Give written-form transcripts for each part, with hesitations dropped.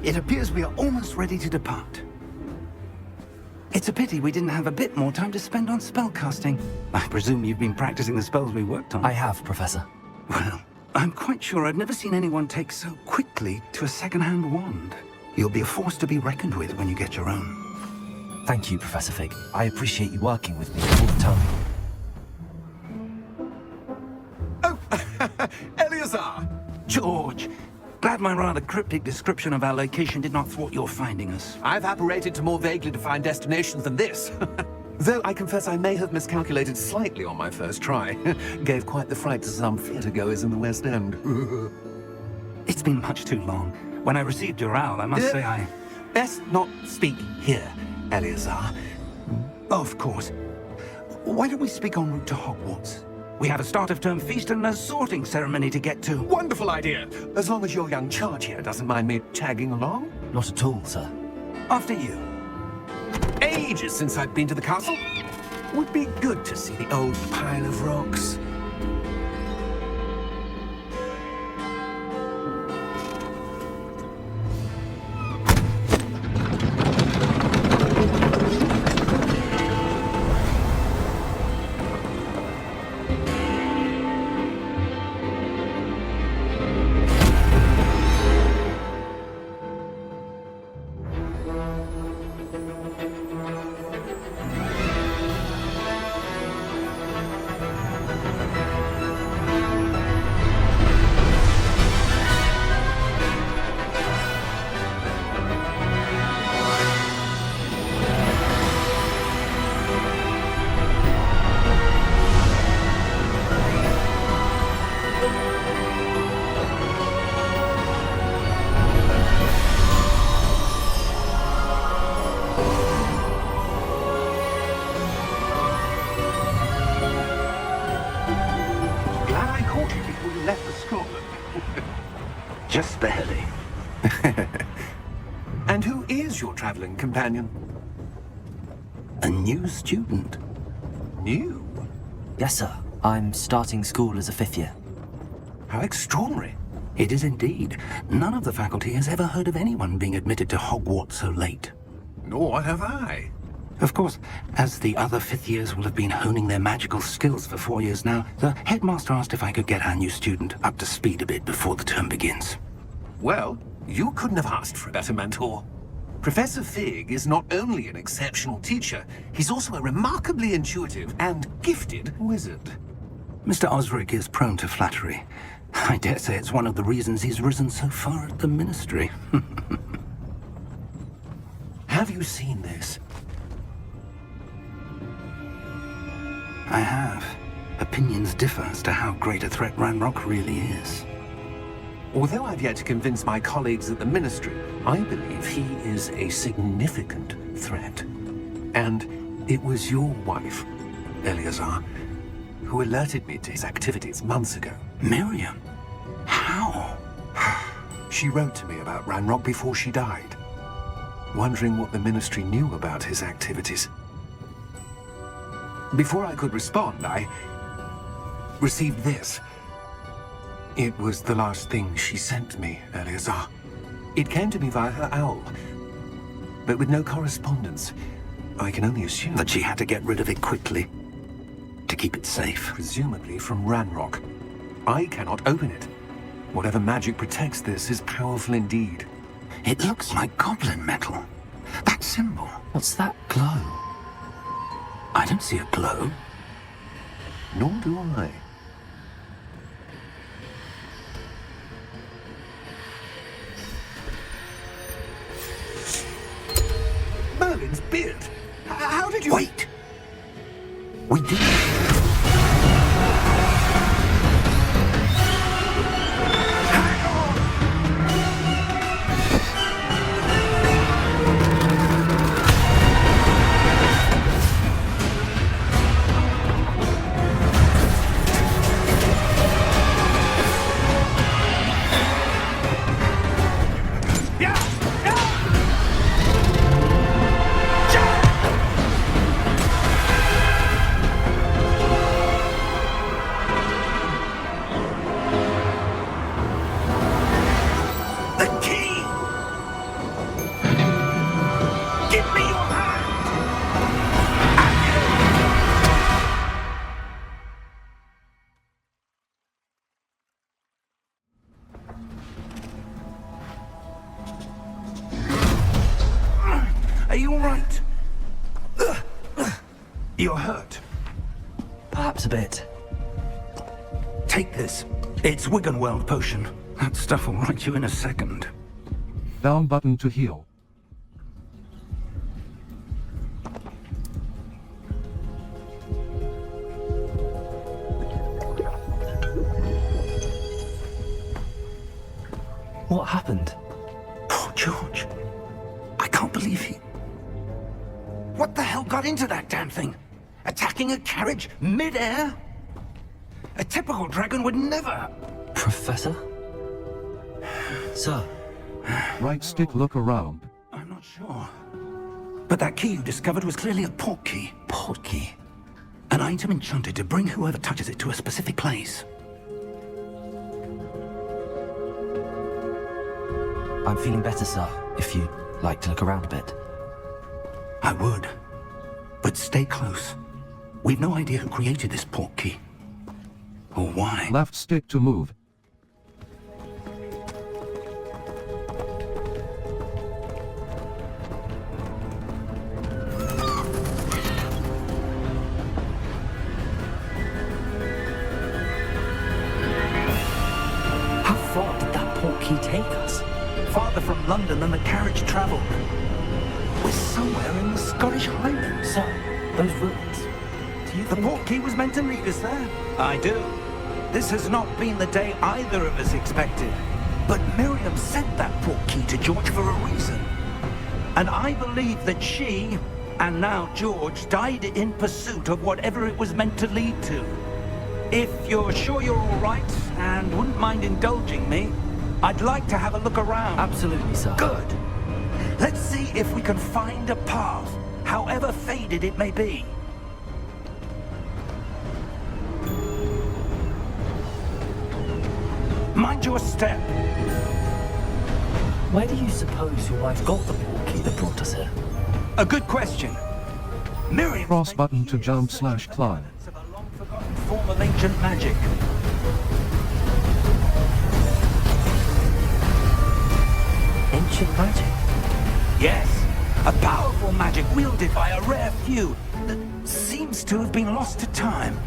It appears we are almost ready to depart. It's a pity we didn't have a bit more time to spend on spellcasting. I presume you've been practicing the spells we worked on. I have, Professor. Well, I'm quite sure I've never seen anyone take so quickly to a second-hand wand. You'll be a force to be reckoned with when you get your own. Thank you, Professor Fig. I appreciate you working with me all the time. Oh, Eleazar! George, glad my rather cryptic description of our location did not thwart your finding us. I've apparated to more vaguely defined destinations than this. Though I confess I may have miscalculated slightly on my first try. Gave quite the fright to some theatre-goers in the West End. It's been much too long. When I received your owl, I must say I... Best not speak here, Eleazar. Of course. Why don't we speak en route to Hogwarts? We have a start-of-term feast and a sorting ceremony to get to. Wonderful idea! As long as your young charge here doesn't mind me tagging along. Not at all, sir. After you. Ages since I've been to the castle. Would be good to see the old pile of rocks. Just barely. And who is your traveling companion? A new student. New? Yes, sir. I'm starting school as a 5th year. How extraordinary. It is indeed. None of the faculty has ever heard of anyone being admitted to Hogwarts so late. Nor have I. Of course, as the other 5th years will have been honing their magical skills for 4 years now, the headmaster asked if I could get our new student up to speed a bit before the term begins. Well, you couldn't have asked for a better mentor. Professor Fig is not only an exceptional teacher, he's also a remarkably intuitive and gifted wizard. Mr. Osric is prone to flattery. I dare say it's one of the reasons he's risen so far at the Ministry. Have you seen this? I have. Opinions differ as to how great a threat Ranrock really is. Although I've yet to convince my colleagues at the Ministry, I believe he is a significant threat. And it was your wife, Eleazar, who alerted me to his activities months ago. Miriam? How? She wrote to me about Ranrock before she died, wondering what the Ministry knew about his activities. Before I could respond, I received this. It was the last thing she sent me, Eleazar. It came to me via her owl, but with no correspondence. I can only assume That she had to get rid of it quickly, to keep it safe. presumably from Ranrock. I cannot open it. Whatever magic protects this is powerful indeed. It looks like goblin metal. That symbol. What's that glow? I don't see a glow. Nor do I. Merlin's beard! How did you... Wait! We did. You're hurt. Perhaps a bit. Take this. It's Wiggenweld potion. That stuff will right you in a second. Down button to heal. What happened? Poor George. I can't believe he... What the hell got into that damn thing? Attacking a carriage mid-air? A typical dragon would never... Professor? Sir? Right stick look around. I'm not sure. But that key you discovered was clearly a port key. Port key? An item enchanted to bring whoever touches it to a specific place. I'm feeling better, sir, if you'd like to look around a bit. I would. But stay close. We've no idea who created this port key. Or why. Left stick to move. How far did that port key take us? Farther from London than the carriage travelled. We're somewhere in the Scottish Highlands. Sir, those ruins. Do you The think... port key was meant to lead us there. I do. This has not been the day either of us expected. But Miriam sent that port key to George for a reason. And I believe that she, and now George, died in pursuit of whatever it was meant to lead to. If you're sure you're all right, and wouldn't mind indulging me, I'd like to have a look around. Absolutely, sir. Good. Let's see if we can find a path, however faded it may be. Mind your step. Where do you suppose your wife got the port key that brought us here? A good question. Miriam. Cross button to jump / climb. Of a long-forgotten form of ancient magic. Ancient magic? Yes, a powerful magic wielded by a rare few that seems to have been lost to time.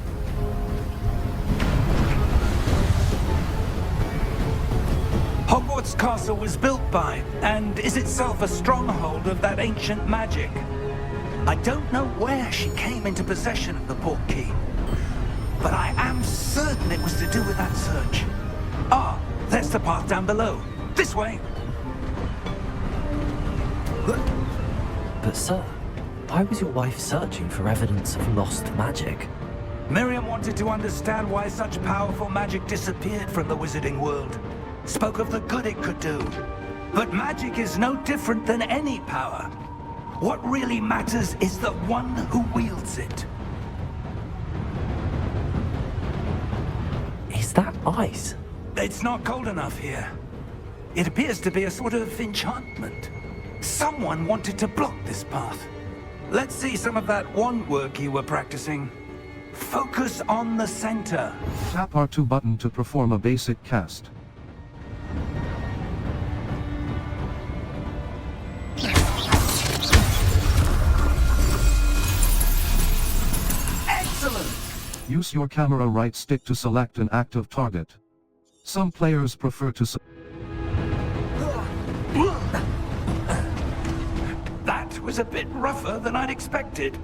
Hogwarts Castle was built by, and is itself a stronghold of that ancient magic. I don't know where she came into possession of the port key, but I am certain it was to do with that search. Ah, there's the path down below. This way. But sir, why was your wife searching for evidence of lost magic? Miriam wanted to understand why such powerful magic disappeared from the wizarding world. Spoke of the good it could do. But magic is no different than any power. What really matters is the one who wields it. Is that ice? It's not cold enough here. It appears to be a sort of enchantment. Someone wanted to block this path. Let's see some of that wand work you were practicing. Focus on the center. Tap R2 button to perform a basic cast. Excellent! Use your camera right stick to select an active target. Some players prefer to That was a bit rougher than I'd expected.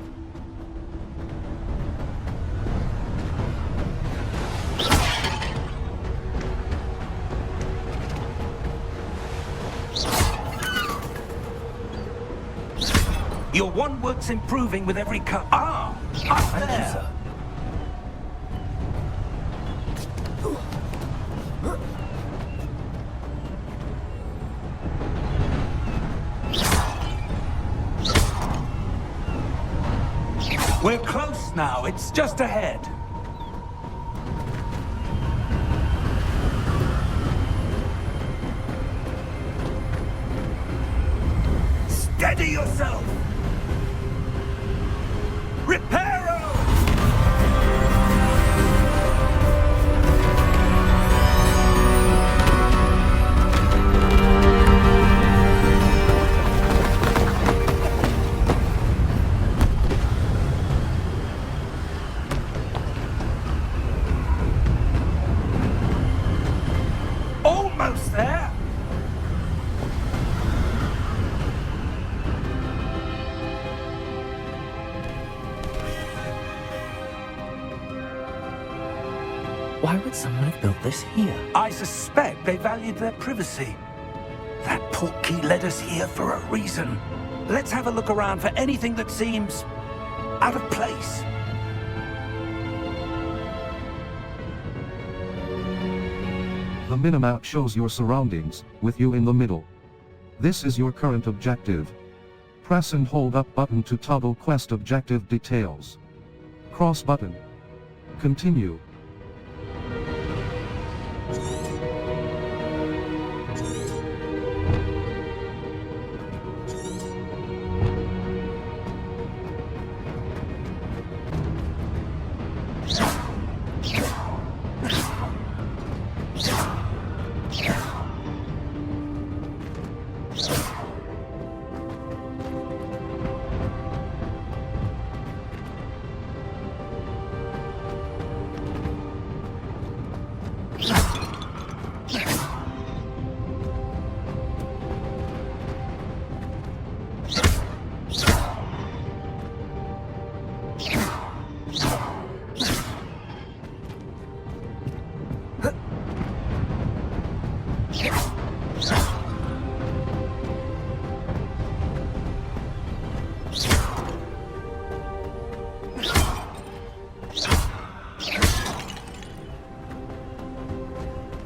Your wand work's improving with every cut. Ah! Up Thank you, there! sir. We're close now. It's just ahead. Steady yourself! Reparo! Why would someone have built this here? I suspect they valued their privacy. That portkey led us here for a reason. Let's have a look around for anything that seems out of place. The minimap shows your surroundings, with you in the middle. This is your current objective. Press and hold up button to toggle quest objective details. Cross button. Continue.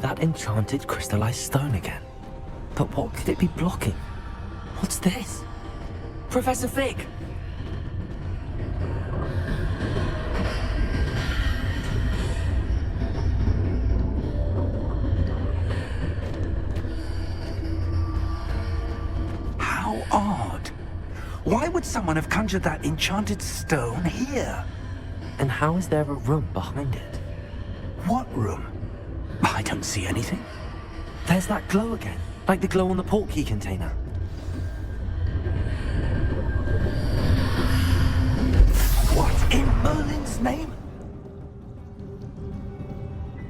That enchanted crystallized stone again. But what could it be blocking? What's this? Professor Fig! How odd. Why would someone have conjured that enchanted stone here? And how is there a room behind it? What room? I don't see anything. There's that glow again, like the glow on the portkey container. What in Merlin's name?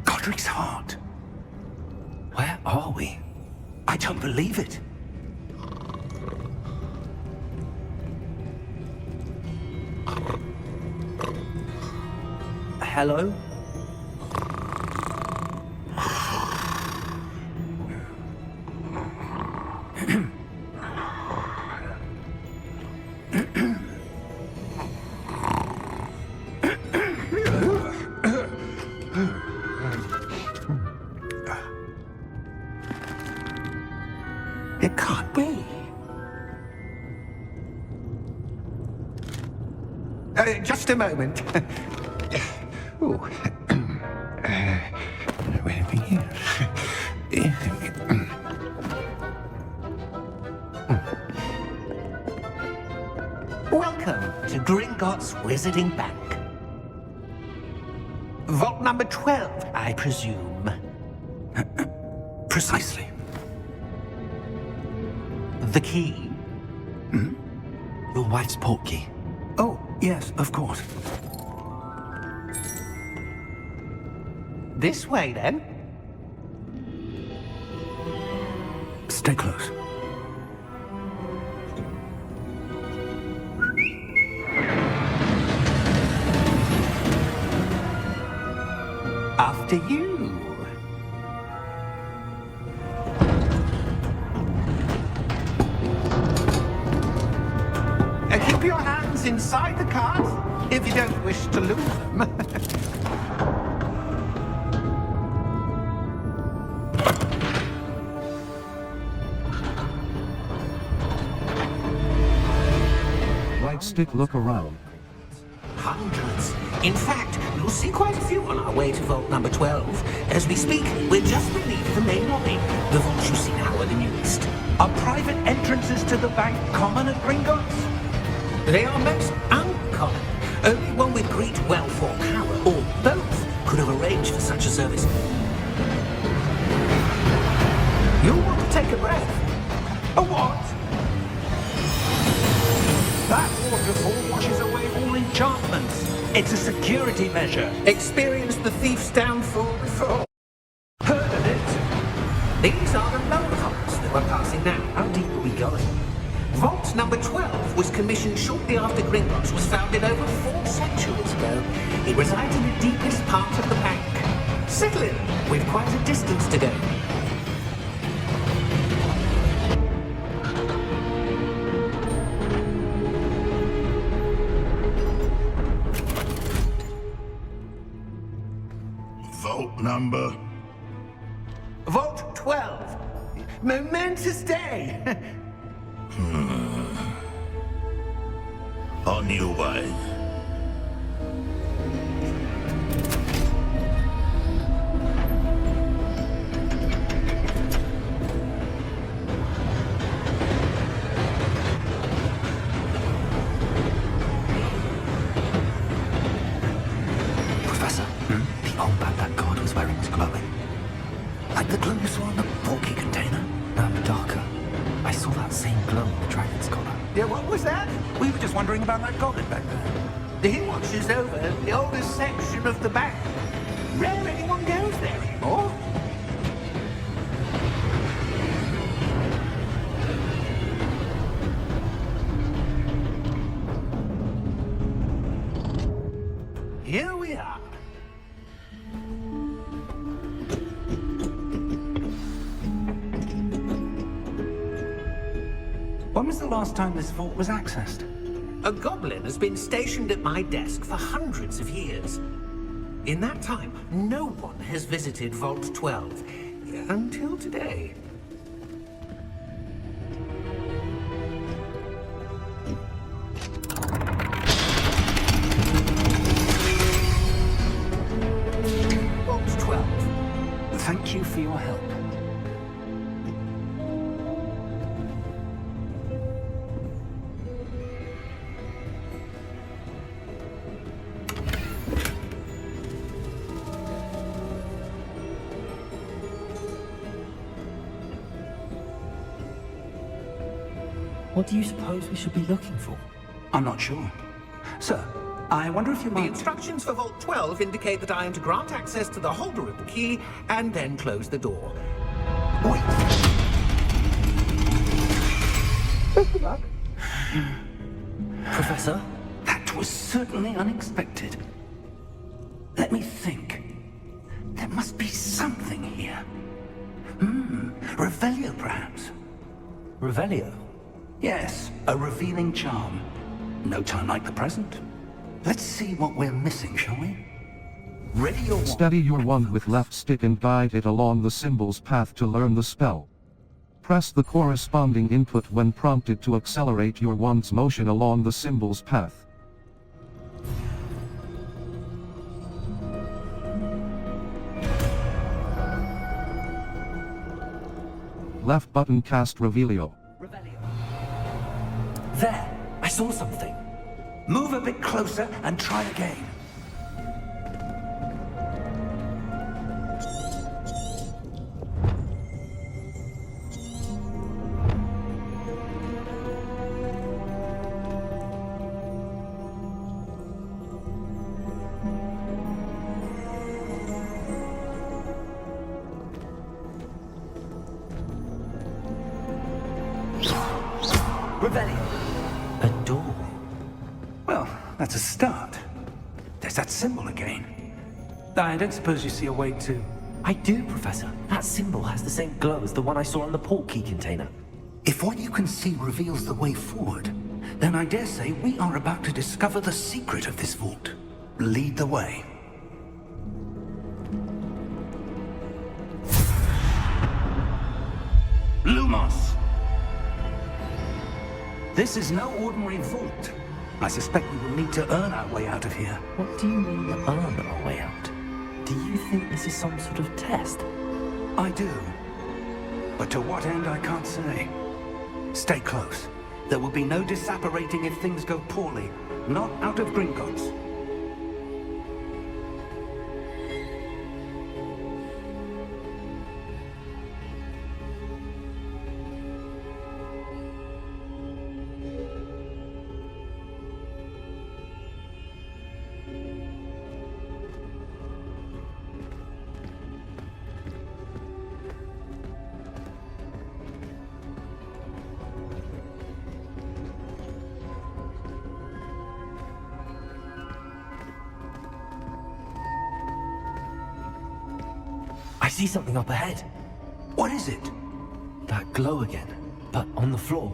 Godric's heart. Where are we? I don't believe it. Hello? It can't be. Just a moment. Ooh. Where are we? Welcome to Gringotts Wizarding Bank. Vault number 12, I presume. Precisely. The key? Your wife's portkey. Oh, yes, of course. This way, then. Stay close. After you. Keep your hands inside the cart if you don't wish to lose them. Right stick look around. Hundreds. In fact, you'll see quite a few on our way to vault number 12. As we speak, we're just beneath the main lobby. The vaults you see now are the newest. Are private entrances to the bank common at Gringotts? They are most uncommon. Only one with great wealth or power, or both, could have arranged for such a service. You'll want to take a breath. A what? That waterfall washes away all enchantments. It's a security measure. Experienced the thief's downfall before. Heard of it? These are the lower vaults that we're passing now. How deep are we going? Vault number 12 was commissioned shortly after Gringotts was founded over 4 centuries ago. It resides in the deepest part of the bank. Settle in. We've quite a distance to go. Vault number? Vault 12. Momentous day. On your way. Professor, the old bag that guard was wearing is glowing. Like the glow you saw in the porky container? No, darker. I saw that same glow in the dragon's collar. Yeah, what was that? We were just wondering about that goblin back there. He watches over the oldest section of the bank. Rare anyone goes there anymore. Here we are. When was the last time this vault was accessed? A goblin has been stationed at my desk for hundreds of years. In that time, no one has visited Vault 12. Until today. Vault 12. Thank you for your help. What do you suppose we should be looking for? I'm not sure. Sir, I wonder if you The might... instructions for Vault 12 indicate that I am to grant access to the holder of the key and then close the door. Wait. Professor? That was certainly unexpected. Let me think. There must be something here. Revelio, perhaps. Revelio? Yes, a revealing charm. No time like the present. Let's see what we're missing, shall we? Ready your wand. Steady your wand with left stick and guide it along the symbol's path to learn the spell. Press the corresponding input when prompted to accelerate your wand's motion along the symbol's path. Left button cast Revelio. There! I saw something! Move a bit closer and try again. Revelio! A door. Well, that's a start. There's that symbol again. I don't suppose you see a way to... I do, Professor. That symbol has the same glow as the one I saw in the port key container. If what you can see reveals the way forward, then I dare say we are about to discover the secret of this vault. Lead the way. Lumos! This is no ordinary vault. I suspect we will need to earn our way out of here. What do you mean, earn our way out? Do you think this is some sort of test? I do. But to what end, I can't say. Stay close. There will be no disapparating if things go poorly. Not out of Gringotts. I see something up ahead. What is it? That glow again, but on the floor.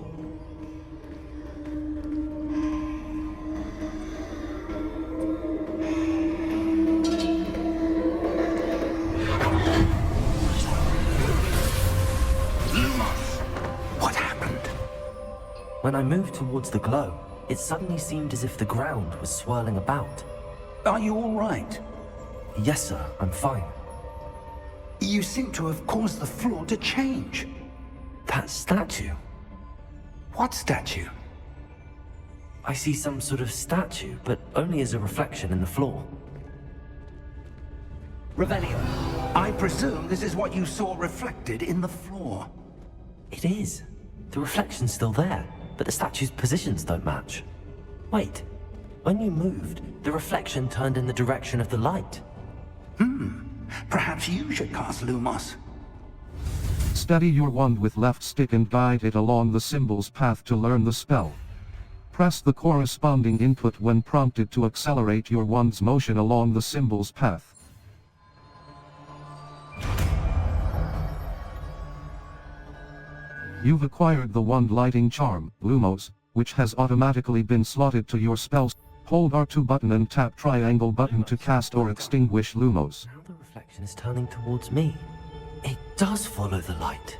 What happened? When I moved towards the glow, it suddenly seemed as if the ground was swirling about. Are you all right? Yes, sir, I'm fine. You seem to have caused the floor to change. That statue. What statue? I see some sort of statue, but only as a reflection in the floor. Revelio, I presume this is what you saw reflected in the floor. It is. The reflection's still there, but the statue's positions don't match. Wait, when you moved, the reflection turned in the direction of the light. Perhaps you should cast Lumos. Steady your wand with left stick and guide it along the symbol's path to learn the spell. Press the corresponding input when prompted to accelerate your wand's motion along the symbol's path. You've acquired the wand lighting charm, Lumos, which has automatically been slotted to your spells. Hold R2 button and tap triangle button to cast or extinguish Lumos. Now the reflection is turning towards me. It does follow the light.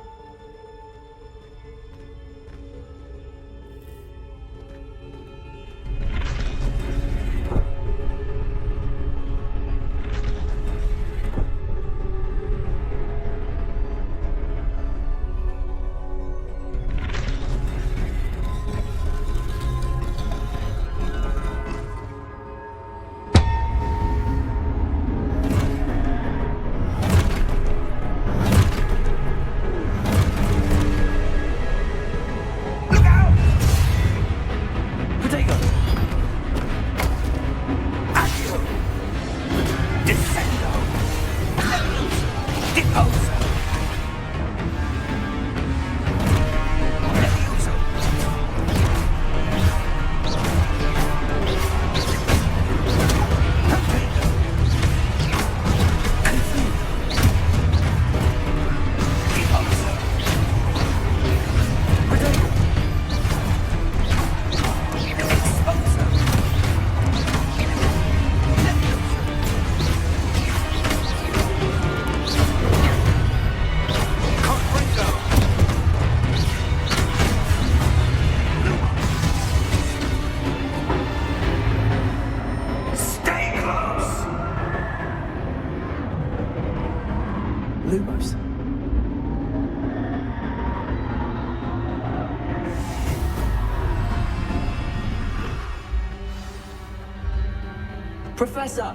Lumos. Professor!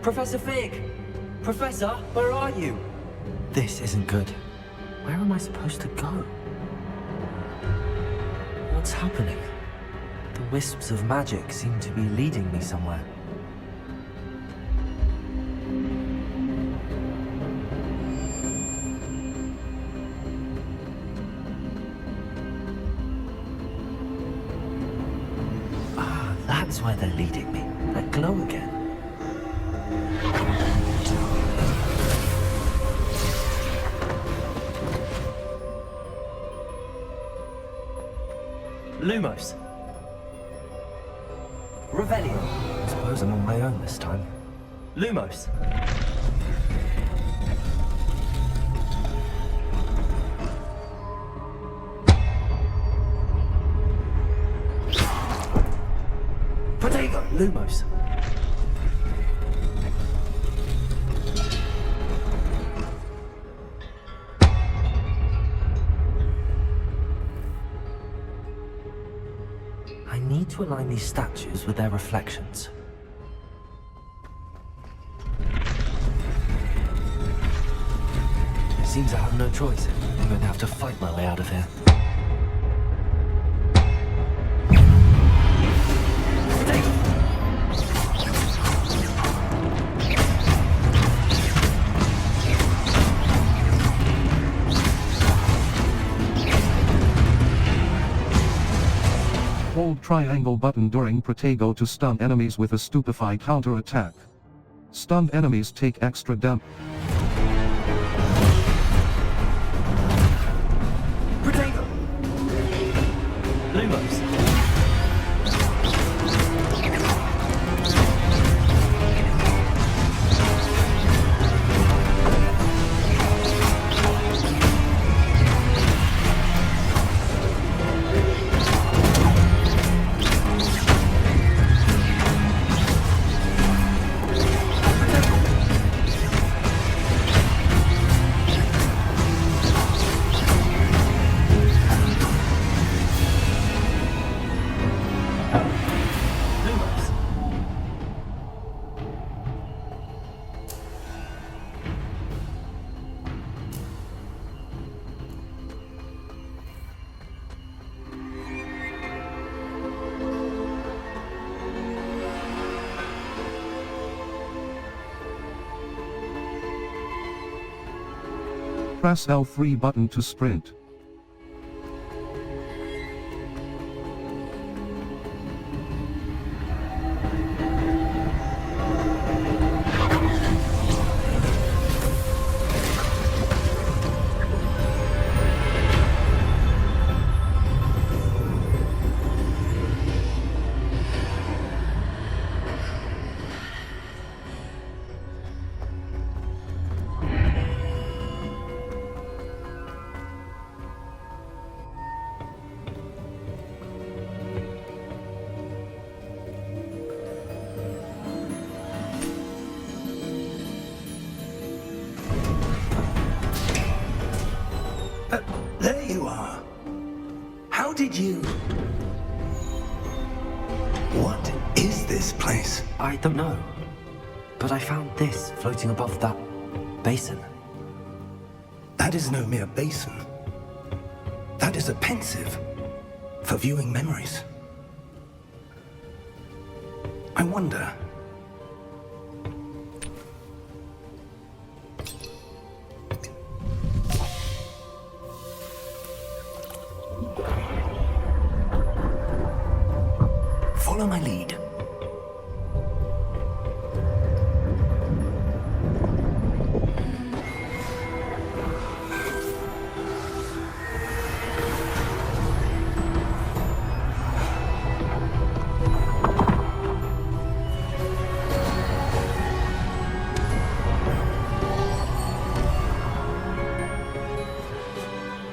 Professor Fig! Professor, where are you? This isn't good. Where am I supposed to go? What's happening? The wisps of magic seem to be leading me somewhere. That's why they're leading me. That glow again. Lumos. Revelio. I suppose I'm on my own this time. Lumos. Lumos. I need to align these statues with their reflections. It seems I have no choice. I'm going to have to fight my way out of here. Hold triangle button during Protego to stun enemies with a stupefy counter-attack. Stunned enemies take extra damage. Press L3 button to sprint. There you are. How did you... What is this place? I don't know. But I found this floating above that basin. That is no mere basin. That is a pensive for viewing memories. I wonder... Follow my lead.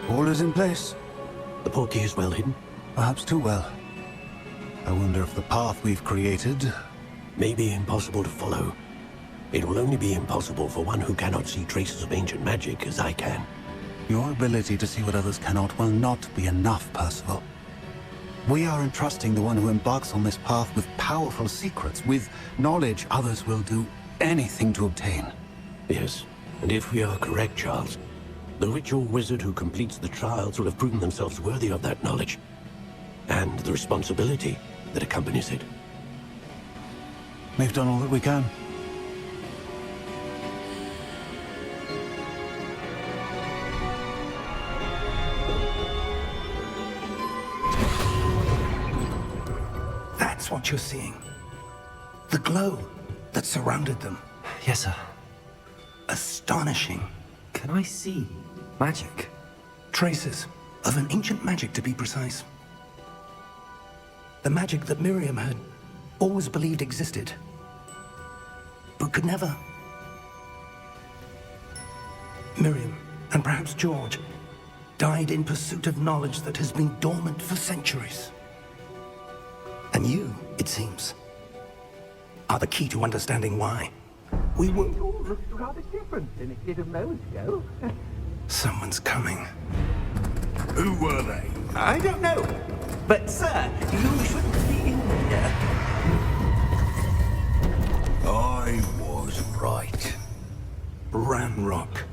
All is in place. The portkey is well hidden. Perhaps too well. I wonder if the path we've created... May be impossible to follow. It will only be impossible for one who cannot see traces of ancient magic as I can. Your ability to see what others cannot will not be enough, Percival. We are entrusting the one who embarks on this path with powerful secrets, with knowledge others will do anything to obtain. Yes, and if we are correct, Charles, the ritual wizard who completes the trials will have proven themselves worthy of that knowledge. And the responsibility that accompanies it. We've done all that we can. That's what you're seeing. The glow that surrounded them. Yes, sir. Astonishing. Can I see magic? Traces of an ancient magic, to be precise. The magic that Miriam had always believed existed, but could never. Miriam, and perhaps George, died in pursuit of knowledge that has been dormant for centuries. And you, it seems, are the key to understanding why. We were... It all looked rather different than it did a moment ago. Someone's coming. Who were they? I don't know. But, sir, you shouldn't be in here. I was right. Ramrock.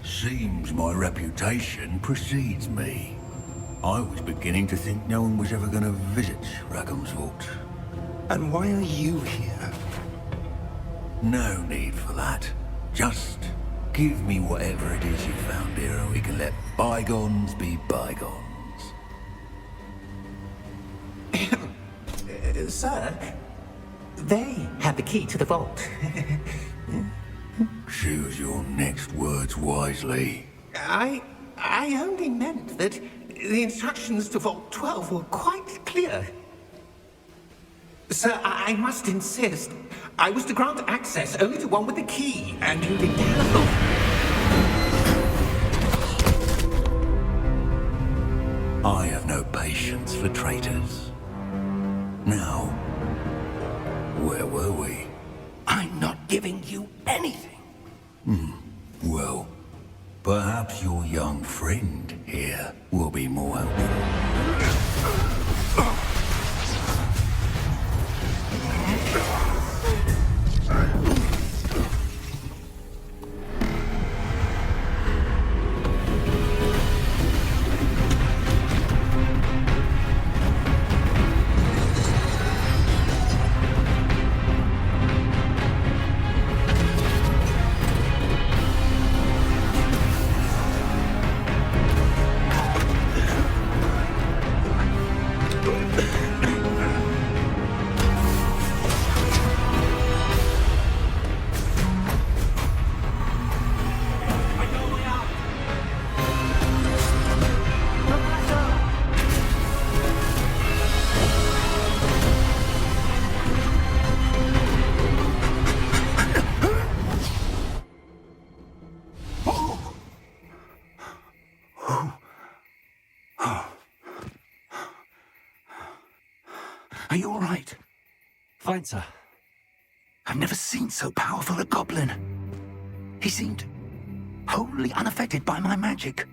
Seems my reputation precedes me. I was beginning to think no one was ever going to visit Rackham's Vault. And why are you here? No need for that. Just give me whatever it is you found here and we can let bygones be bygones. Sir, they have the key to the vault. Choose your next words wisely. I only meant that the instructions to Vault 12 were quite clear. Sir, I must insist. I was to grant access only to one with the key, and you did careful. I have no patience for traitors. Now, where were we? I'm not giving you anything. Well, perhaps your young friend here will be more helpful. Are you all right? Fine, sir. I've never seen so powerful a goblin. He seemed wholly unaffected by my magic.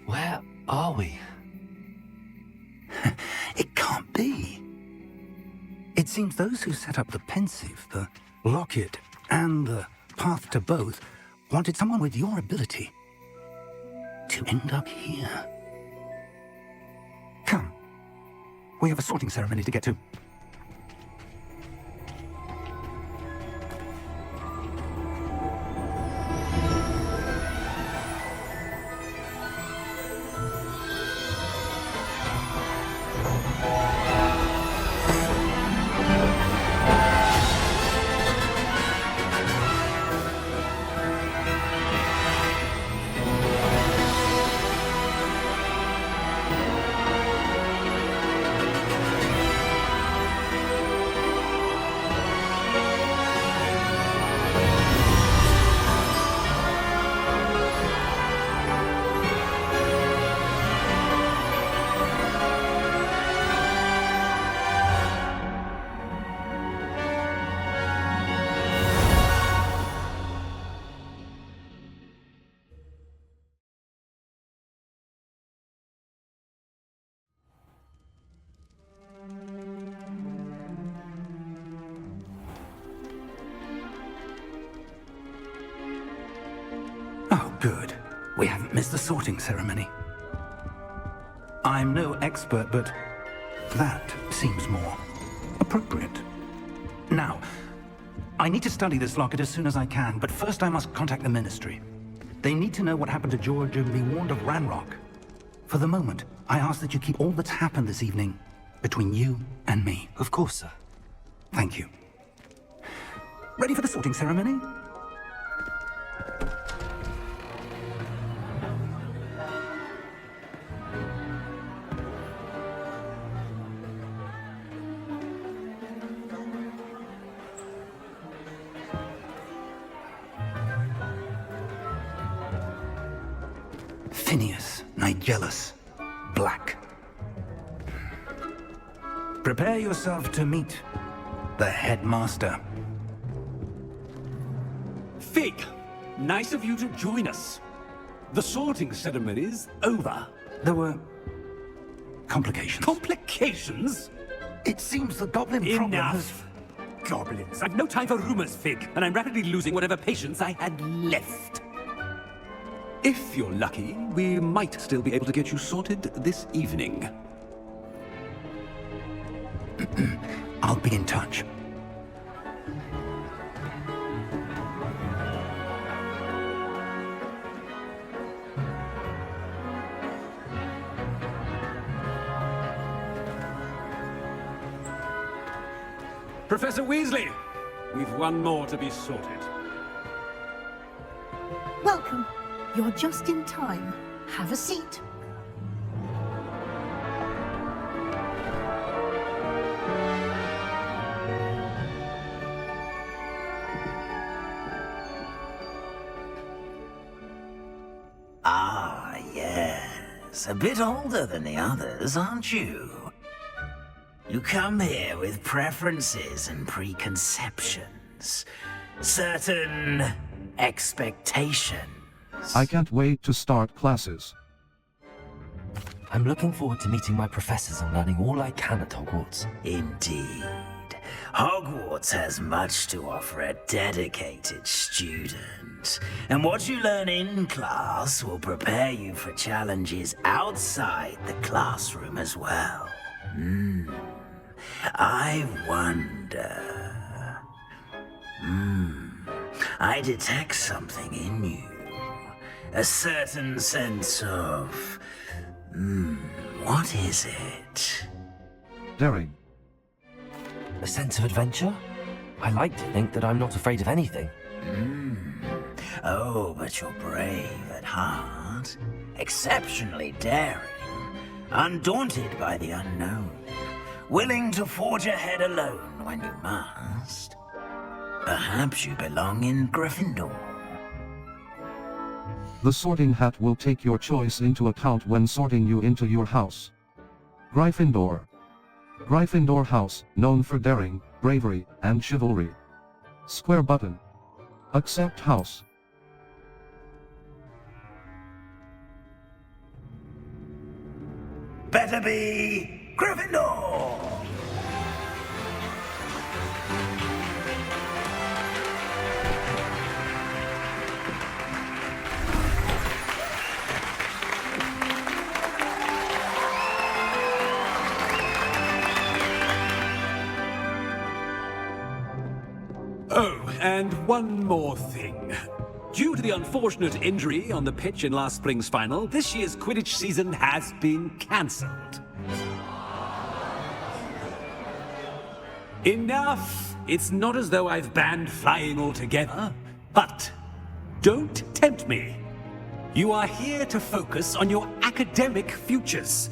Where are we? It can't be. It seems those who set up the pensive, the locket, and the path to both wanted someone with your ability to end up here. Come. We have a sorting ceremony to get to. Oh, good. We haven't missed the sorting ceremony. I'm no expert, but that seems more appropriate. Now, I need to study this locket as soon as I can, but first I must contact the Ministry. They need to know what happened to George and be warned of Ranrock. For the moment, I ask that you keep all that's happened this evening between you and me. Of course, sir. Thank you. Ready for the sorting ceremony? Phineas, Nigellus, Black. Prepare yourself to meet the headmaster. Fig, nice of you to join us. The sorting ceremony's over. There were complications. Complications? It seems the goblin problem has... Enough! Goblins. I've no time for rumors, Fig, and I'm rapidly losing whatever patience I had left. If you're lucky, we might still be able to get you sorted this evening. I'll be in touch. Professor Weasley, we've one more to be sorted. Welcome. You're just in time. Have a seat. Ah, yes. A bit older than the others, aren't you? You come here with preferences and preconceptions. Certain expectations. I can't wait to start classes. I'm looking forward to meeting my professors and learning all I can at Hogwarts. Indeed. Hogwarts has much to offer a dedicated student. And what you learn in class will prepare you for challenges outside the classroom as well. I wonder... I detect something in you. A certain sense of... what is it? Daring. A sense of adventure? I like to think that I'm not afraid of anything. Oh, but you're brave at heart. Exceptionally daring. Undaunted by the unknown. Willing to forge ahead alone when you must. Perhaps you belong in Gryffindor. The sorting hat will take your choice into account when sorting you into your house. Gryffindor. Gryffindor House, known for daring, bravery, and chivalry. Square button. Accept house. Better be Gryffindor! Oh, and one more thing. Due to the unfortunate injury on the pitch in last spring's final, this year's Quidditch season has been cancelled. Enough! It's not as though I've banned flying altogether, but don't tempt me. You are here to focus on your academic futures.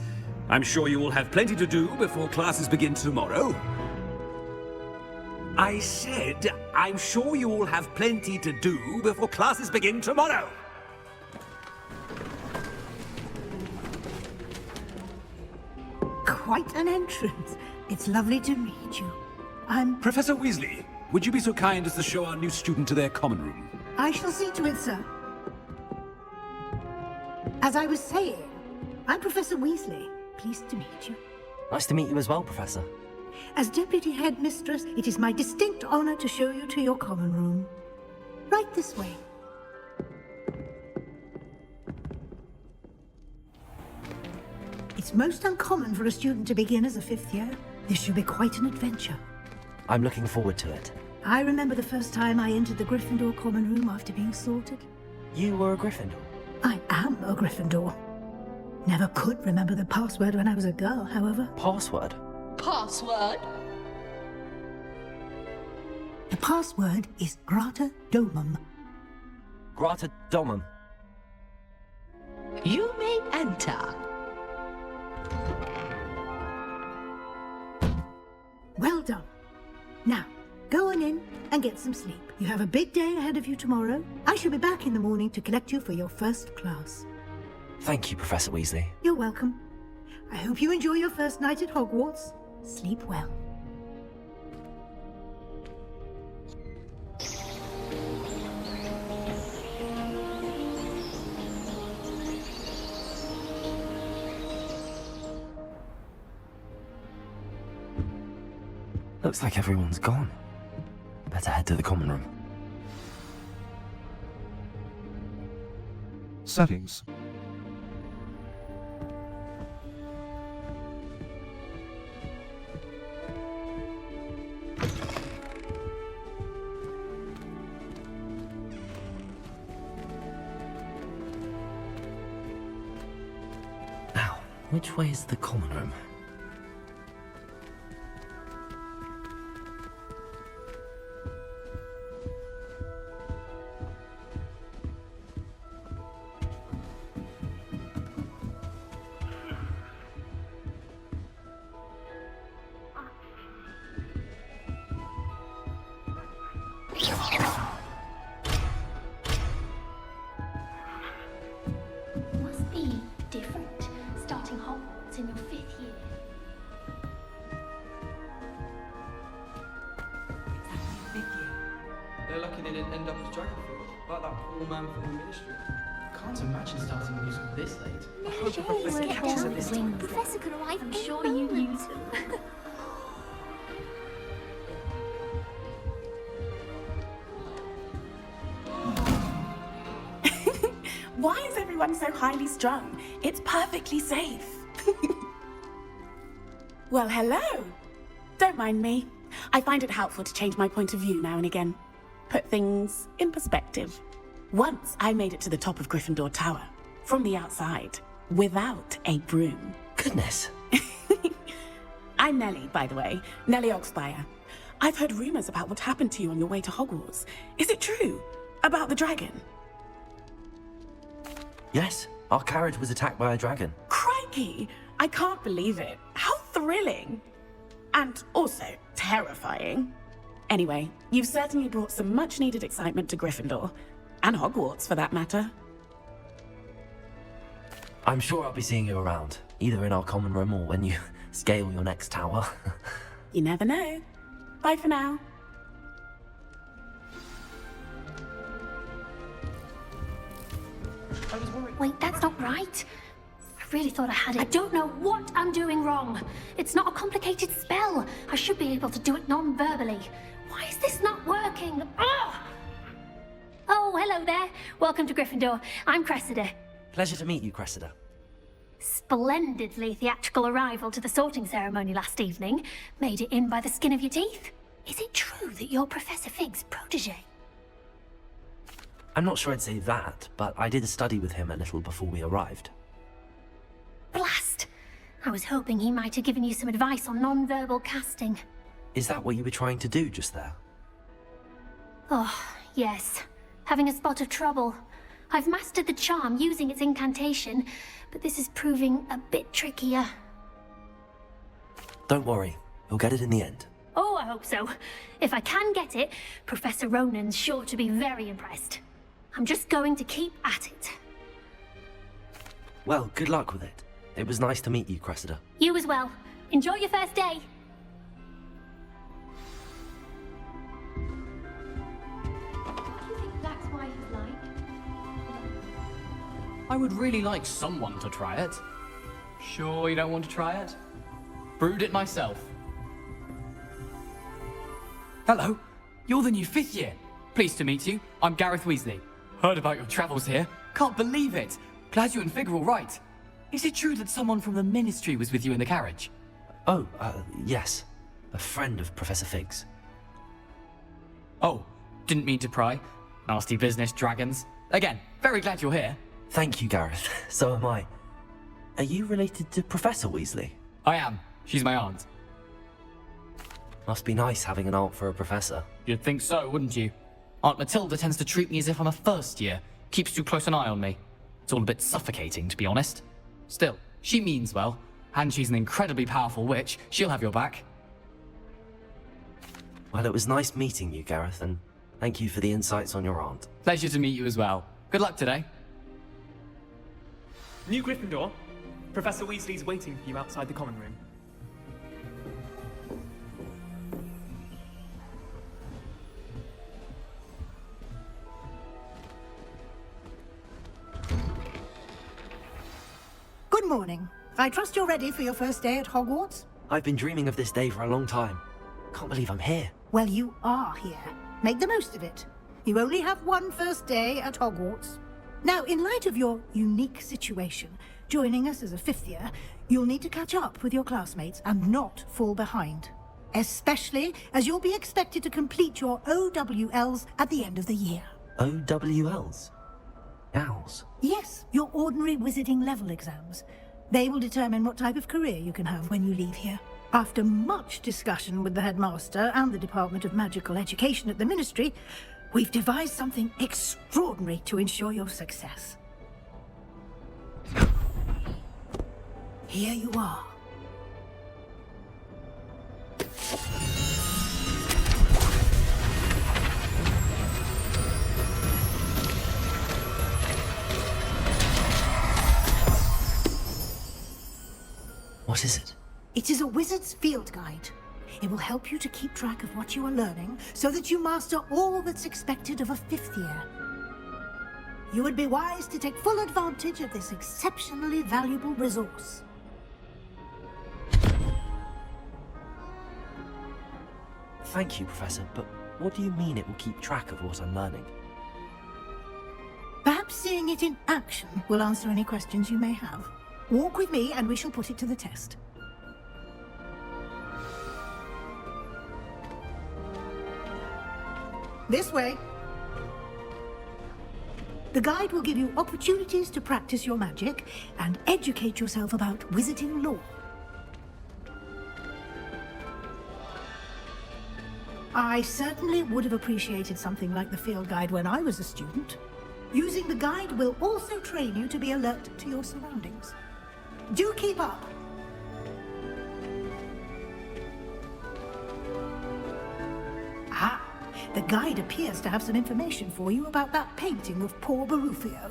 I'm sure you will have plenty to do before classes begin tomorrow. I said, I'm sure you all have plenty to do before classes begin tomorrow. Quite an entrance. It's lovely to meet you. Professor Weasley, would you be so kind as to show our new student to their common room? I shall see to it, sir. As I was saying, I'm Professor Weasley. Pleased to meet you. Nice to meet you as well, Professor. As Deputy Headmistress, it is my distinct honor to show you to your common room. Right this way. It's most uncommon for a student to begin as a 5th year. This should be quite an adventure. I'm looking forward to it. I remember the first time I entered the Gryffindor common room after being sorted. You were a Gryffindor? I am a Gryffindor. Never could remember the password when I was a girl, however. Password? Password? The password is Grata Domum. Grata Domum. You may enter. Well done. Now, go on in and get some sleep. You have a big day ahead of you tomorrow. I shall be back in the morning to collect you for your first class. Thank you, Professor Weasley. You're welcome. I hope you enjoy your first night at Hogwarts. Sleep well. Looks like everyone's gone. Better head to the common room. Settings. Now, which way is the common room? Must be different, starting Hogwarts in your 5th year. Exactly, 5th year. They're lucky they didn't end up as Dragonfield, like that poor man from the Ministry. Can't imagine starting music this late. I hope the Professor catches it this time. Professor could arrive, I'm sure you use them. Why is everyone so highly strung? It's perfectly safe. Well, hello. Don't mind me. I find it helpful to change my point of view now and again. Put things in perspective. Once I made it to the top of Gryffindor Tower, from the outside, without a broom. Goodness. I'm Nellie, by the way. Nellie Oxfire. I've heard rumors about what happened to you on your way to Hogwarts. Is it true? About the dragon? Yes, our carriage was attacked by a dragon. Crikey! I can't believe it. How thrilling! And also terrifying. Anyway, you've certainly brought some much-needed excitement to Gryffindor. And Hogwarts, for that matter. I'm sure I'll be seeing you around, either in our common room or when you scale your next tower. You never know. Bye for now. Wait, that's not right. I really thought I had it. I don't know what I'm doing wrong. It's not a complicated spell. I should be able to do it non-verbally. Why is this not working? Ugh! Oh, hello there. Welcome to Gryffindor. I'm Cressida. Pleasure to meet you, Cressida. Splendidly theatrical arrival to the sorting ceremony last evening. Made it in by the skin of your teeth. Is it true that you're Professor Fig's protege? I'm not sure I'd say that, but I did study with him a little before we arrived. Blast! I was hoping he might have given you some advice on non-verbal casting. Is that what you were trying to do just there? Oh, yes. Having a spot of trouble. I've mastered the charm using its incantation, but this is proving a bit trickier. Don't worry, you'll get it in the end. Oh, I hope so. If I can get it, Professor Ronan's sure to be very impressed. I'm just going to keep at it. Well, good luck with it. It was nice to meet you, Cressida. You as well. Enjoy your first day. I would really like someone to try it. Sure you don't want to try it? Brewed it myself. Hello, you're the new 5th year. Pleased to meet you. I'm Gareth Weasley. Heard about your travels here. Can't believe it. Glad you and Fig are all right. Is it true that someone from the Ministry was with you in the carriage? Oh, yes. A friend of Professor Fig's. Oh, didn't mean to pry. Nasty business, dragons. Again, very glad you're here. Thank you, Gareth. So am I. Are you related to Professor Weasley? I am. She's my aunt. Must be nice having an aunt for a professor. You'd think so, wouldn't you? Aunt Matilda tends to treat me as if I'm a first year. Keeps too close an eye on me. It's all a bit suffocating, to be honest. Still, she means well. And she's an incredibly powerful witch. She'll have your back. Well, it was nice meeting you, Gareth, and thank you for the insights on your aunt. Pleasure to meet you as well. Good luck today. New Gryffindor, Professor Weasley's waiting for you outside the common room. Good morning. I trust you're ready for your first day at Hogwarts? I've been dreaming of this day for a long time. Can't believe I'm here. Well, you are here. Make the most of it. You only have one first day at Hogwarts. Now, in light of your unique situation, joining us as a 5th year, you'll need to catch up with your classmates and not fall behind. Especially as you'll be expected to complete your OWLs at the end of the year. OWLs? Owls? Yes, your ordinary wizarding level exams. They will determine what type of career you can have when you leave here. After much discussion with the headmaster and the Department of Magical Education at the Ministry, we've devised something extraordinary to ensure your success. Here you are. What is it? It is a wizard's field guide. It will help you to keep track of what you are learning so that you master all that's expected of a 5th year. You would be wise to take full advantage of this exceptionally valuable resource. Thank you, Professor, but what do you mean it will keep track of what I'm learning? Perhaps seeing it in action will answer any questions you may have. Walk with me and we shall put it to the test. This way. The guide will give you opportunities to practice your magic and educate yourself about wizarding lore. I certainly would have appreciated something like the field guide when I was a student. Using the guide will also train you to be alert to your surroundings. Do keep up. Ah, the guide appears to have some information for you about that painting of poor Barufio.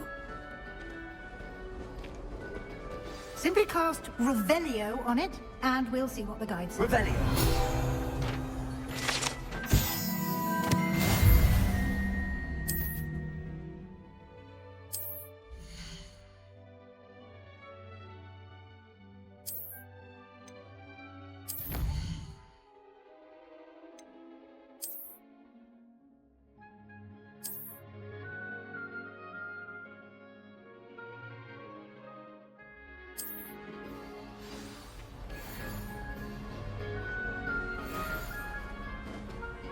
Simply cast Revelio on it, and we'll see what the guide says. Revelio.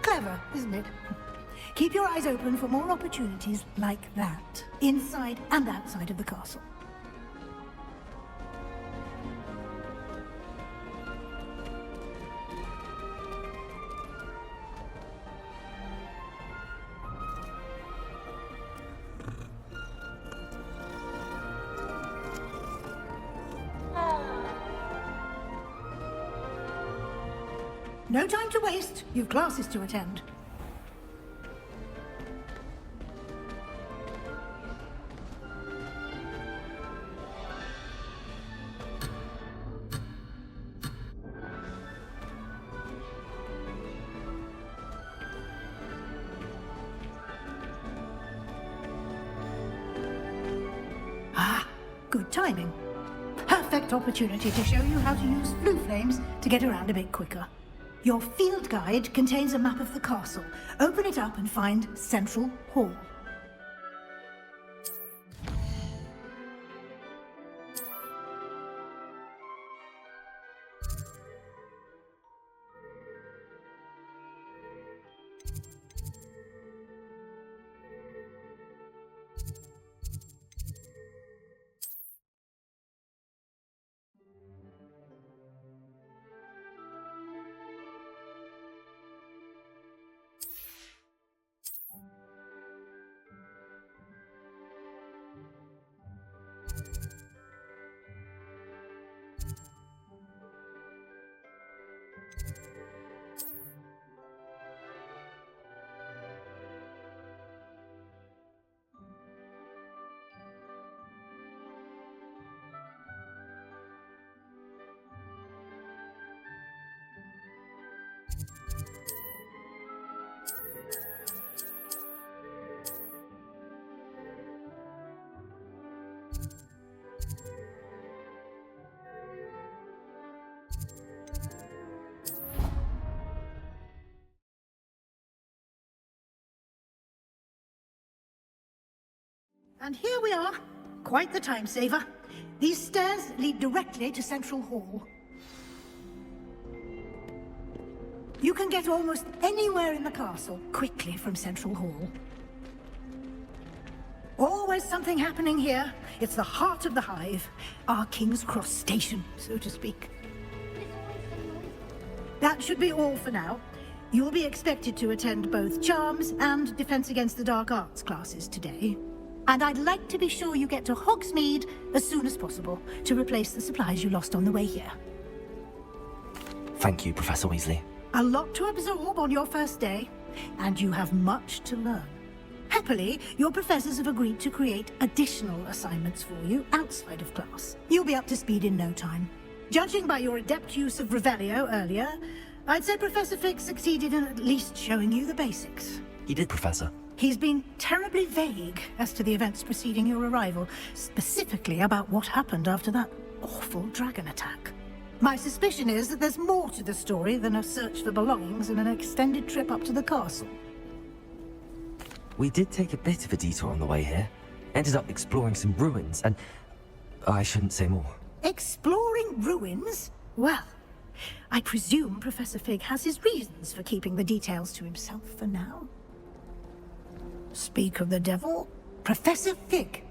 Clever, isn't it? Keep your eyes open for more opportunities like that, inside and outside of the castle. No time to waste. You've classes to attend. Ah, good timing. Perfect opportunity to show you how to use blue flames to get around a bit quicker. Your field guide contains a map of the castle. Open it up and find Central Hall. And here we are. Quite the time saver. These stairs lead directly to Central Hall. You can get almost anywhere in the castle quickly from Central Hall. Always something happening here. It's the heart of the hive. Our King's Cross station, so to speak. That should be all for now. You'll be expected to attend both Charms and Defense Against the Dark Arts classes today. And I'd like to be sure you get to Hogsmeade as soon as possible to replace the supplies you lost on the way here. Thank you, Professor Weasley. A lot to absorb on your first day, and you have much to learn. Happily, your professors have agreed to create additional assignments for you outside of class. You'll be up to speed in no time. Judging by your adept use of Revelio earlier, I'd say Professor Fig succeeded in at least showing you the basics. He did, Professor. He's been terribly vague as to the events preceding your arrival, specifically about what happened after that awful dragon attack. My suspicion is that there's more to the story than a search for belongings and an extended trip up to the castle. We did take a bit of a detour on the way here. Ended up exploring some ruins, and I shouldn't say more. Exploring ruins? Well, I presume Professor Fig has his reasons for keeping the details to himself for now. Speak of the devil, Professor Fig.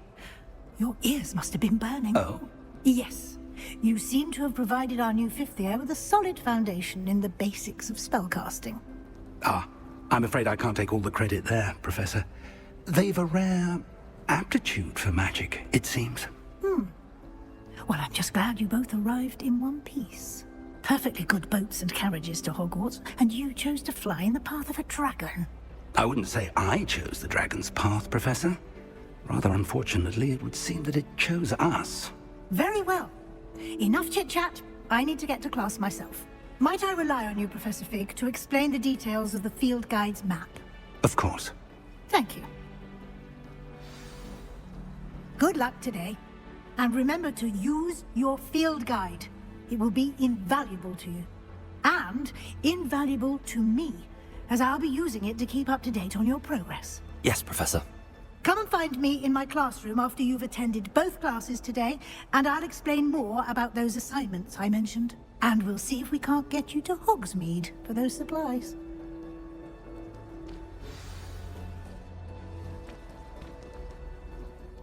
Your ears must have been burning. Oh? Yes. You seem to have provided our new fifth year with a solid foundation in the basics of spellcasting. Ah, I'm afraid I can't take all the credit there, Professor. They've a rare aptitude for magic, it seems. Well, I'm just glad you both arrived in one piece. Perfectly good boats and carriages to Hogwarts, and you chose to fly in the path of a dragon. I wouldn't say I chose the dragon's path, Professor. Rather unfortunately, it would seem that it chose us. Very well. Enough chit-chat. I need to get to class myself. Might I rely on you, Professor Fig, to explain the details of the field guide's map? Of course. Thank you. Good luck today. And remember to use your field guide. It will be invaluable to you. And invaluable to me, as I'll be using it to keep up to date on your progress. Yes, Professor. Come and find me in my classroom after you've attended both classes today, and I'll explain more about those assignments I mentioned. And we'll see if we can't get you to Hogsmeade for those supplies.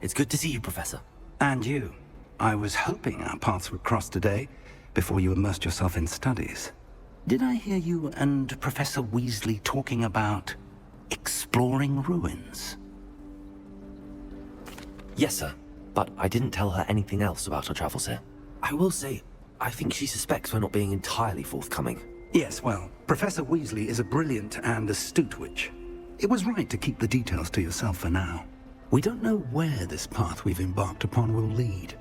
It's good to see you, Professor. And you. I was hoping our paths would cross today, before you immersed yourself in studies. Did I hear you and Professor Weasley talking about exploring ruins? Yes, sir. But I didn't tell her anything else about our travels here. I will say, I think she suspects we're not being entirely forthcoming. Yes, well, Professor Weasley is a brilliant and astute witch. It was right to keep the details to yourself for now. We don't know where this path we've embarked upon will lead.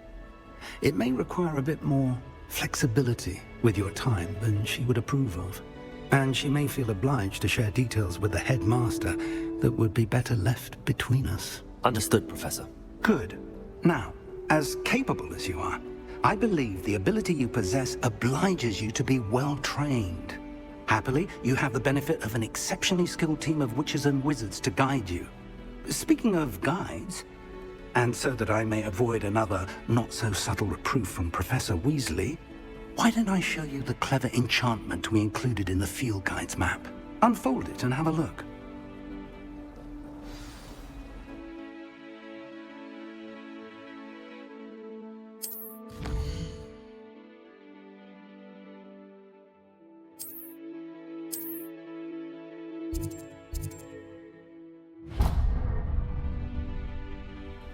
It may require a bit more flexibility with your time than she would approve of. And she may feel obliged to share details with the headmaster that would be better left between us. Understood, Professor. Good. Now, as capable as you are, I believe the ability you possess obliges you to be well trained. Happily, you have the benefit of an exceptionally skilled team of witches and wizards to guide you. Speaking of guides, and so that I may avoid another not-so-subtle reproof from Professor Weasley, why don't I show you the clever enchantment we included in the field guide's map? Unfold it and have a look.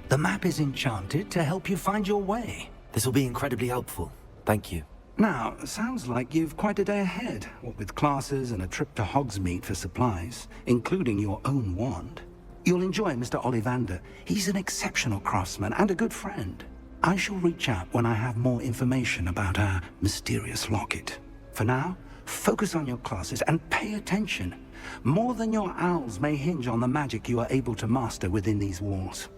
The map is enchanted to help you find your way. This will be incredibly helpful. Thank you. Now, sounds like you've quite a day ahead, what with classes and a trip to Hogsmeade for supplies, including your own wand. You'll enjoy Mr. Ollivander. He's an exceptional craftsman and a good friend. I shall reach out when I have more information about our mysterious locket. For now, focus on your classes and pay attention. More than your owls may hinge on the magic you are able to master within these walls.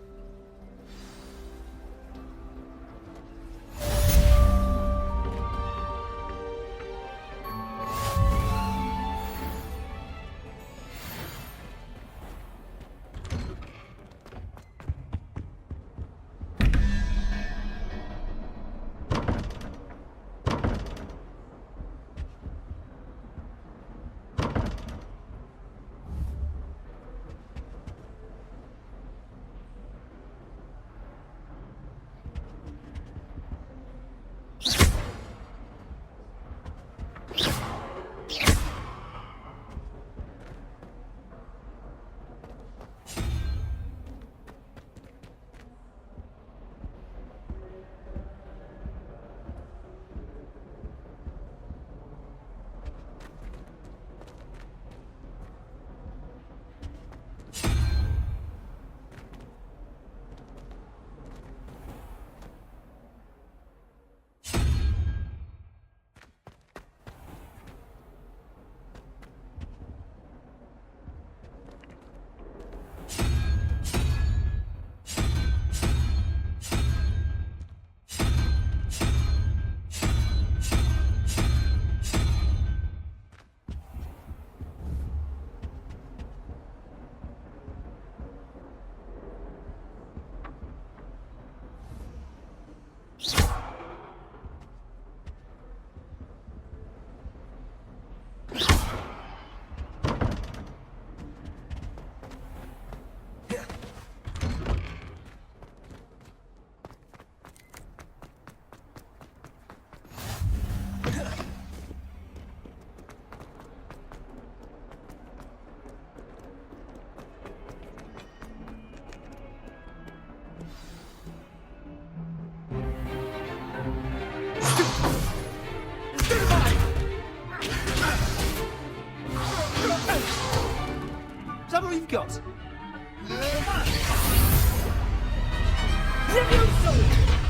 got?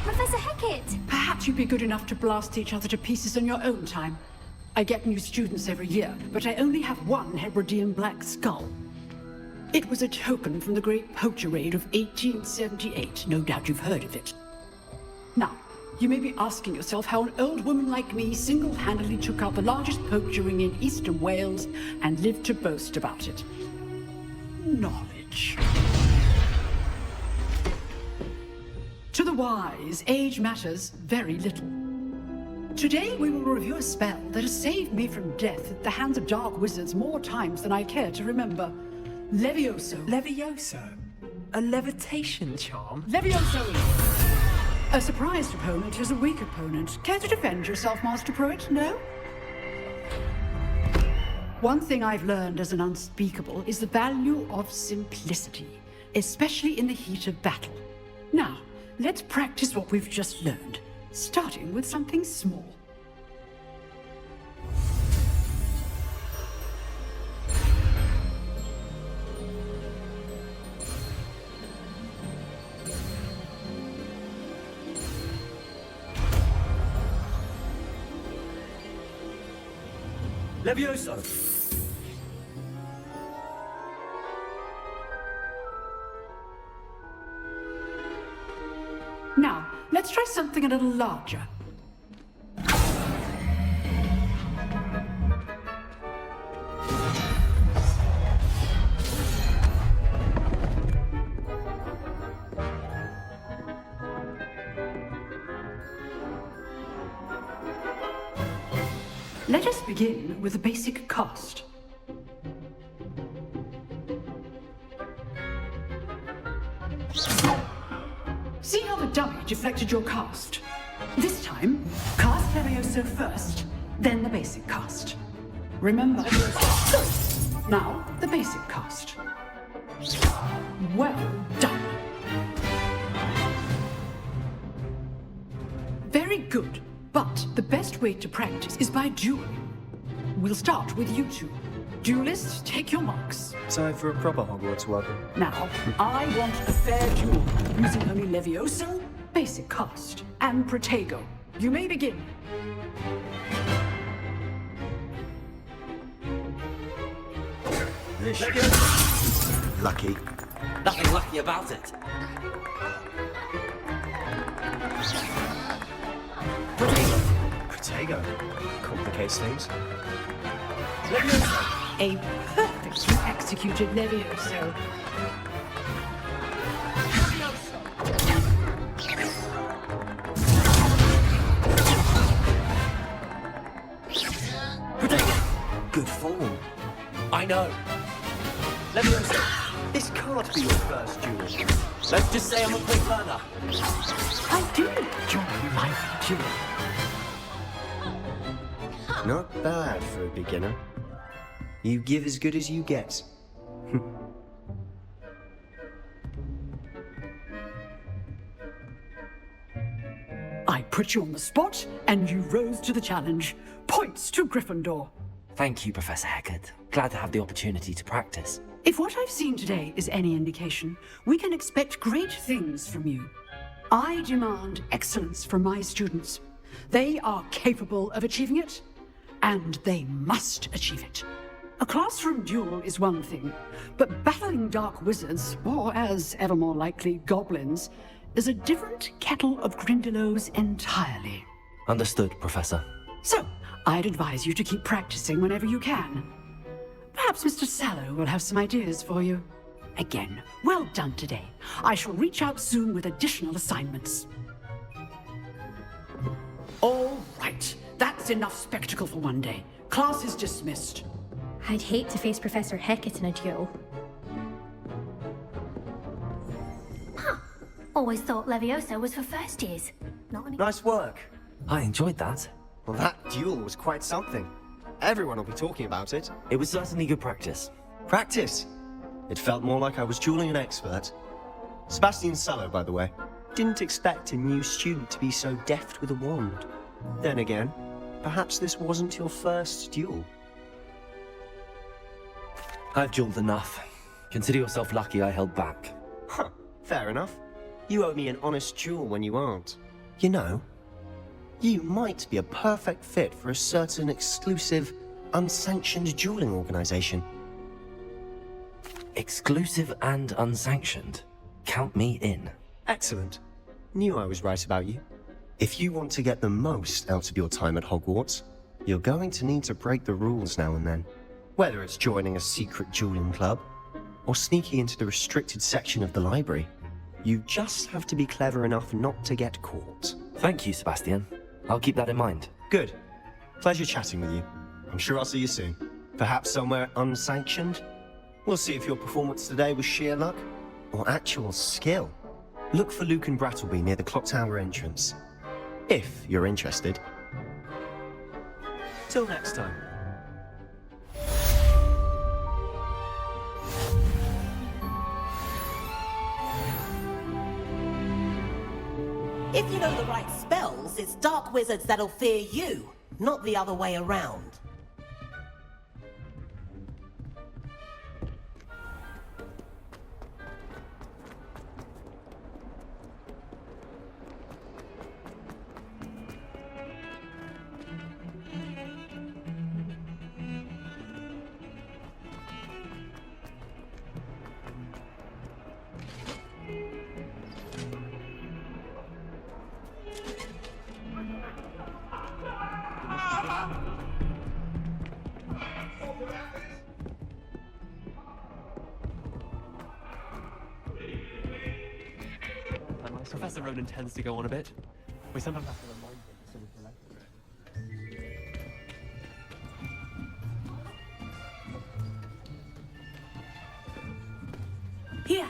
Professor Hecat! Perhaps Can't you be good enough to blast each other to pieces in your own time? I get new students every year, but I only have one Hebridean black skull. It was a token from the Great Poacher Raid of 1878. No doubt you've heard of it. Now, you may be asking yourself how an old woman like me single-handedly took out the largest poacher ring in eastern Wales and lived to boast about it. Knowledge. To the wise, age matters very little. Today we will review a spell that has saved me from death at the hands of dark wizards more times than I care to remember. Levioso. Levioso? A levitation charm? Levioso! A surprised opponent is a weak opponent. Care to defend yourself, Master Pruitt? No? One thing I've learned as an unspeakable is the value of simplicity, especially in the heat of battle. Now, let's practice what we've just learned, starting with something small. Levioso! Now, let's try something a little larger. Let us begin with the basic cast. See how the dummy deflected your cast? This time, cast Levioso first, then the basic cast. Remember, now the basic cast. Well done. Very good. But the best way to practice is by dueling. We'll start with you two. Duelists, take your marks. Time for a proper Hogwarts welcome. Now, I want a fair duel, using only Levioso, basic cast, and Protego. You may begin. Lucky. Nothing lucky about it. Protego. Complicates things. A perfectly executed Levioso. Good form. I know. Levioso, this can't be your first duel. Let's just say I'm a quick learner. I do enjoy life duel. Not bad for a beginner. You give as good as you get. I put you on the spot, and you rose to the challenge. Points to Gryffindor. Thank you, Professor Hecat. Glad to have the opportunity to practice. If what I've seen today is any indication, we can expect great things from you. I demand excellence from my students. They are capable of achieving it, and they must achieve it. A classroom duel is one thing, but battling dark wizards, or as ever more likely, goblins, is a different kettle of Grindylows entirely. Understood, Professor. So, I'd advise you to keep practicing whenever you can. Perhaps Mr. Sallow will have some ideas for you. Again, well done today. I shall reach out soon with additional assignments. All right, that's enough spectacle for one day. Class is dismissed. I'd hate to face Professor Hecat in a duel. Huh. Always thought Levioso was for first years. Not any— Nice work. I enjoyed that. Well, that duel was quite something. Everyone will be talking about it. It was certainly good practice. Practice? It felt more like I was dueling an expert. Sebastian Sallow, by the way. Didn't expect a new student to be so deft with a wand. Then again, perhaps this wasn't your first duel. I've dueled enough. Consider yourself lucky I held back. Huh, fair enough. You owe me an honest duel when you aren't. You know, You might be a perfect fit for a certain exclusive, unsanctioned dueling organization. Exclusive and unsanctioned. Count me in. Excellent. Knew I was right about you. If you want to get the most out of your time at Hogwarts, you're going to need to break the rules now and then. Whether it's joining a secret dueling club, or sneaking into the restricted section of the library, you just have to be clever enough not to get caught. Thank you, Sebastian. I'll keep that in mind. Good. Pleasure chatting with you. I'm sure I'll see you soon. Perhaps somewhere unsanctioned? We'll see if your performance today was sheer luck, or actual skill. Look for Luke and Brattleby near the clock tower entrance. If you're interested. Till next time. If you know the right spells, it's dark wizards that'll fear you, not the other way around. Professor Ronan tends to go on a bit. We sometimes have to remind him so we can Here!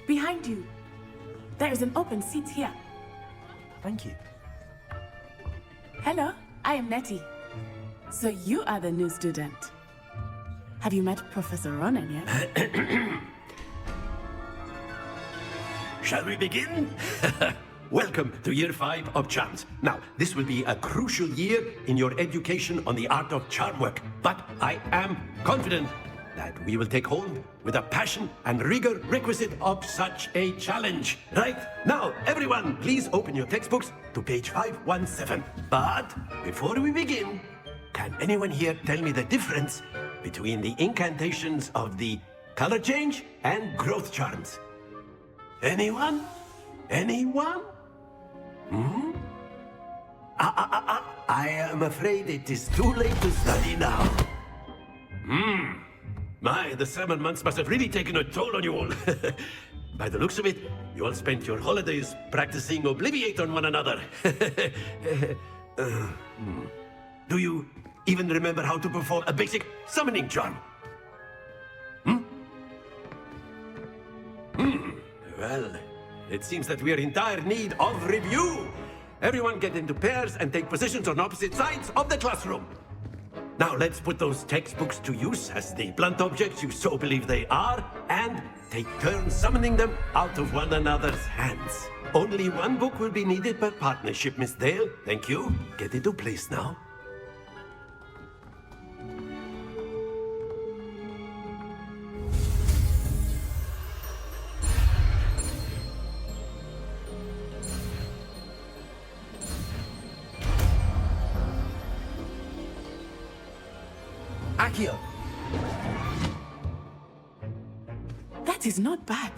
Behind you! There is an open seat here. Thank you. Hello, I am Nettie. So you are the new student. Have you met Professor Ronan yet? Shall we begin? Welcome to Year 5 of Charms. Now, this will be a crucial year in your education on the art of charm work, but I am confident that we will take hold with the passion and rigor requisite of such a challenge. Right? Now, everyone, please open your textbooks to page 517. But before we begin, can anyone here tell me the difference between the incantations of the color change and growth charms? Anyone? Anyone? Hmm? I am afraid it is too late to study now. My, the summer months must have really taken a toll on you all. By the looks of it, you all spent your holidays practicing Obliviate on one another. Do you even remember how to perform a basic summoning charm? Well, it seems that we are in dire need of review. Everyone get into pairs and take positions on opposite sides of the classroom. Now let's put those textbooks to use as the blunt objects you so believe they are, and take turns summoning them out of one another's hands. Only one book will be needed per partnership, Miss Dale. Thank you. Get into place now. Accio. That is not bad.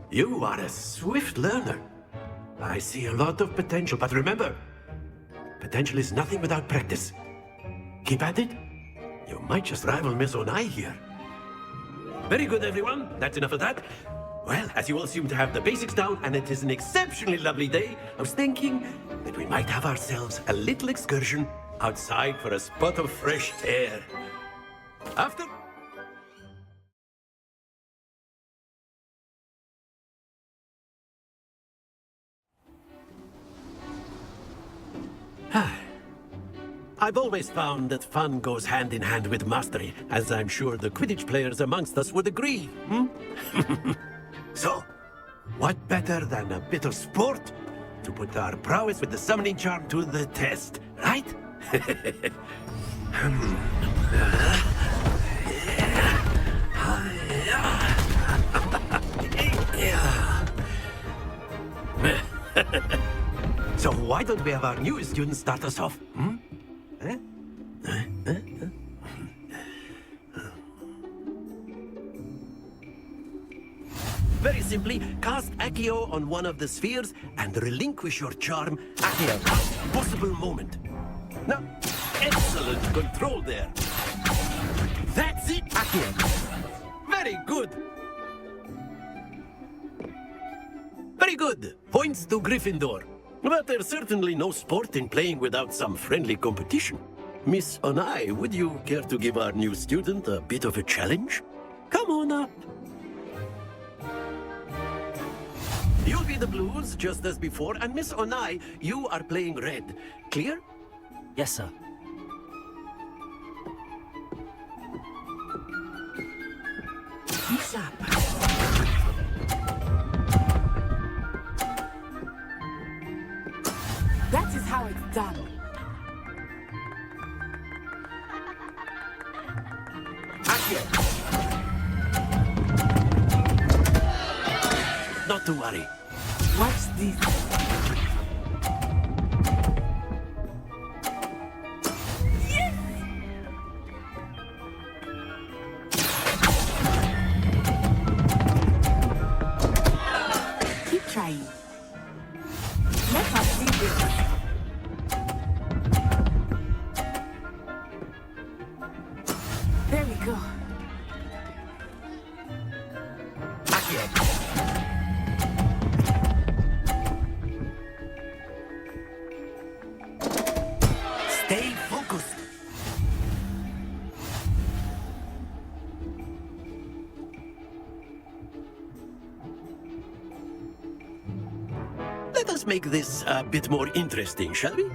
You are a swift learner. I see a lot of potential, but remember, potential is nothing without practice. Keep at it. You might just rival Miss Onai here. Very good, everyone. That's enough of that. Well, as you all seem to have the basics down, and it is an exceptionally lovely day, I was thinking that we might have ourselves a little excursion outside for a spot of fresh air. After... I've always found that fun goes hand in hand with mastery, as I'm sure the Quidditch players amongst us would agree. So, what better than a bit of sport to put our prowess with the summoning charm to the test, right? So why don't we have our newest student start us off? Hmm? Eh? Very simply, cast Accio on one of the spheres and relinquish your charm at the last possible moment. Now, excellent control there. That's it, Accio. Very good. Very good. Points to Gryffindor. But there's certainly no sport in playing without some friendly competition. Miss Onai, would you care to give our new student a bit of a challenge? Come on up. You'll be the blues, just as before, and Miss Onai, you are playing red. Clear? Yes, sir. He's up. That is how it's done. Not to worry. Watch this. Yes! Keep trying. Let us see this. There we go. Stay focused. Let us make this a bit more interesting, shall we?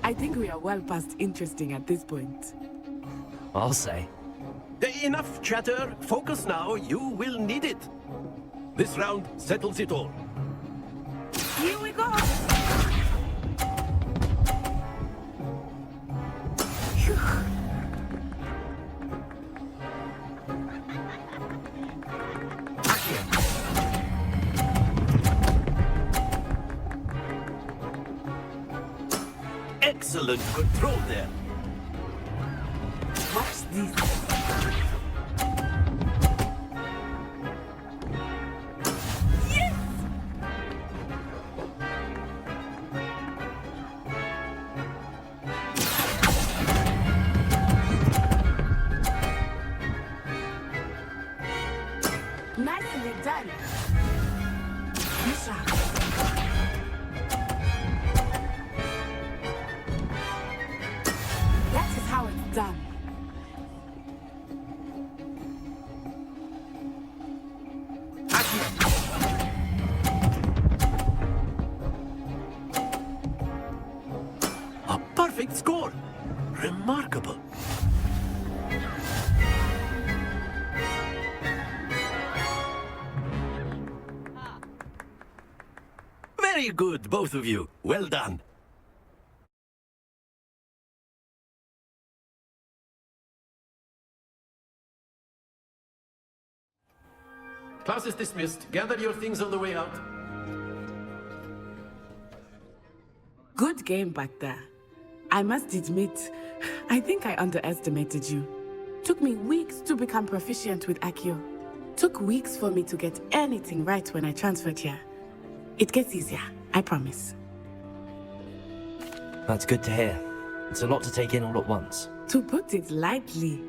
I think we are well past interesting at this point. I'll say. Enough chatter. Focus now. You will need it. This round settles it all. Here we go. Excellent control there. Watch this. Yes! Nicely done. Bishop. That is how it's done. A perfect score. Remarkable. Very good, both of you. Well done. Class is dismissed. Gather your things on the way out. Good game back there. I must admit, I think I underestimated you. Took me weeks to become proficient with Accio. Took weeks for me to get anything right when I transferred here. It gets easier, I promise. That's good to hear. It's a lot to take in all at once. To put it lightly,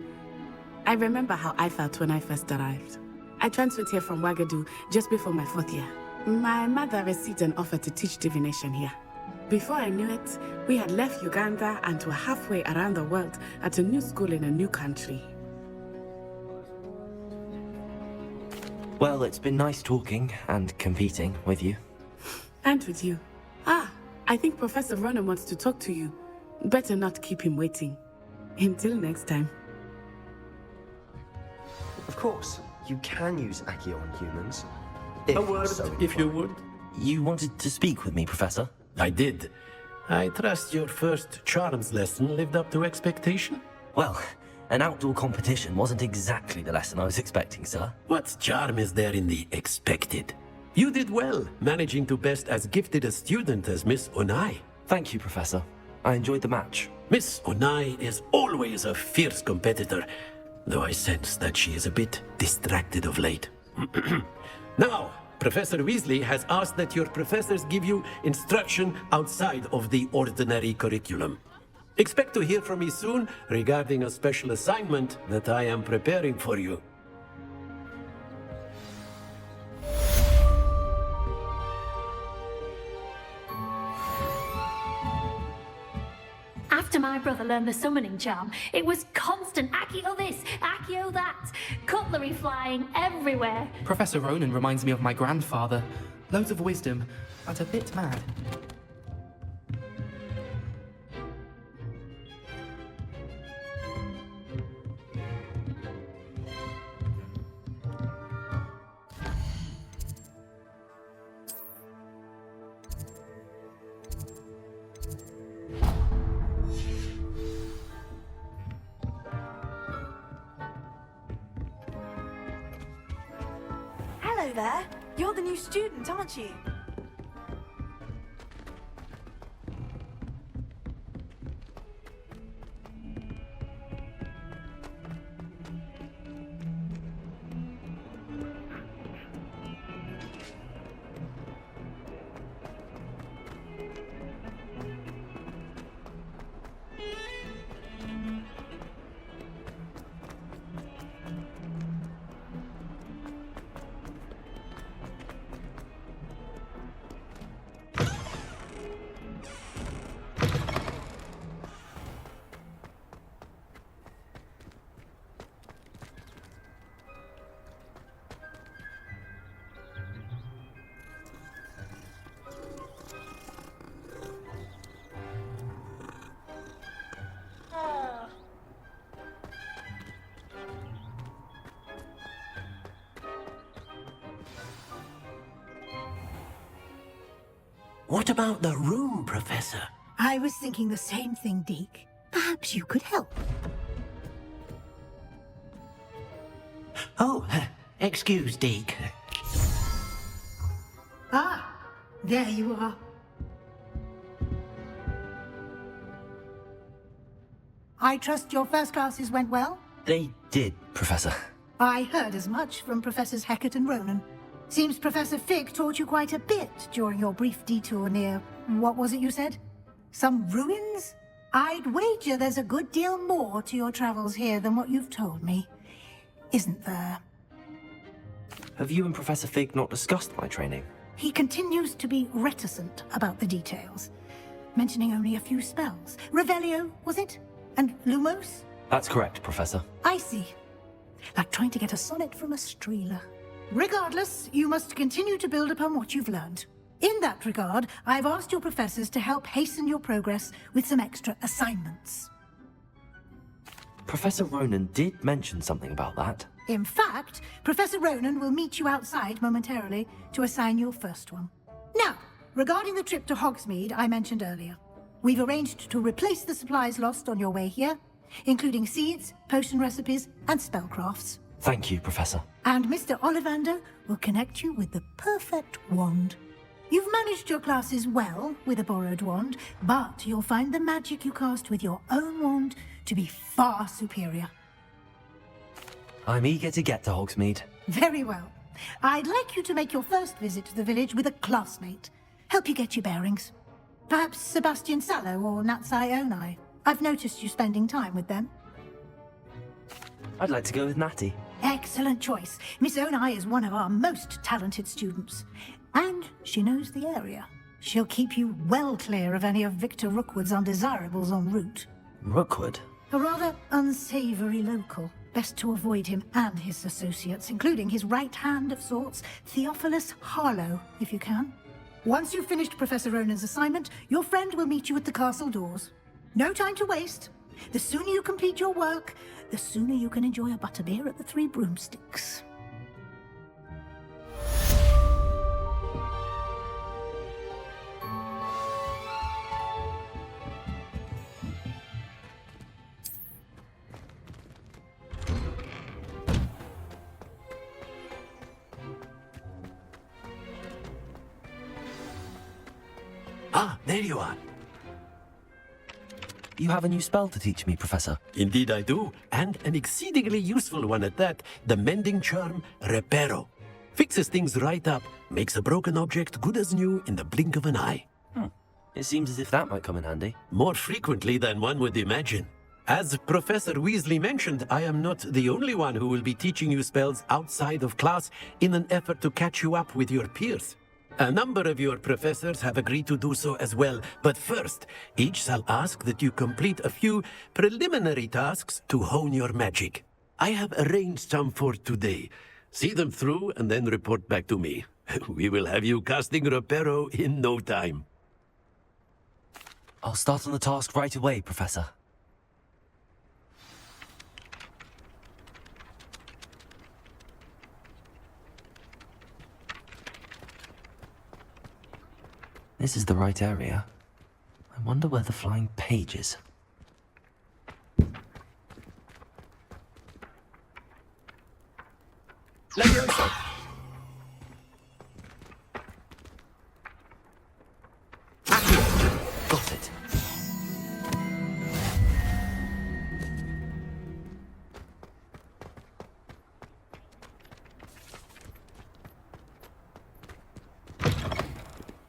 I remember how I felt when I first arrived. I transferred here from Wagadu just before my 4th year. My mother received an offer to teach divination here. Before I knew it, we had left Uganda and were halfway around the world at a new school in a new country. Well, it's been nice talking and competing with you. And with you. Ah, I think Professor Ronan wants to talk to you. Better not keep him waiting. Until next time. Of course, you can use Accio on humans. A word, if you would. You wanted to speak with me, Professor? I did. I trust your first charms lesson lived up to expectation? Well, An outdoor competition wasn't exactly the lesson I was expecting, sir. What charm is there in the expected? You did well, managing to best as gifted a student as Miss Onai. Thank you, Professor. I enjoyed the match. Miss Onai is always a fierce competitor, though I sense that she is a bit distracted of late. Now, Professor Weasley has asked that your professors give you instruction outside of the ordinary curriculum. Expect to hear from me soon regarding a special assignment that I am preparing for you. After my brother learned the summoning charm, it was constant Accio this, Accio that, cutlery flying everywhere. Professor Ronan reminds me of my grandfather. Loads of wisdom, but a bit mad. Hello there. You're the new student, aren't you? What about the room, Professor? I was thinking the same thing, Deke. Perhaps you could help. Oh, excuse, Deke. Ah, there you are. I trust your first classes went well? They did, Professor. I heard as much from Professors Hecat and Ronan. Seems Professor Fig taught you quite a bit during your brief detour near... what was it you said? Some ruins? I'd wager there's a good deal more to your travels here than what you've told me. Isn't there? Have you and Professor Fig not discussed my training? He continues to be reticent about the details, mentioning only a few spells. Revelio, was it? And Lumos? That's correct, Professor. I see. Like trying to get a sonnet from a streeler. Regardless, you must continue to build upon what you've learned. In that regard, I've asked your professors to help hasten your progress with some extra assignments. Professor Ronan did mention something about that. In fact, Professor Ronan will meet you outside momentarily to assign your first one. Now, regarding the trip to Hogsmeade I mentioned earlier, we've arranged to replace the supplies lost on your way here, including seeds, potion recipes, and spellcrafts. Thank you, Professor. And Mr. Ollivander will connect you with the perfect wand. You've managed your classes well with a borrowed wand, but you'll find the magic you cast with your own wand to be far superior. I'm eager to get to Hogsmeade. Very well. I'd like you to make your first visit to the village with a classmate. Help you get your bearings. Perhaps Sebastian Sallow or Natsai Onai. I've noticed you spending time with them. I'd like to go with Natty. Excellent choice. Miss Onai is one of our most talented students. And she knows the area. She'll keep you well clear of any of Victor Rookwood's undesirables en route. Rookwood? A rather unsavory local. Best to avoid him and his associates, including his right hand of sorts, Theophilus Harlow, if you can. Once you've finished Professor Ronan's assignment, your friend will meet you at the castle doors. No time to waste. The sooner you complete your work, the sooner you can enjoy a butterbeer at the Three Broomsticks. Ah, there you are. You have a new spell to teach me, Professor. Indeed I do, and an exceedingly useful one at that. The mending charm, Reparo. Fixes things right up, makes a broken object good as new in the blink of an eye. It seems as if that might come in handy. More frequently than one would imagine. As Professor Weasley mentioned, I am not the only one who will be teaching you spells outside of class in an effort to catch you up with your peers. A number of your professors have agreed to do so as well, but first, each shall ask that you complete a few preliminary tasks to hone your magic. I have arranged some for today. See them through and then report back to me. We will have you casting Reparo in no time. I'll start on the task right away, Professor. This is the right area. I wonder where the flying page is. Leviosa! Got it.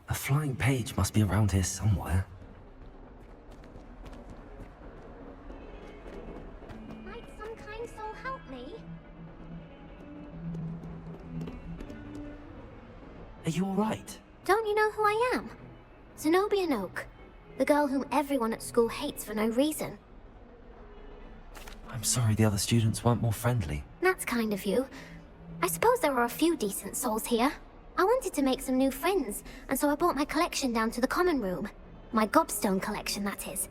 A flying page must be around here somewhere. Might some kind soul help me? Are you all right? Don't you know who I am? Zenobia Noak, the girl whom everyone at school hates for no reason. I'm sorry the other students weren't more friendly. That's kind of you. I suppose there are a few decent souls here. I wanted to make some new friends, and so I brought my collection down to the common room. My gobstone collection, that is.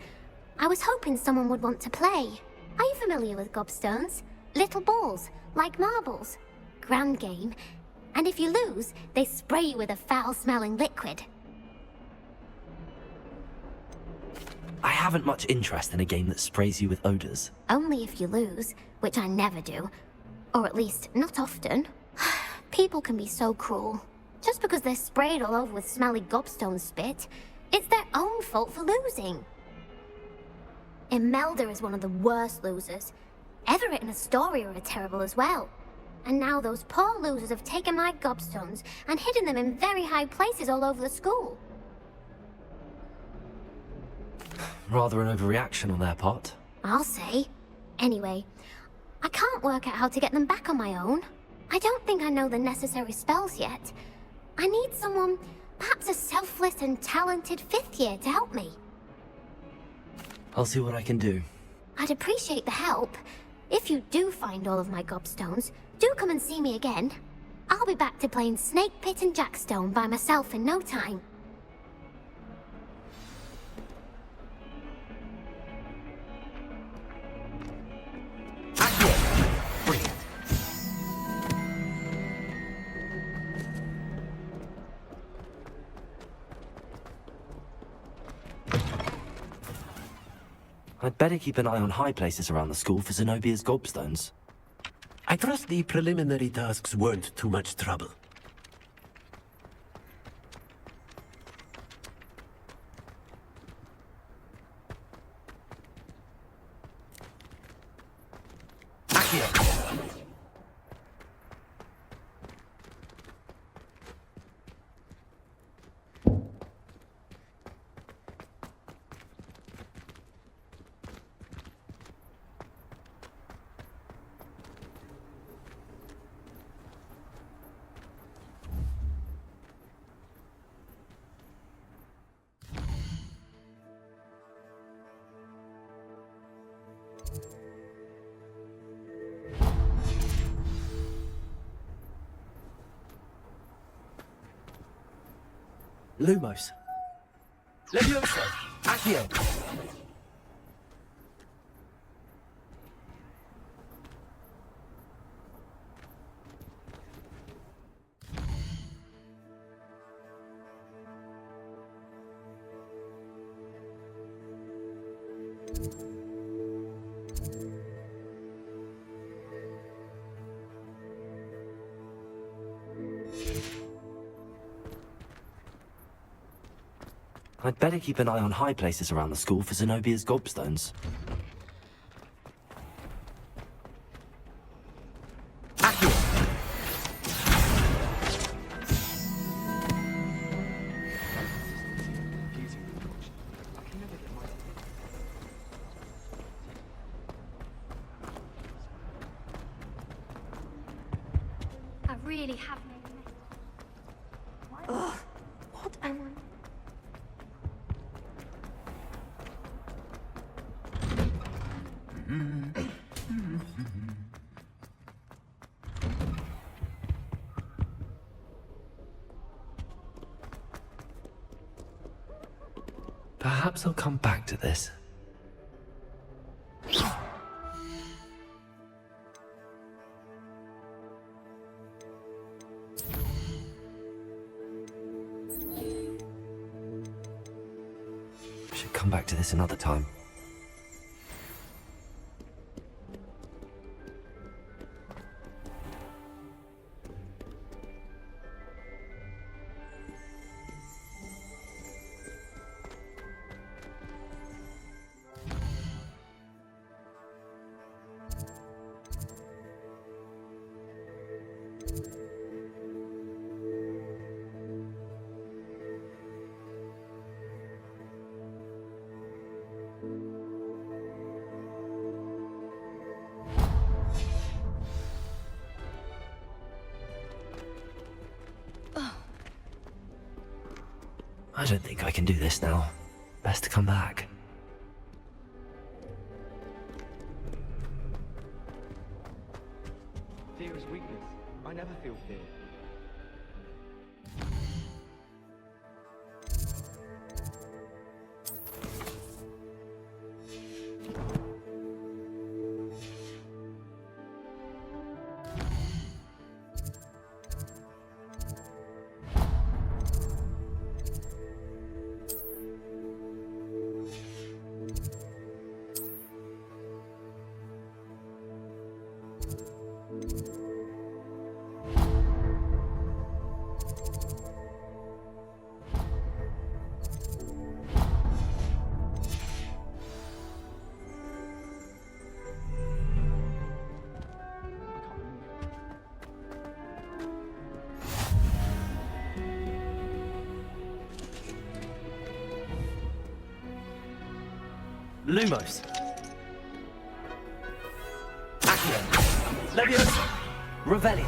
I was hoping someone would want to play. Are you familiar with gobstones? Little balls, like marbles. Grand game. And if you lose, they spray you with a foul-smelling liquid. I haven't much interest in a game that sprays you with odors. Only if you lose, which I never do. Or at least, not often. People can be so cruel. Just because they're sprayed all over with smelly gobstone spit, it's their own fault for losing. Imelda is one of the worst losers. Everett and Astoria are terrible as well. And now those poor losers have taken my gobstones and hidden them in very high places all over the school. Rather an overreaction on their part. I'll say. Anyway, I can't work out how to get them back on my own. I don't think I know the necessary spells yet. I need someone, perhaps a selfless and talented 5th year to help me. I'll see what I can do. I'd appreciate the help. If you do find all of my gobstones, do come and see me again. I'll be back to playing Snake Pit and Jackstone by myself in no time. I'd better keep an eye on high places around the school for Zenobia's gobstones. I trust the preliminary tasks weren't too much trouble. Lumos. Leviosa! Accio! I'd better keep an eye on high places around the school for Zenobia's gobstones. I really have made a mess. Ugh, what am I? Perhaps I'll come back to this. Should come back to this another time. I don't think I can do this now. Best to come back. Fear is weakness. I never feel fear. Lumos. Accio. Leviosa. Revelio.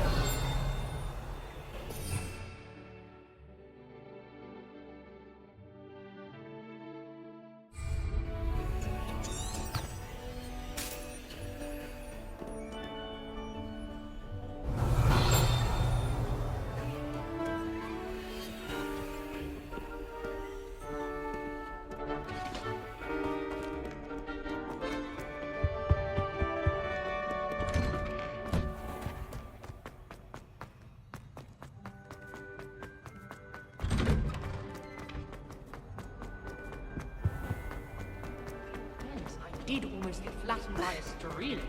Did almost get flattened by a Sterling.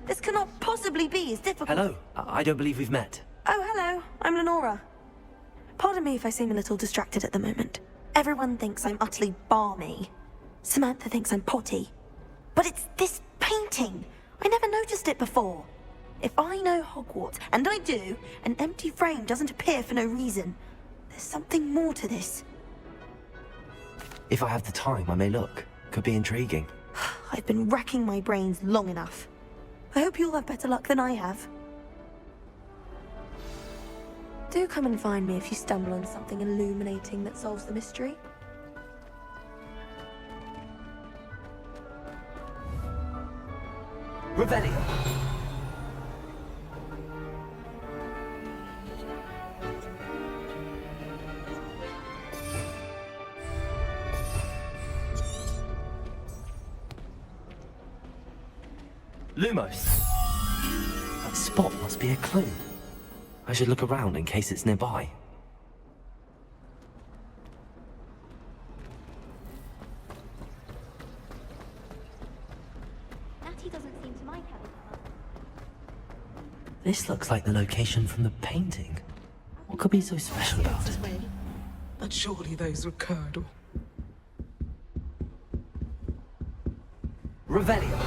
This cannot possibly be as difficult. Hello. I don't believe we've met. Oh, hello. I'm Lenora. Pardon me if I seem a little distracted at the moment. Everyone thinks I'm utterly balmy. Samantha thinks I'm potty. But it's this painting. I never noticed it before. If I know Hogwarts, and I do, an empty frame doesn't appear for no reason. There's something more to this. If I have the time, I may look. Could be intriguing. I've been racking my brains long enough. I hope you'll have better luck than I have. Do come and find me if you stumble on something illuminating that solves the mystery. Revelio. Lumos! That spot must be a clue. I should look around in case it's nearby. Natty doesn't seem to mind having fun. This looks like the location from the painting. What could be so special about it? But surely those were Curdle. Revelio.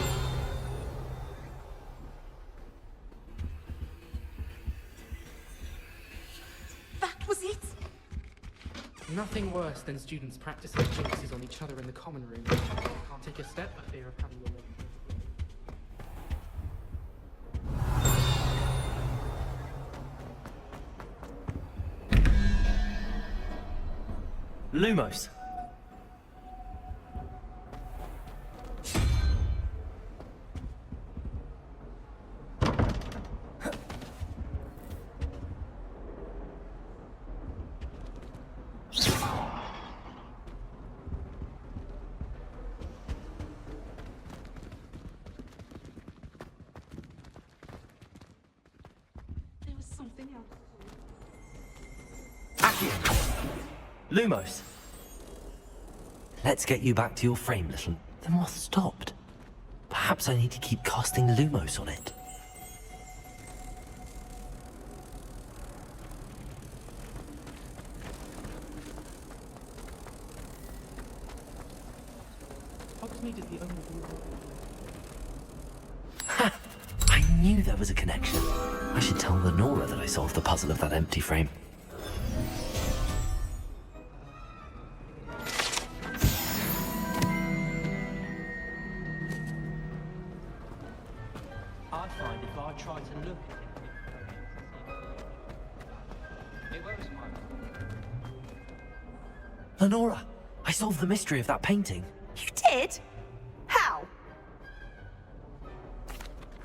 That was it? Nothing worse than students practicing jinxes on each other in the common room. Can't take a step for fear of having your way. Lumos. There was something else. Lumos. Let's get you back to your frame, little. The moth stopped. Perhaps I need to keep casting Lumos on it. Hogsmeade is the only Ha! I knew there was a connection. I should tell Lenora that I solved the puzzle of that empty frame. I find if I try to look at it. Hey, where is mine? Lenora, I solved the mystery of that painting. You did? How?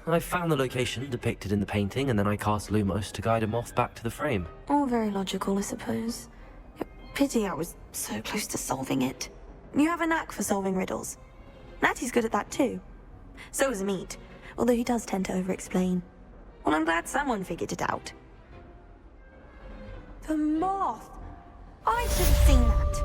I found the location depicted in the painting, and then I cast Lumos to guide a moth back to the frame. All very logical, I suppose. Pity I was so close to solving it. You have a knack for solving riddles. Natty's good at that too. So is Meat, although he does tend to over-explain. Well, I'm glad someone figured it out. The moth! I should have seen that.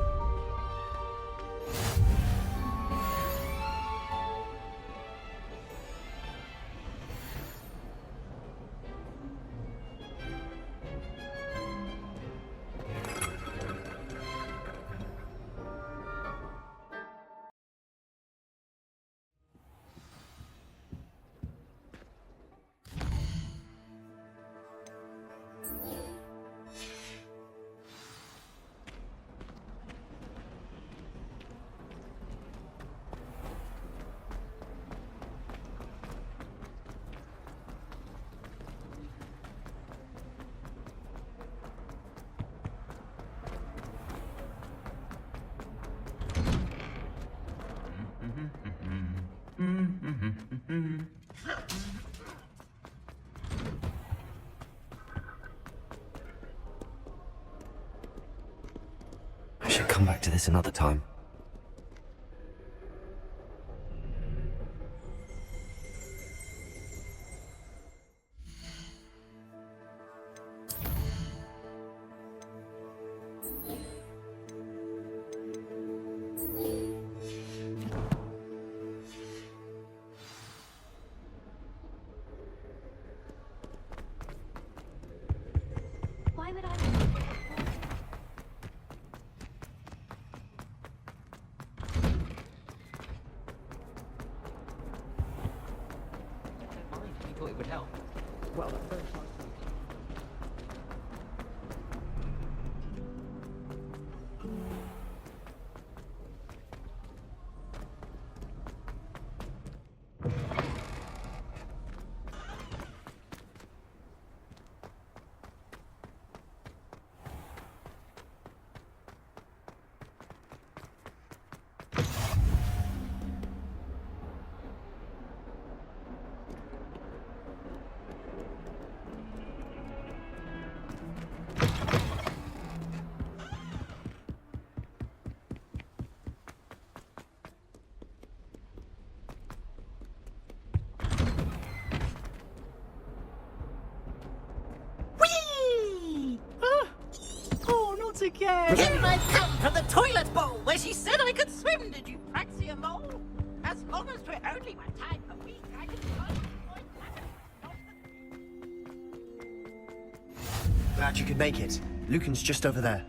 I should come back to this another time. Why would I... You thought it would help. Well, that's very nice. again! Get my thumb from the toilet bowl where she said I could swim, did you praxia mole? As long as we're only one time a week, I can Glad you could make it. Lucan's just over there.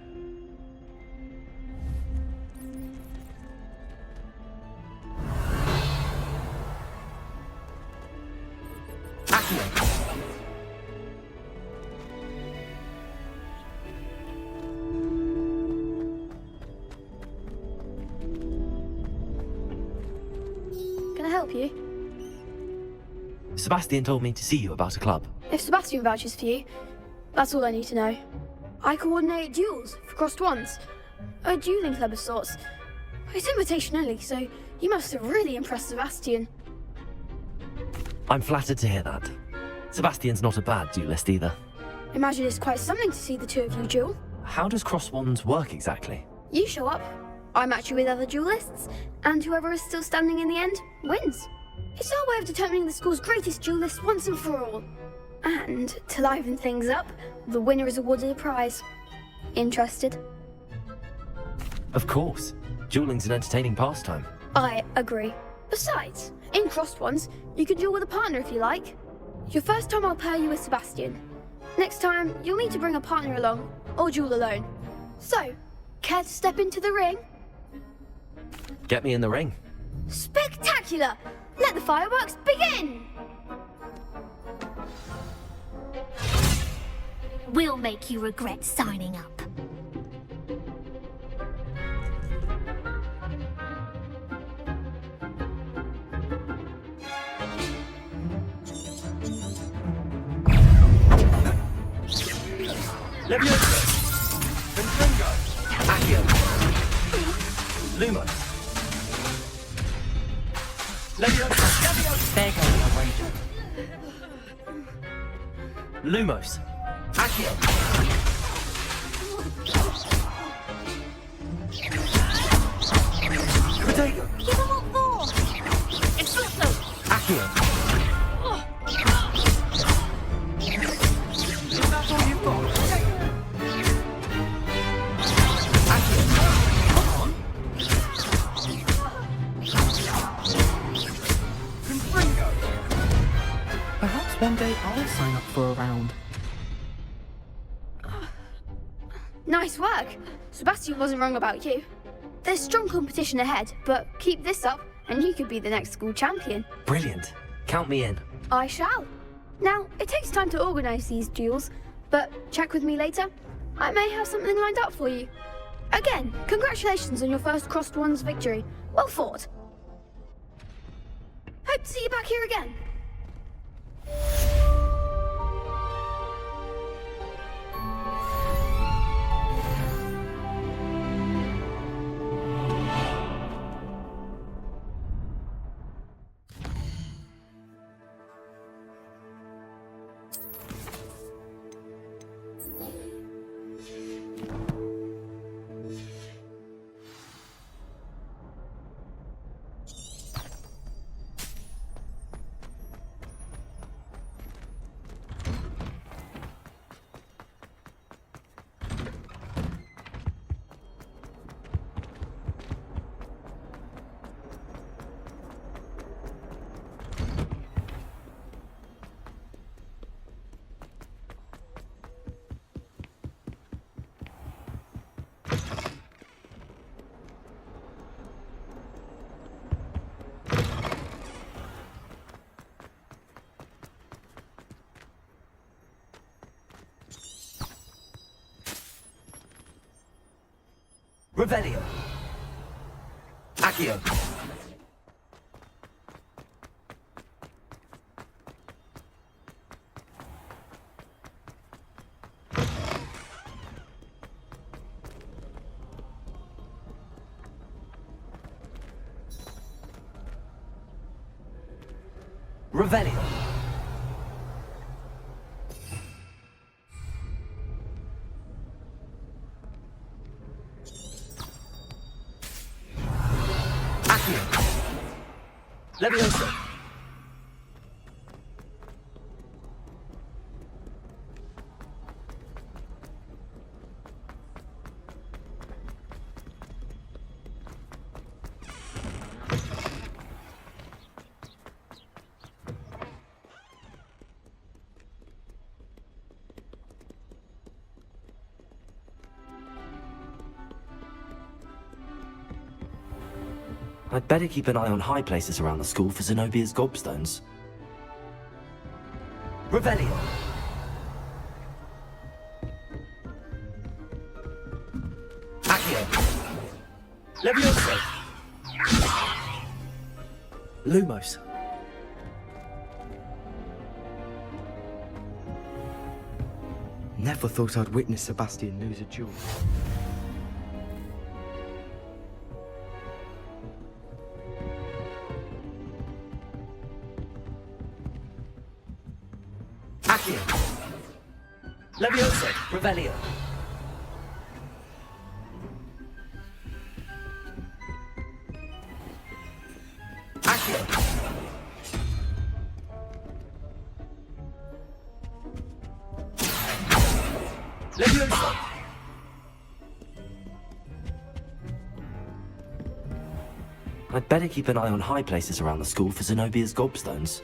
Can I help you? Sebastian told me to see you about a club. If Sebastian vouches for you, that's all I need to know. I coordinate duels for crossed ones. A dueling club of sorts. It's invitation only, so you must have really impressed Sebastian. I'm flattered to hear that. Sebastian's not a bad duelist either. Imagine it's quite something to see the two of you duel. How does cross wands work exactly? You show up, I match you with other duelists, and whoever is still standing in the end wins. It's our way of determining the school's greatest duelist once and for all. And to liven things up, the winner is awarded a prize. Interested? Of course. Dueling's an entertaining pastime. I agree. Besides, in crossed ones, you can duel with a partner if you like. Your first time I'll pair you with Sebastian. Next time, you'll need to bring a partner along, or duel alone. So, care to step into the ring? Get me in the ring. Spectacular! Let the fireworks begin! We'll make you regret signing up. Leviosa! Confringo! Accio! Lumos! Leviosa! There goes the Ranger. Lumos! Accio! Potato! Give them all four! Expulso! Accio! Is that all you've got? Perhaps one day I'll sign up for a round. Nice work! Sebastian wasn't wrong about you. There's strong competition ahead, but keep this up and you could be the next school champion. Brilliant. Count me in. I shall. Now, it takes time to organise these duels, but check with me later. I may have something lined up for you. Again, congratulations on your first crossed ones victory. Well fought. Hope to see you back here again. Revelio. Accio! Revelio. Leviosa! I'd better keep an eye on high places around the school for Zenobia's gobstones. Revelio! Accio! Levioso! Lumos! Never thought I'd witness Sebastian lose a duel. Accio! Levioso! Revelio! Accio! Levioso! I'd better keep an eye on high places around the school for Zenobia's gobstones.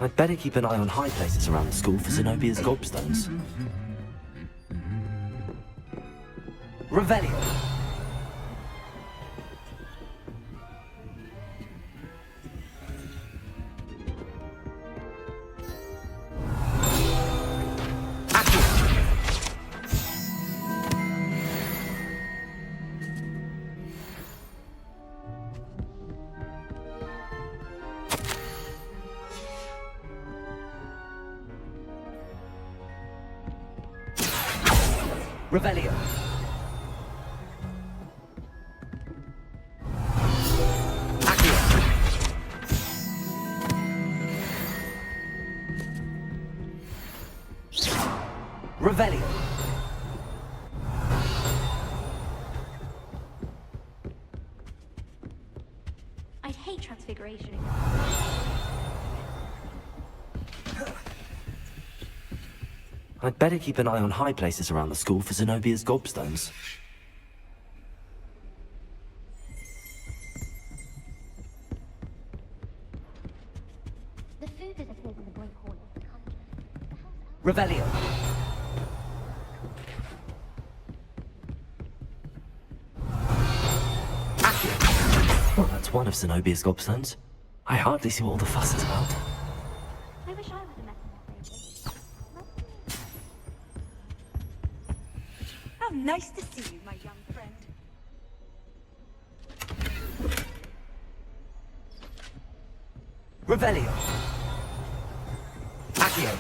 I'd better keep an eye on high places around the school for Zenobia's gobstones. Revelio! Revelio! Accio! Revelio! I'd hate transfiguration. I'd better keep an eye on high places around the school for Zenobia's gobstones. The food disappears in the Great Hall of the country. Revelio! Accio! Well, that's one of Zenobia's gobstones. I hardly see what all the fuss is about. I wish I was a method. How nice to see you, my young friend. Revelio! Accio!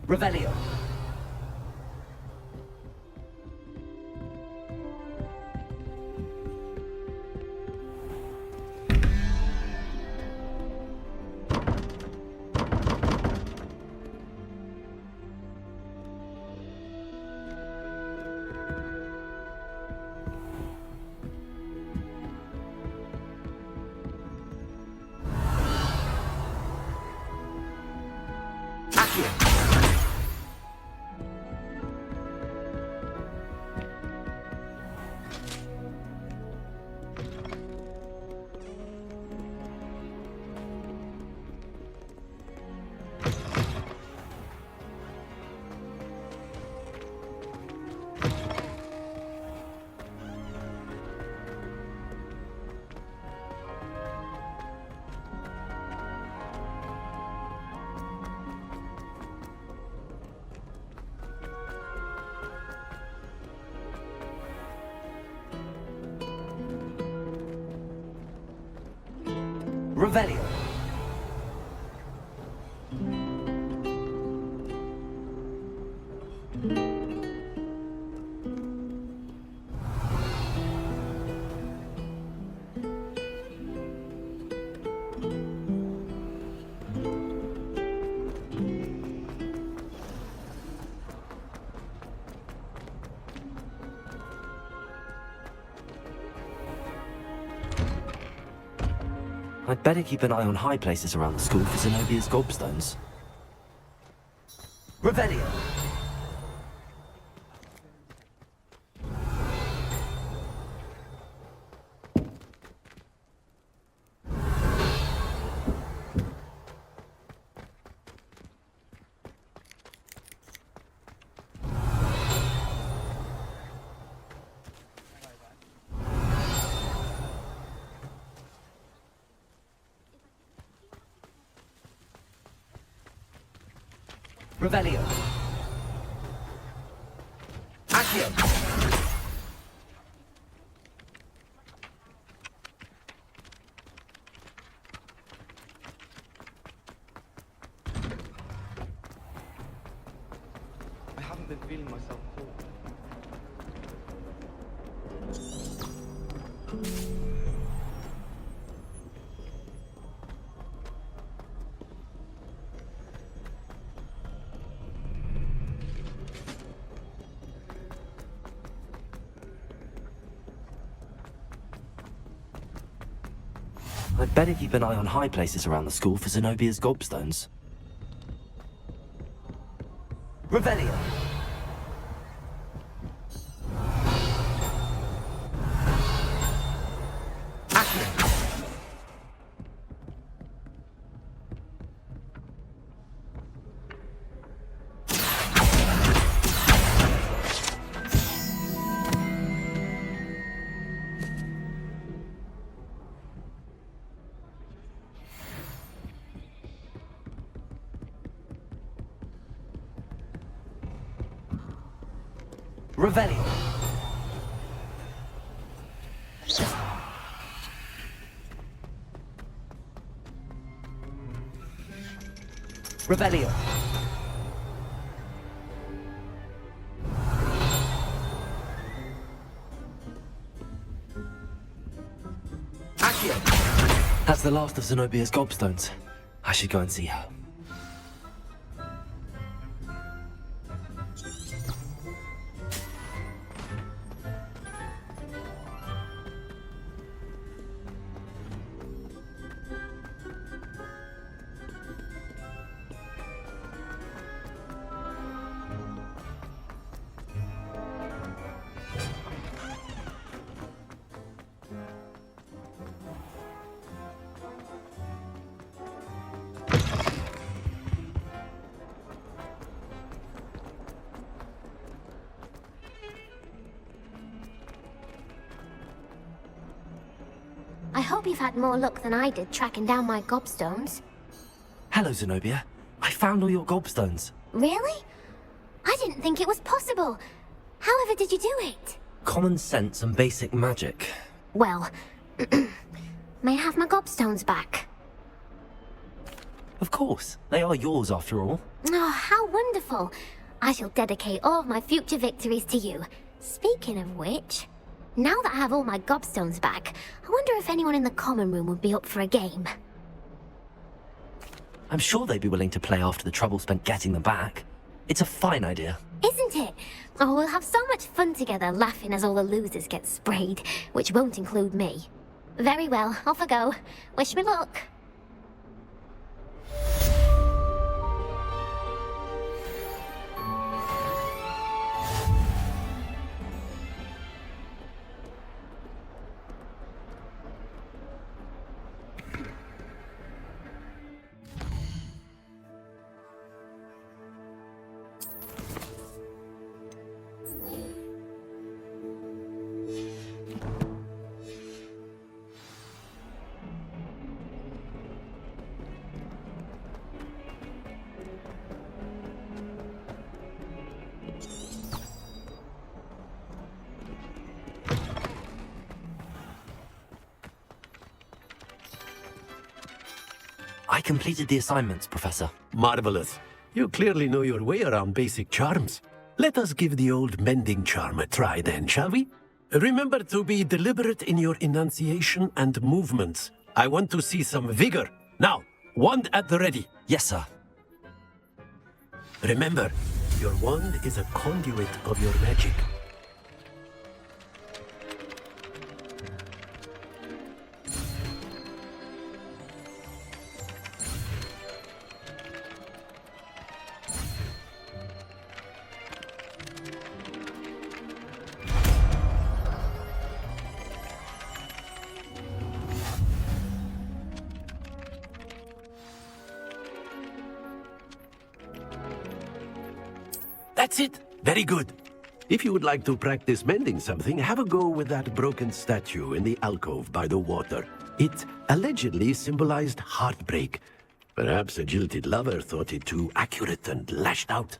Revelio! Revelio. I'd better keep an eye on high places around the school for Zenobia's gobstones. Revelio! Revelio. Accio. I haven't been feeling myself at all. I'd better keep an eye on high places around the school for Zenobia's gobstones. Revelio! Revelio. Revelio. Accio. That's the last of Zenobia's gobstones. I should go and see her. I hope you've had more luck than I did tracking down my gobstones. Hello, Zenobia. I found all your gobstones. Really? I didn't think it was possible. However did you do it? Common sense and basic magic. Well, may I have my gobstones back? Of course. They are yours after all. Oh, how wonderful. I shall dedicate all of my future victories to you. Speaking of which, now that I have all my gobstones back, I wonder if anyone in the common room would be up for a game. I'm sure they'd be willing to play after the trouble spent getting them back. It's a fine idea. Isn't it? Oh, we'll have so much fun together laughing as all the losers get sprayed, which won't include me. Very well, off I go. Wish me luck. completed the assignments, Professor. Marvelous. You clearly know your way around basic charms. Let us give the old mending charm a try then, shall we? Remember to be deliberate in your enunciation and movements. I want to see some vigor. Now, wand at the ready. Yes, sir. Remember, your wand is a conduit of your magic. That's it. Very good. If you would like to practice mending something, have a go with that broken statue in the alcove by the water. It allegedly symbolized heartbreak. Perhaps a jilted lover thought it too accurate and lashed out.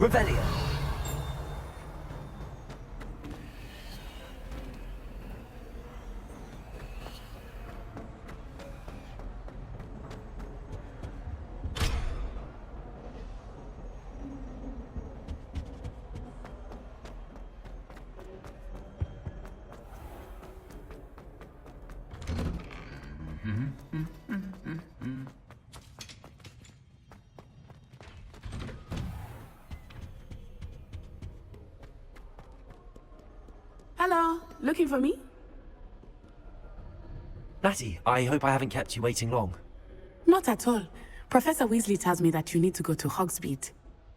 Revelio. Hello, looking for me? Natty, I hope I haven't kept you waiting long. Not at all. Professor Weasley tells me that you need to go to Hogsmeade.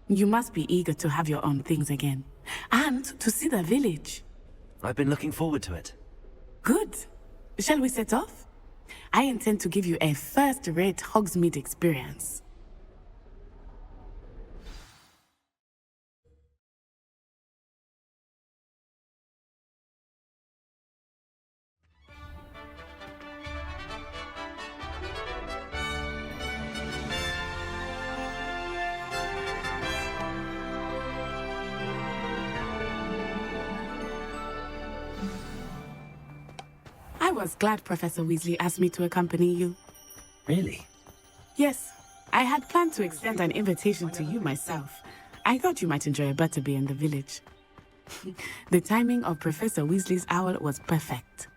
You must be eager to have your own things again. And to see the village. I've been looking forward to it. Good. Shall we set off? I intend to give you a first-rate Hogsmeade experience. I was glad Professor Weasley asked me to accompany you. Really? Yes. I had planned to extend an invitation to you myself. I thought you might enjoy a butterbeer in the village. The timing of Professor Weasley's owl was perfect.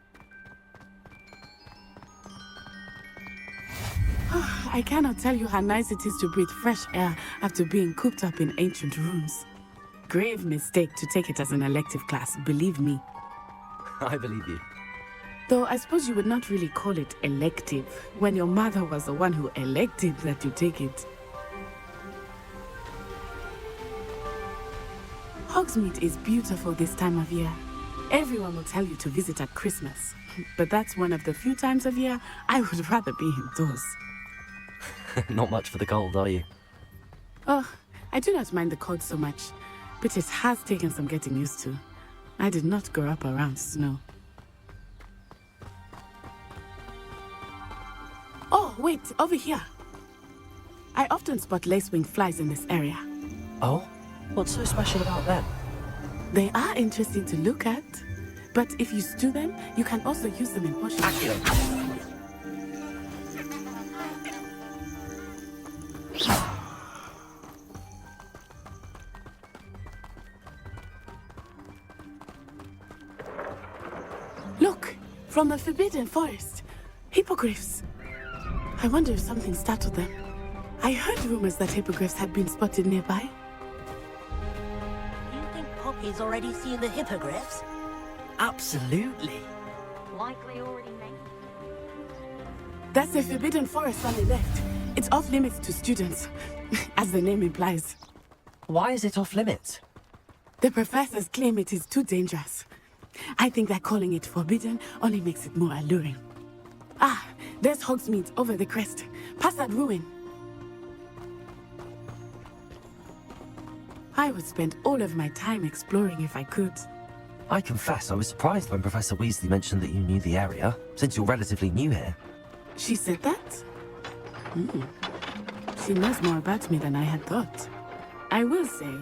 I cannot tell you how nice it is to breathe fresh air after being cooped up in ancient rooms. Grave mistake to take it as an elective class, believe me. I believe you. Though I suppose you would not really call it elective when your mother was the one who elected that you take it. Hogsmeade is beautiful this time of year. Everyone will tell you to visit at Christmas, but that's one of the few times of year I would rather be indoors. Not much for the cold, are you? Oh, I do not mind the cold so much, but it has taken some getting used to. I did not grow up around snow. Oh, wait, over here. I often spot lacewing flies in this area. Oh? What's so special about them? They are interesting to look at, but if you stew them, you can also use them in potions. Look, from the Forbidden Forest. Hippogriffs. I wonder if something startled them. I heard rumors that hippogriffs had been spotted nearby. You think Poppy's already seen the hippogriffs? Absolutely. Likely already made. That's the Forbidden Forest on the left. It's off limits to students, as the name implies. Why is it off limits? The professors claim it is too dangerous. I think that calling it forbidden only makes it more alluring. Ah, there's Hogsmeade over the crest. Past that ruin. I would spend all of my time exploring if I could. I confess I was surprised when Professor Weasley mentioned that you knew the area, since you're relatively new here. She said that? She knows more about me than I had thought. I will say,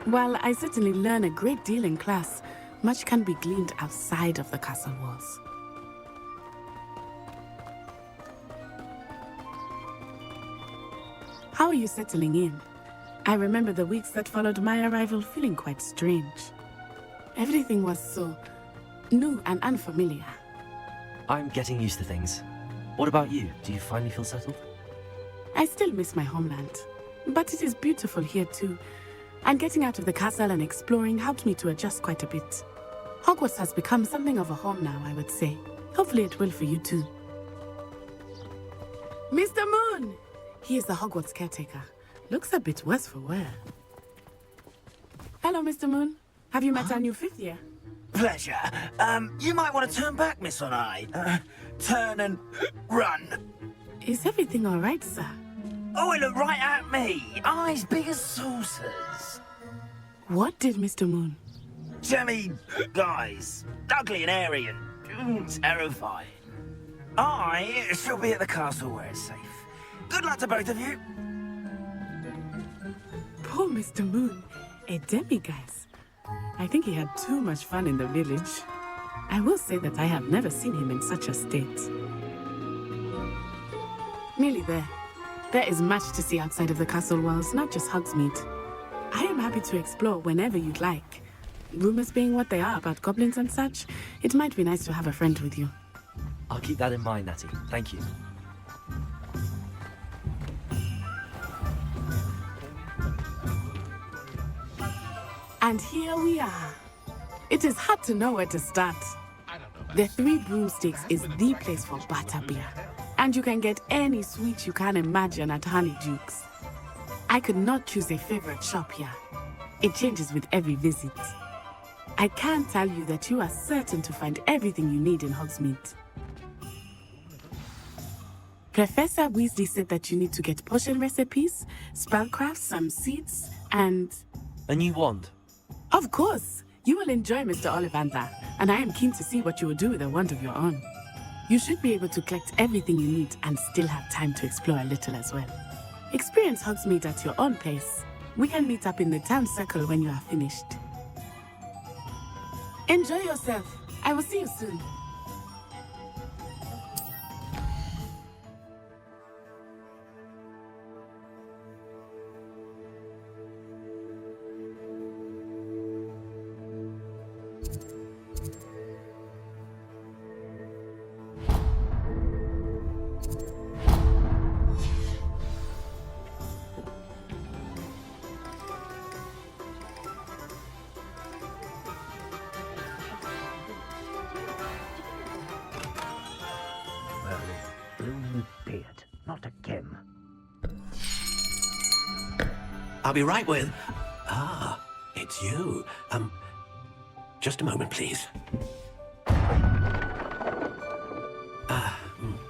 while I certainly learn a great deal in class, much can be gleaned outside of the castle walls. How are you settling in? I remember the weeks that followed my arrival feeling quite strange. Everything was so new and unfamiliar. I'm getting used to things. What about you? Do you finally feel settled? I still miss my homeland, but it is beautiful here too. And getting out of the castle and exploring helped me to adjust quite a bit. Hogwarts has become something of a home now, I would say. Hopefully it will for you too. Mr. Moon! He is the Hogwarts caretaker. Looks a bit worse for wear. Hello, Mr. Moon. Have you met our new fifth year? Pleasure. You might want to turn back, Miss On-Eye. Turn and run. Is everything all right, sir? Oh, it looked right at me. Eyes big as saucers. What did Mr. Moon? Jemmy guys. Ugly and hairy and terrifying. I shall be at the castle where it's safe. Good luck to both of you. Poor Mr. Moon. A demiguise. I think he had too much fun in the village. I will say that I have never seen him in such a state. Nearly there. There is much to see outside of the castle walls, not just Hogsmeade. I am happy to explore whenever you'd like. Rumors being what they are about goblins and such, it might be nice to have a friend with you. I'll keep that in mind, Natty. Thank you. And here we are. It is hard to know where to start. The Three Broomsticks is the place for butterbeer. And you can get any sweet you can imagine at Honeydukes. I could not choose a favorite shop here. It changes with every visit. I can tell you that you are certain to find everything you need in Hogsmeade. Professor Weasley said that you need to get potion recipes, spellcraft, some seeds, and... A new wand? Of course! You will enjoy Mr. Ollivander, and I am keen to see what you will do with a wand of your own. You should be able to collect everything you need and still have time to explore a little as well. Experience Hogsmeade at your own pace. We can meet up in the town circle when you are finished. Enjoy yourself. I will see you soon. I'll be right with... Ah, it's you. Just a moment, please.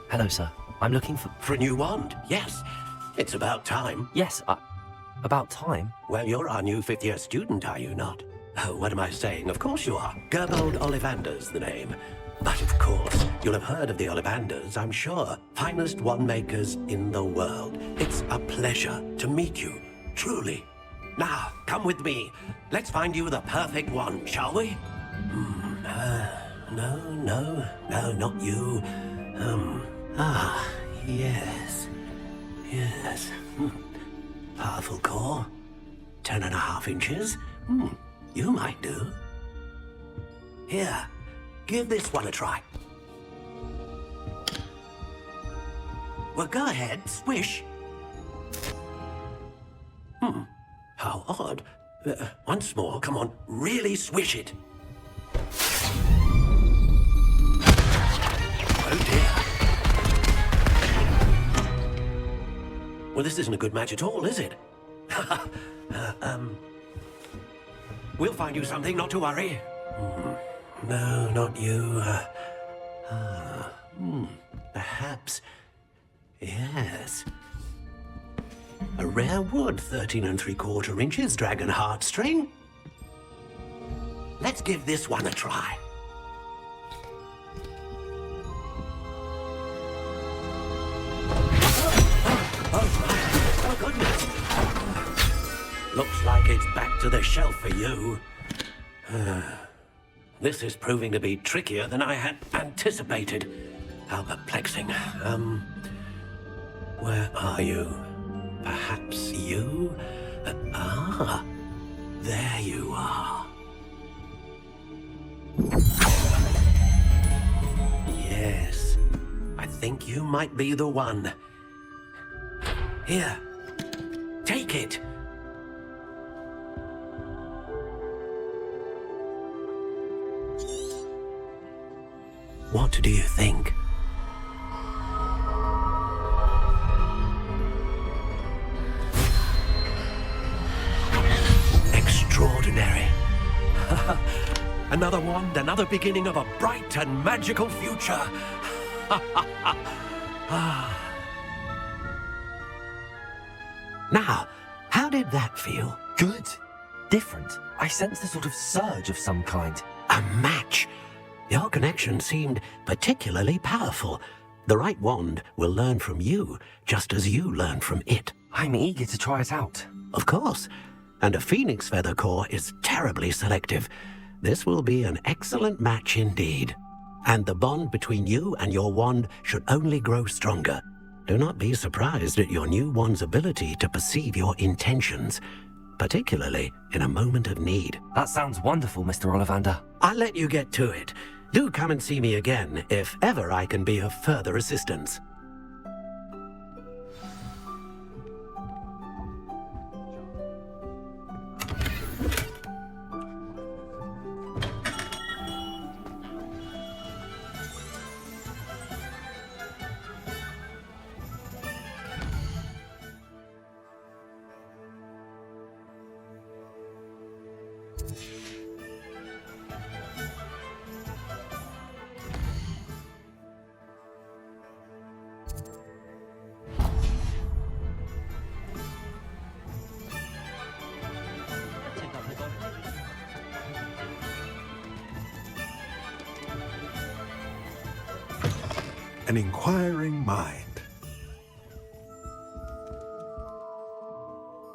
Hello, sir. I'm looking for... For a new wand, yes. It's about time. Yes, about time? Well, you're our new fifth-year student, are you not? Oh, what am I saying? Of course you are. Gerbold Ollivander's the name. But of course, you'll have heard of the Ollivanders, I'm sure. Finest wand makers in the world. It's a pleasure to meet you, truly. Now, come with me. Let's find you the perfect wand, shall we? No, not you. Yes. Powerful core. 10.5 inches. You might do. Here, give this one a try. Well, go ahead, swish. How odd. Once more, come on, really swish it. Oh dear. Well, this isn't a good match at all, is it? We'll find you something, not to worry. No, not you. Perhaps. Yes. A rare wood, 13 3/4 inches, dragon heartstring. Let's give this one a try. Oh, goodness. Looks like it's back to the shelf for you. This is proving to be trickier than I had anticipated. How perplexing. Where are you? Perhaps you? There you are. Yes, I think you might be the one. Here, take it. What do you think? Extraordinary. Another wand, another beginning of a bright and magical future. Now, how did that feel? Good. Different. I sensed a sort of surge of some kind. A match. Your connection seemed particularly powerful. The right wand will learn from you, just as you learn from it. I'm eager to try it out. Of course. And a phoenix feather core is terribly selective. This will be an excellent match indeed. And the bond between you and your wand should only grow stronger. Do not be surprised at your new wand's ability to perceive your intentions, particularly in a moment of need. That sounds wonderful, Mr. Ollivander. I'll let you get to it. Do come and see me again if ever I can be of further assistance. An inquiring mind.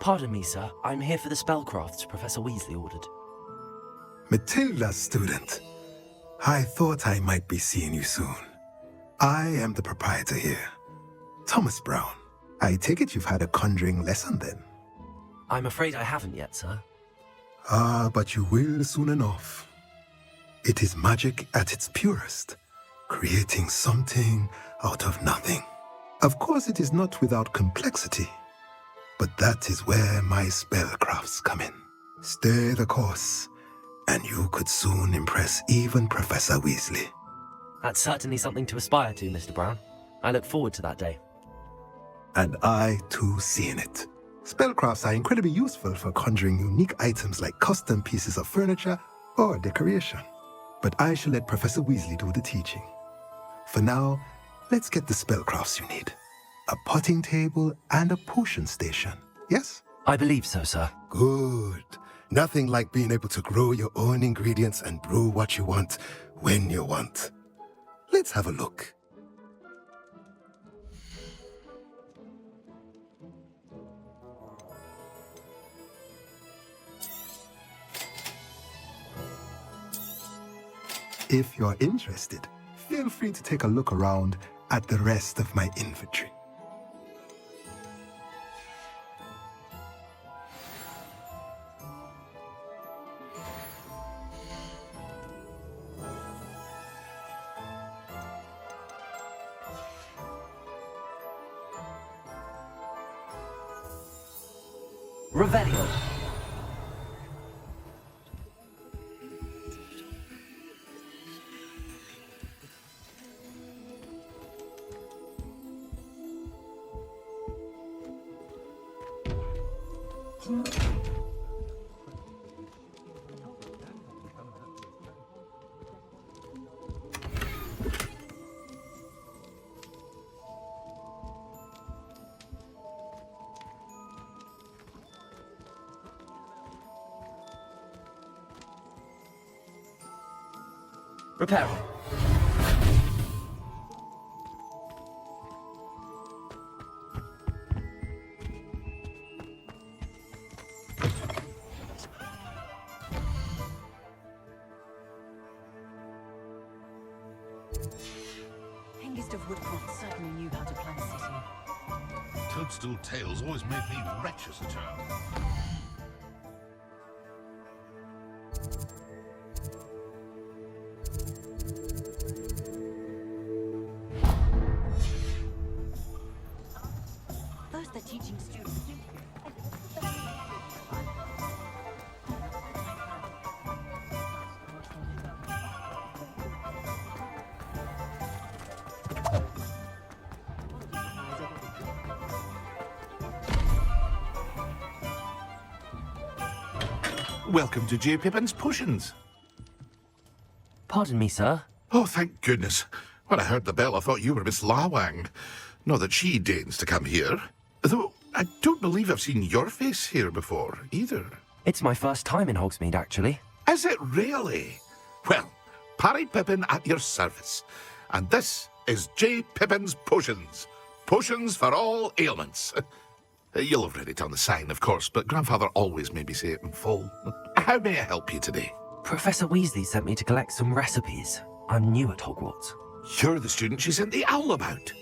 Pardon me, sir. I'm here for the spellcrafts Professor Weasley ordered. Matilda's student. I thought I might be seeing you soon. I am the proprietor here, Thomas Brown. I take it you've had a conjuring lesson then? I'm afraid I haven't yet, sir. But you will soon enough. It is magic at its purest, creating something out of nothing. Of course, it is not without complexity, but that is where my spellcrafts come in. Stay the course, and you could soon impress even Professor Weasley. That's certainly something to aspire to, Mr. Brown. I look forward to that day. And I, too, seeing it. Spellcrafts are incredibly useful for conjuring unique items like custom pieces of furniture or decoration. But I shall let Professor Weasley do the teaching. For now, let's get the spellcrafts you need. A potting table and a potion station, yes? I believe so, sir. Good. Nothing like being able to grow your own ingredients and brew what you want when you want. Let's have a look. If you're interested, feel free to take a look around at the rest of my inventory. Revelio. Repairing. Hengist of Woodcroft certainly knew how to plan a city. Toadstool Tales always made me wretch as a child. First they're teaching students. Welcome to J. Pippin's Potions. Pardon me, sir. Oh, thank goodness. When I heard the bell, I thought you were Miss Lawang. Not that she deigns to come here. Though I don't believe I've seen your face here before, either. It's my first time in Hogsmeade, actually. Is it really? Well, Parry Pippin at your service. And this is J. Pippin's Potions. Potions for all ailments. You'll have read it on the sign, of course, but Grandfather always made me say it in full. How may I help you today? Professor Weasley sent me to collect some recipes. I'm new at Hogwarts. You're the student she sent the owl about.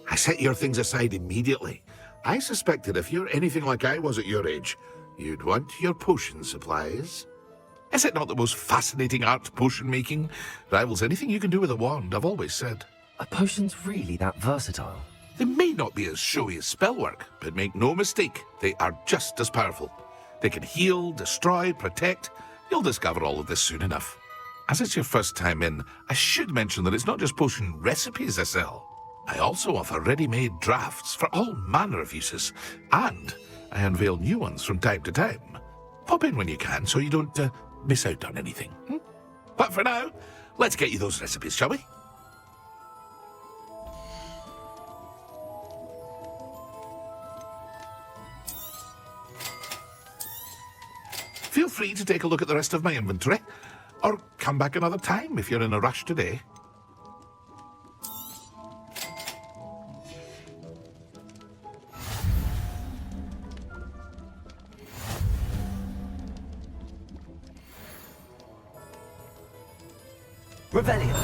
I set your things aside immediately. I suspected if you're anything like I was at your age, you'd want your potion supplies. Is it not the most fascinating art, potion making? Rivals anything you can do with a wand, I've always said. Are potions really that versatile? They may not be as showy as spellwork, but make no mistake, they are just as powerful. They can heal, destroy, protect. You'll discover all of this soon enough. As it's your first time in, I should mention that it's not just potion recipes I sell. I also offer ready-made drafts for all manner of uses, and I unveil new ones from time to time. Pop in when you can so you don't miss out on anything. But for now, let's get you those recipes, shall we? Feel free to take a look at the rest of my inventory, or come back another time if you're in a rush today. Revelio.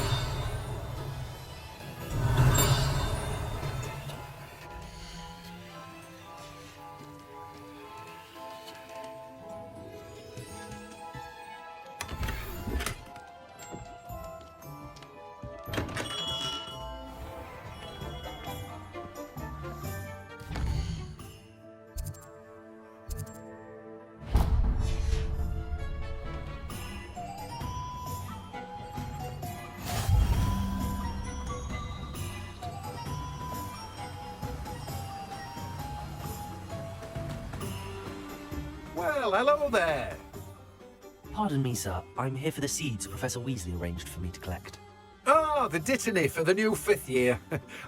Well, hello there. Pardon me, sir. I'm here for the seeds Professor Weasley arranged for me to collect. Oh, the dittany for the new 5th year.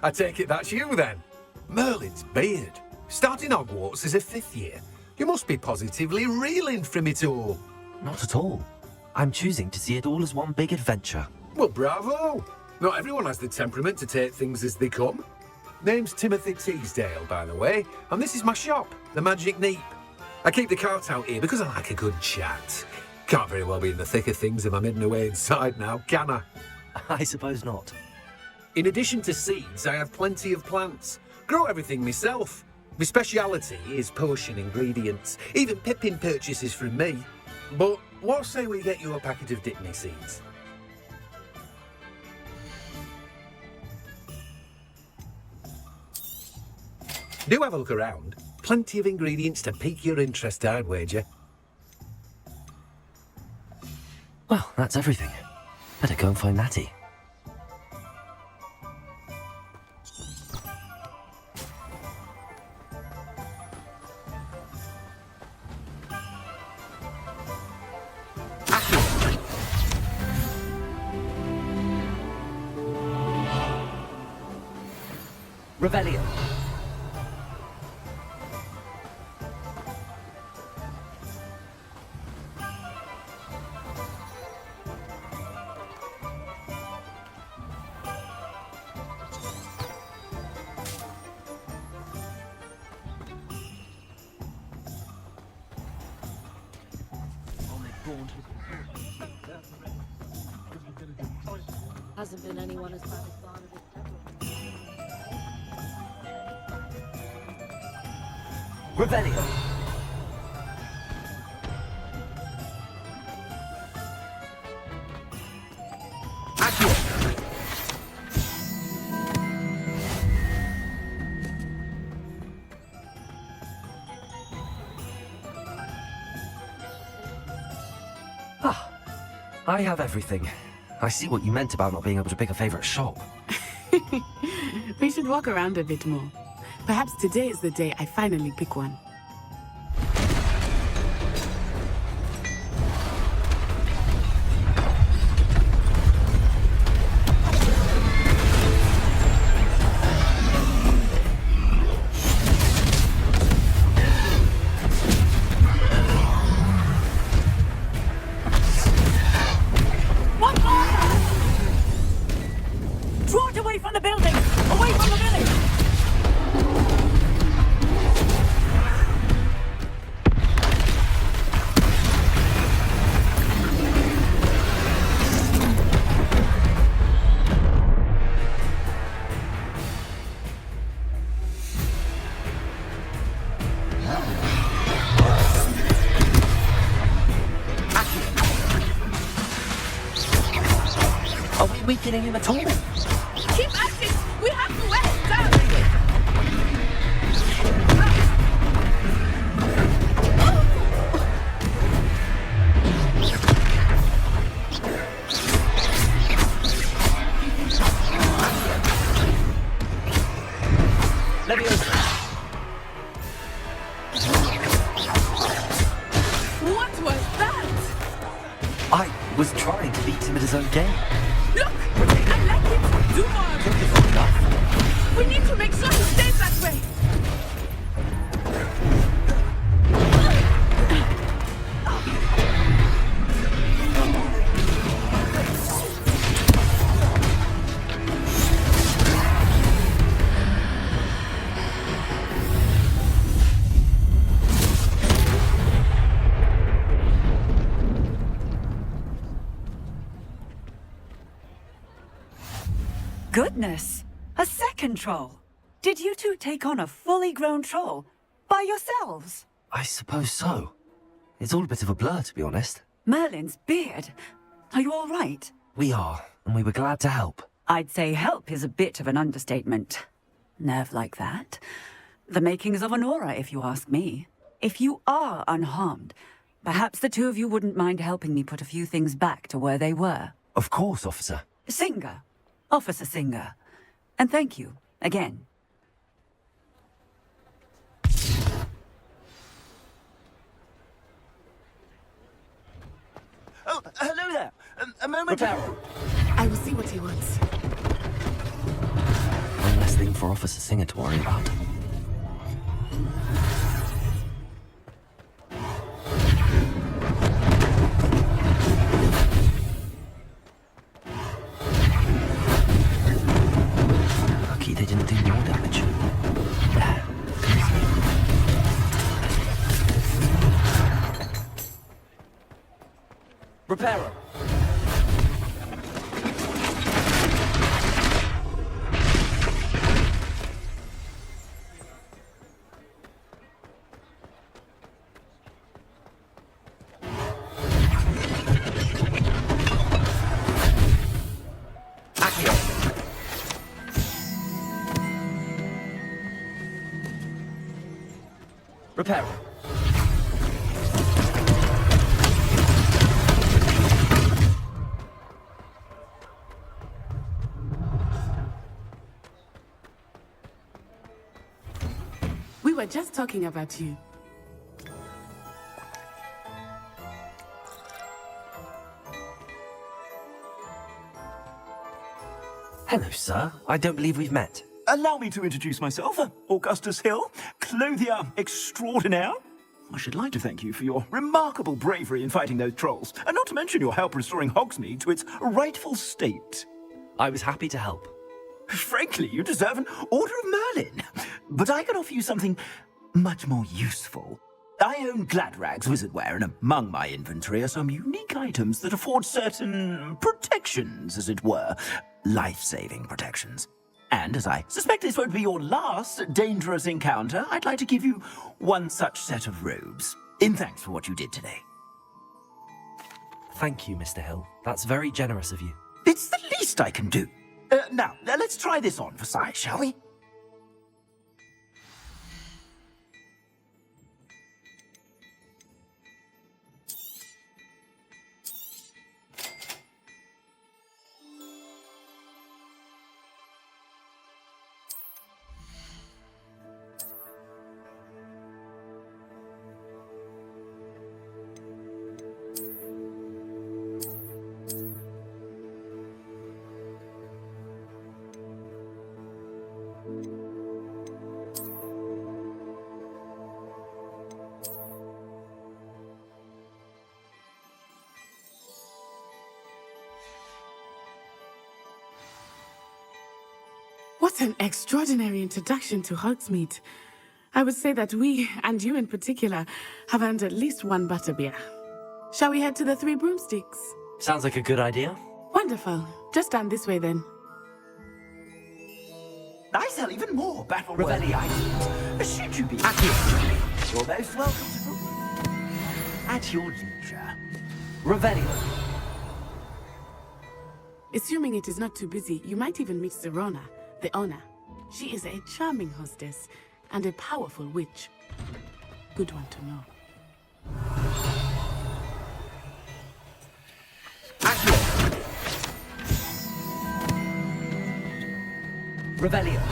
I take it that's you then. Merlin's beard. Starting Hogwarts as a 5th year. You must be positively reeling from it all. Not at all. I'm choosing to see it all as one big adventure. Well, bravo. Not everyone has the temperament to take things as they come. Name's Timothy Teasdale, by the way, and this is my shop, the Magic Neep. I keep the cart out here because I like a good chat. Can't very well be in the thick of things if I'm hidden away inside now, can I? I suppose not. In addition to seeds, I have plenty of plants. Grow everything myself. My speciality is potion ingredients. Even Pippin purchases from me. But what say we get you a packet of Dittany seeds? Do have a look around. Plenty of ingredients to pique your interest, I'd wager. Well, that's everything. Better go and find Natty. Revelio. Hasn't been anyone as bad as Barnaby. Revelio. Ah, I have everything. I see what you meant about not being able to pick a favourite shop. We should walk around a bit more. Perhaps today is the day I finally pick one. Draw it away from the building! Away from the village! Are we weakening him at all? Keep acting! We have to wait! Down! What was that? I was trying to beat him at his own game. Look! I like it! Do more! We need to make sure he stays that way! Goodness! A second troll! Did you two take on a fully grown troll? By yourselves? I suppose so. It's all a bit of a blur, to be honest. Merlin's beard? Are you all right? We are, and we were glad to help. I'd say help is a bit of an understatement. Nerve like that. The makings of an aura, if you ask me. If you are unharmed, perhaps the two of you wouldn't mind helping me put a few things back to where they were. Of course, officer. Singer. Officer Singer. And thank you, again. a moment. I will see what he wants. One less thing for Officer Singer to worry about. Lucky they didn't do more damage. Repairer! Repairer. We were just talking about you. Hello, sir. I don't believe we've met. Allow me to introduce myself, Augustus Hill, clothier extraordinaire. I should like to thank you for your remarkable bravery in fighting those trolls, and not to mention your help restoring Hogsmeade to its rightful state. I was happy to help. Frankly, you deserve an Order of Merlin. But I can offer you something much more useful. I own Gladrag's wizardware, and among my inventory are some unique items that afford certain protections, as it were. Life-saving protections. And as I suspect this won't be your last dangerous encounter, I'd like to give you one such set of robes, in thanks for what you did today. Thank you, Mr. Hill. That's very generous of you. It's the least I can do. Now, let's try this on for size, shall we? What an extraordinary introduction to Hogsmeade. I would say that we, and you in particular, have earned at least one butterbeer. Shall we head to the Three Broomsticks? Sounds like a good idea. Wonderful. Just down this way then. I sell even more battle-worthy items. Should you be accurate, you're most welcome to at your leisure. Revelio. Assuming it is not too busy, you might even meet Serona, the owner. She is a charming hostess and a powerful witch. Good one to know. Revelio.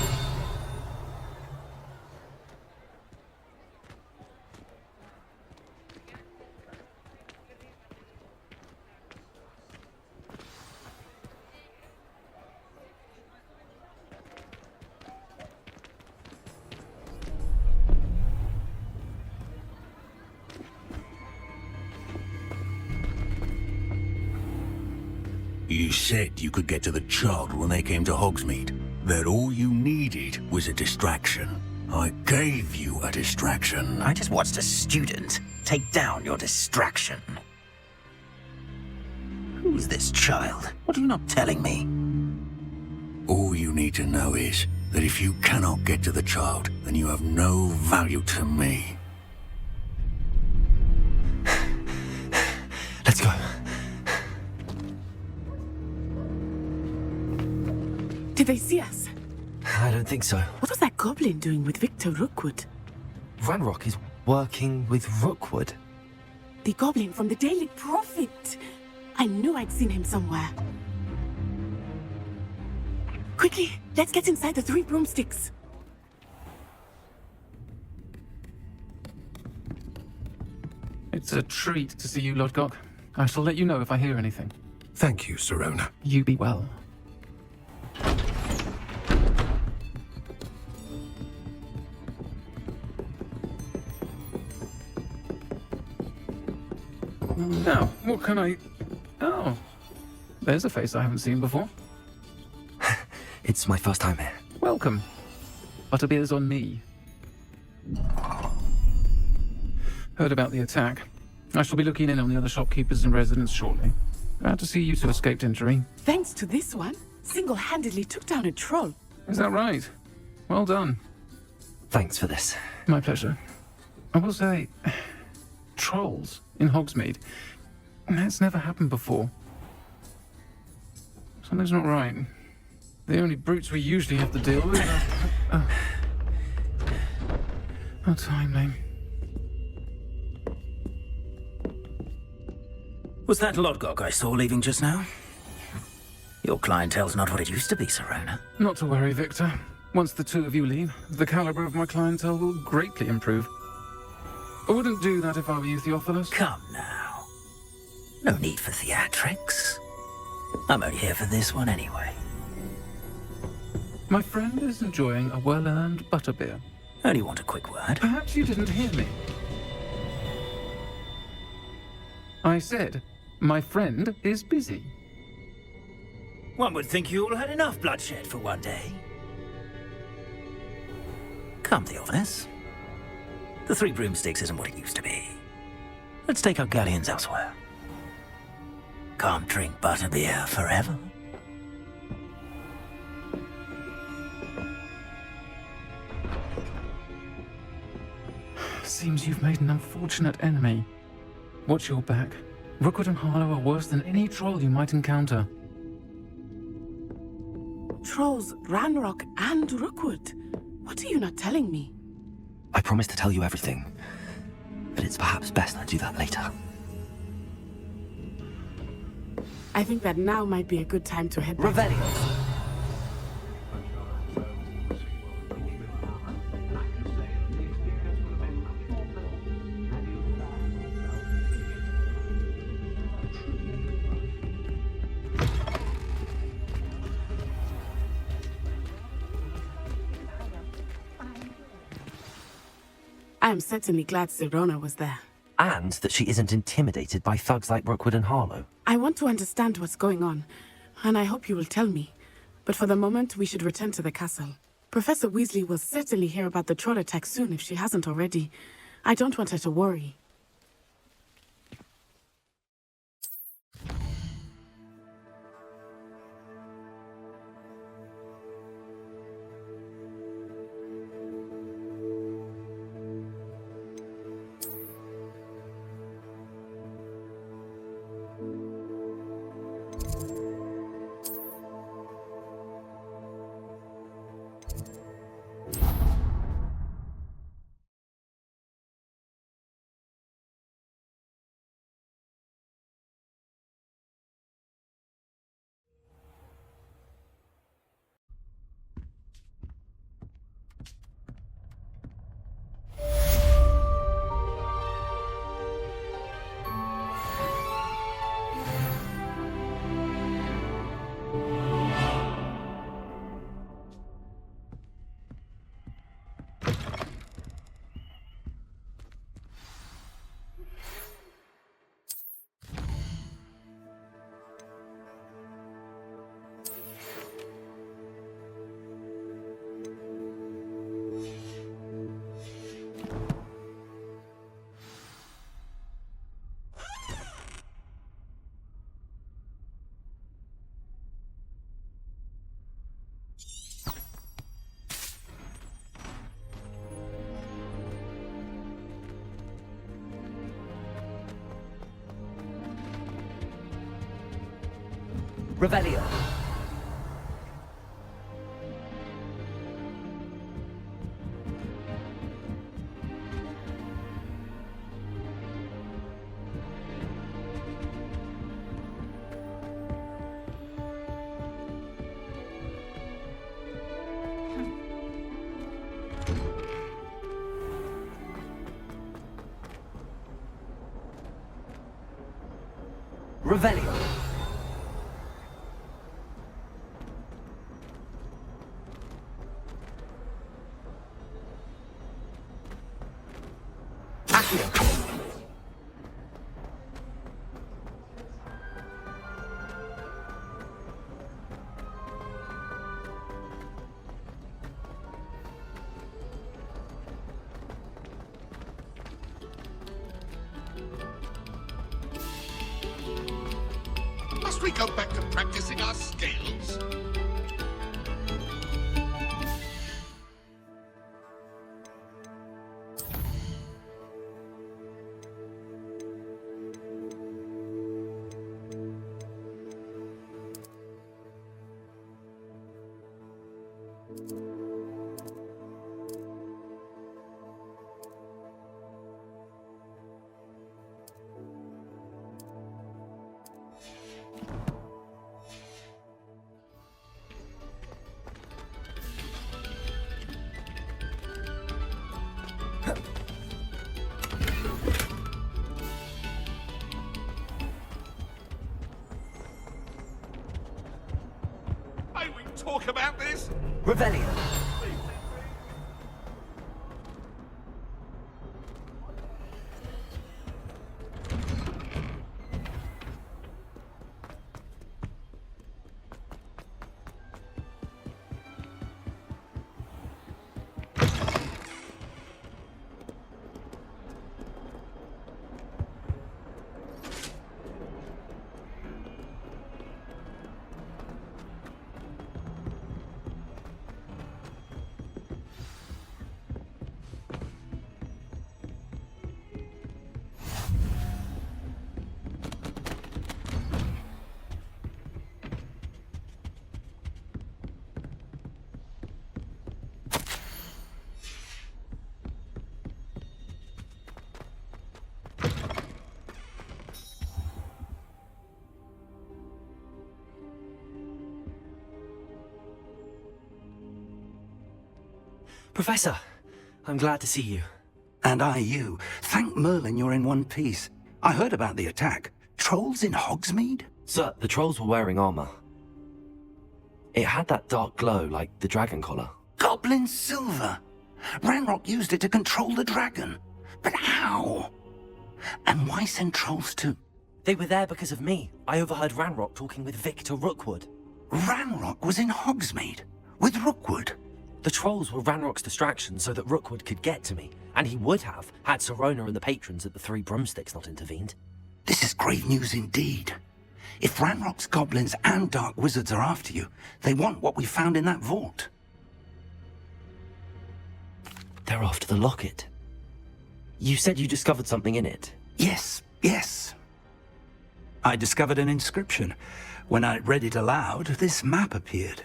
You said you could get to the child when they came to Hogsmeade. That all you needed was a distraction. I gave you a distraction. I just watched a student take down your distraction. Who's this child? What are you not telling me? All you need to know is that if you cannot get to the child, then you have no value to me. Let's go. Did they see us? I don't think so. What was that goblin doing with Victor Rookwood? Ranrock is working with Rookwood. The goblin from the Daily Prophet. I knew I'd seen him somewhere. Quickly, let's get inside the Three Broomsticks. It's a treat to see you, Lodgok. I shall let you know if I hear anything. Thank you, Serona. You be well. Now, what can I... Oh, there's a face I haven't seen before. It's my first time here. Welcome. Butterbeer's on me. Heard about the attack. I shall be looking in on the other shopkeepers and residents shortly. Glad to see you two escaped injury. Thanks to this one, single-handedly took down a troll. Is that right? Well done. Thanks for this. My pleasure. I will say, trolls in Hogsmeade. That's never happened before. Something's not right. The only brutes we usually have to deal with are... How timely. Was that Lodgok I saw leaving just now? Your clientele's not what it used to be, Serona. Not to worry, Victor. Once the two of you leave, the caliber of my clientele will greatly improve. I wouldn't do that if I were you, Theophilus. Come now. No need for theatrics. I'm only here for this one anyway. My friend is enjoying a well-earned butterbeer. Only want a quick word. Perhaps you didn't hear me. I said, my friend is busy. One would think you all had enough bloodshed for one day. Come, Theophilus. The Three Broomsticks isn't what it used to be. Let's take our galleons elsewhere. Can't drink butterbeer forever. Seems you've made an unfortunate enemy. Watch your back. Rookwood and Harlow are worse than any troll you might encounter. Trolls, Ranrock, and Rookwood. What are you not telling me? I promised to tell you everything, but it's perhaps best I do that later. I think that now might be a good time to head back. Revelio. I am certainly glad Serona was there. And that she isn't intimidated by thugs like Rookwood and Harlow. I want to understand what's going on, and I hope you will tell me. But for the moment, we should return to the castle. Professor Weasley will certainly hear about the troll attack soon if she hasn't already. I don't want her to worry. Revelio. Revelio. we go back to practicing our skills? Talk about this? Revelio. Professor, I'm glad to see you. And I you. Thank Merlin you're in one piece. I heard about the attack. Trolls in Hogsmeade? Sir, the trolls were wearing armor. It had that dark glow like the dragon collar. Goblin silver! Ranrock used it to control the dragon. But how? And why send trolls to... They were there because of me. I overheard Ranrock talking with Victor Rookwood. Ranrock was in Hogsmeade? With Rookwood? The trolls were Ranrock's distraction so that Rookwood could get to me, and he would have had Sirona and the patrons at the Three Broomsticks not intervened. This is grave news indeed. If Ranrock's goblins and dark wizards are after you, they want what we found in that vault. They're after the locket. You said you discovered something in it. Yes. I discovered an inscription. When I read it aloud, this map appeared.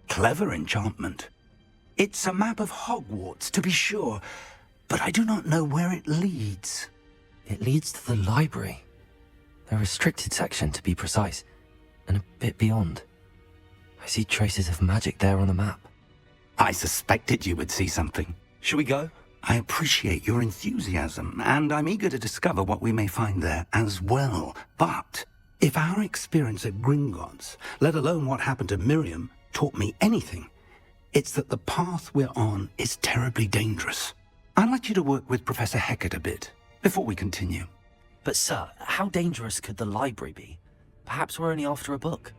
Clever enchantment. It's a map of Hogwarts, to be sure, but I do not know where it leads. It leads to the library. A restricted section, to be precise, and a bit beyond. I see traces of magic there on the map. I suspected you would see something. Shall we go? I appreciate your enthusiasm, and I'm eager to discover what we may find there as well. But if our experience at Gringotts, let alone what happened to Miriam, taught me anything, it's that the path we're on is terribly dangerous. I'd like you to work with Professor Hecat a bit before we continue. But sir, how dangerous could the library be? Perhaps we're only after a book.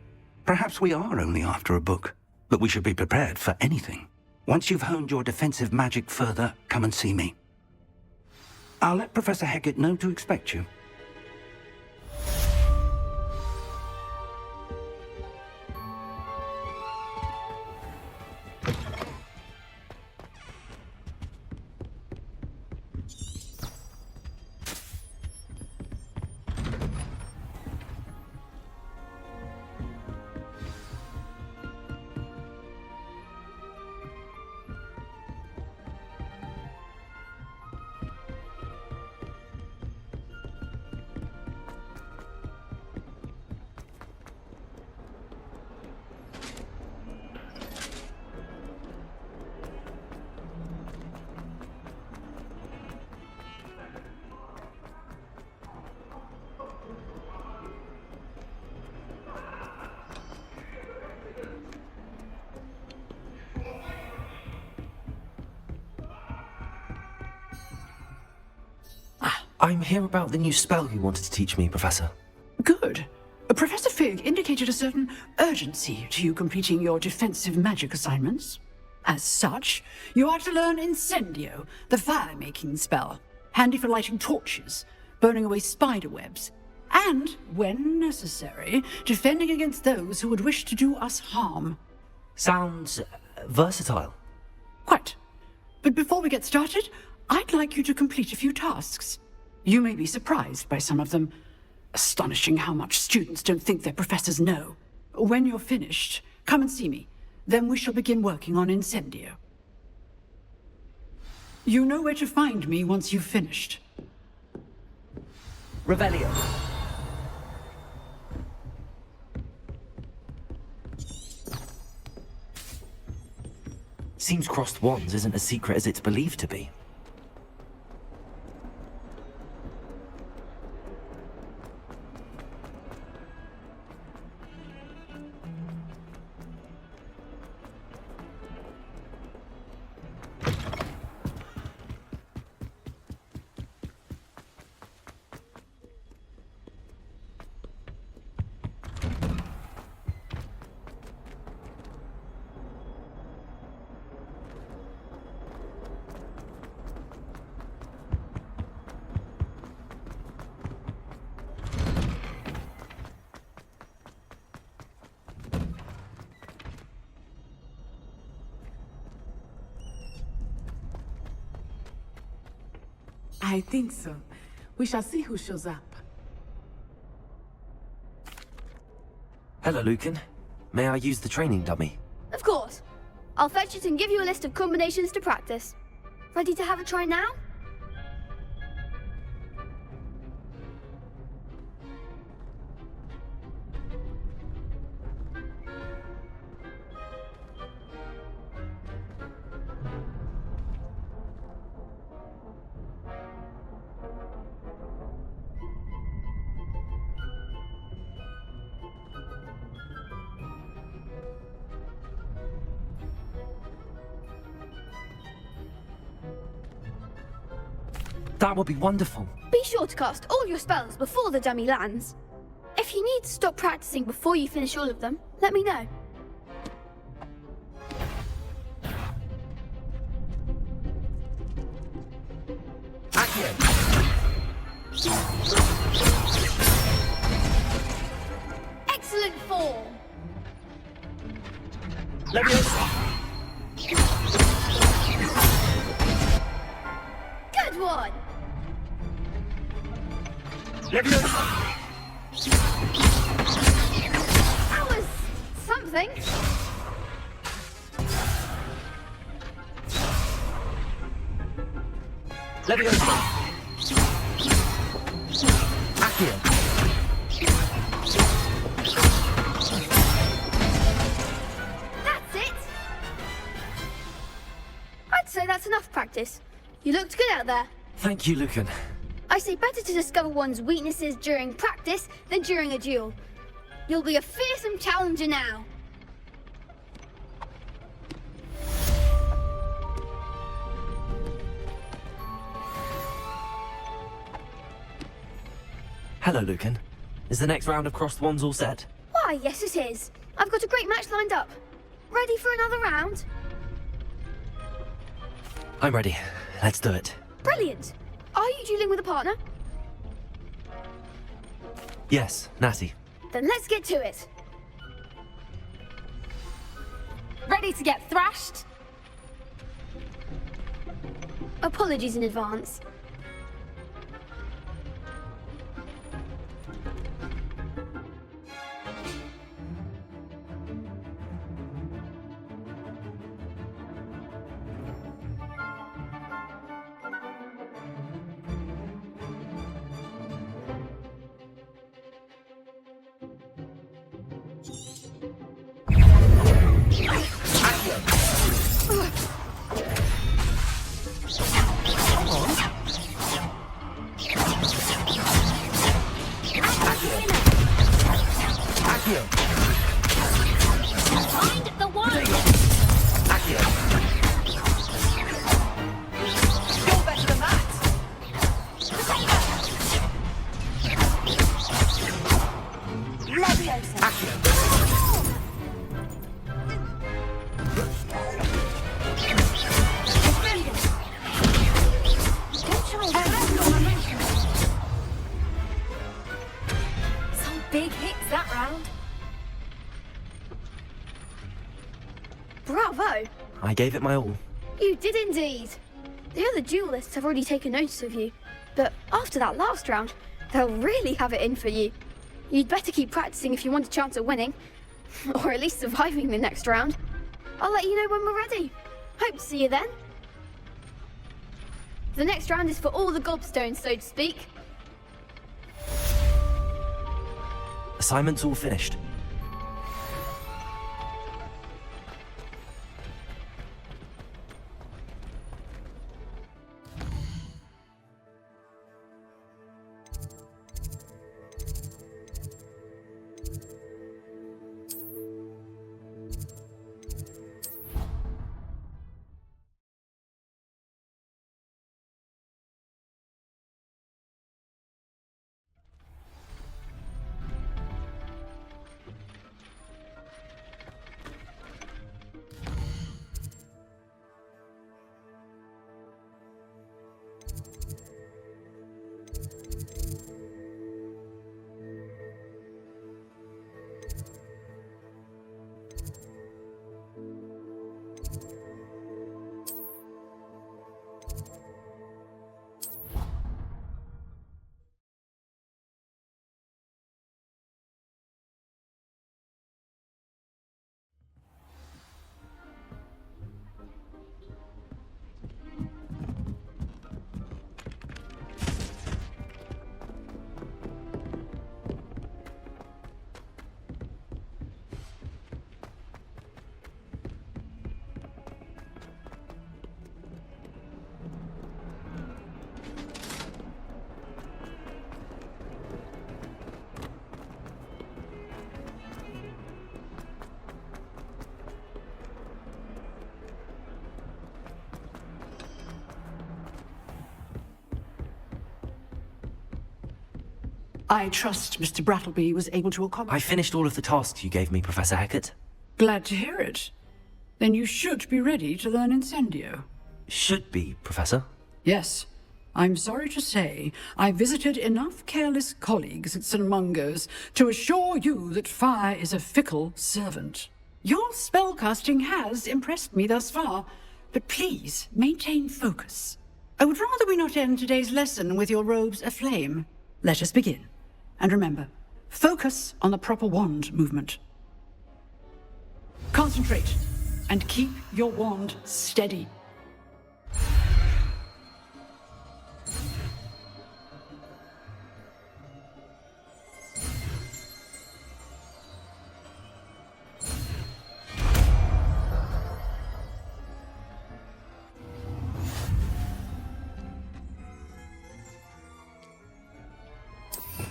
Perhaps we are only after a book, but we should be prepared for anything. Once you've honed your defensive magic further, come and see me. I'll let Professor Hecat know to expect you. I'm here about the new spell you wanted to teach me, Professor. Good. Professor Fig indicated a certain urgency to you completing your defensive magic assignments. As such, you are to learn Incendio, the fire-making spell, handy for lighting torches, burning away spider webs, And, when necessary, defending against those who would wish to do us harm. Sounds versatile. Quite. But before we get started, I'd like you to complete a few tasks. You may be surprised by some of them. Astonishing how much students don't think their professors know. When you're finished, come and see me. Then we shall begin working on Incendio. You know where to find me once you've finished. Revelio. Seems crossed wands isn't as secret as it's believed to be. I think so. We shall see who shows up. Hello, Lucan. May I use the training dummy? Of course. I'll fetch it and give you a list of combinations to practice. Ready to have a try now? That would be wonderful. Be sure to cast all your spells before the dummy lands. If you need to stop practicing before you finish all of them, let me know. Excellent form. Good one. That was something. That's it. I'd say that's enough practice. You looked good out there. Thank you, Lucan. I say better to discover one's weaknesses during practice than during a duel. You'll be a fearsome challenger now. Hello, Lucan. Is the next round of crossed wands all set? Why, yes it is. I've got a great match lined up. Ready for another round? I'm ready. Let's do it. Brilliant. Are you dueling with a partner? Yes, Natty. Then let's get to it. Ready to get thrashed? Apologies in advance. Find the one! You're better than that! Big hits that round. Bravo! I gave it my all. You did indeed. The other duelists have already taken notice of you, but after that last round, they'll really have it in for you. You'd better keep practicing if you want a chance at winning, or at least surviving the next round. I'll let you know when we're ready. Hope to see you then. The next round is for all the gobstones, so to speak. Assignment's all finished. I trust Mr. Brattleby was able to accommodate. I finished all of the tasks you gave me, Professor Hackett. Glad to hear it. Then you should be ready to learn Incendio. Should be, Professor. Yes. I'm sorry to say, I visited enough careless colleagues at St. Mungo's to assure you that fire is a fickle servant. Your spellcasting has impressed me thus far, but please maintain focus. I would rather we not end today's lesson with your robes aflame. Let us begin. And remember, focus on the proper wand movement. Concentrate, and keep your wand steady.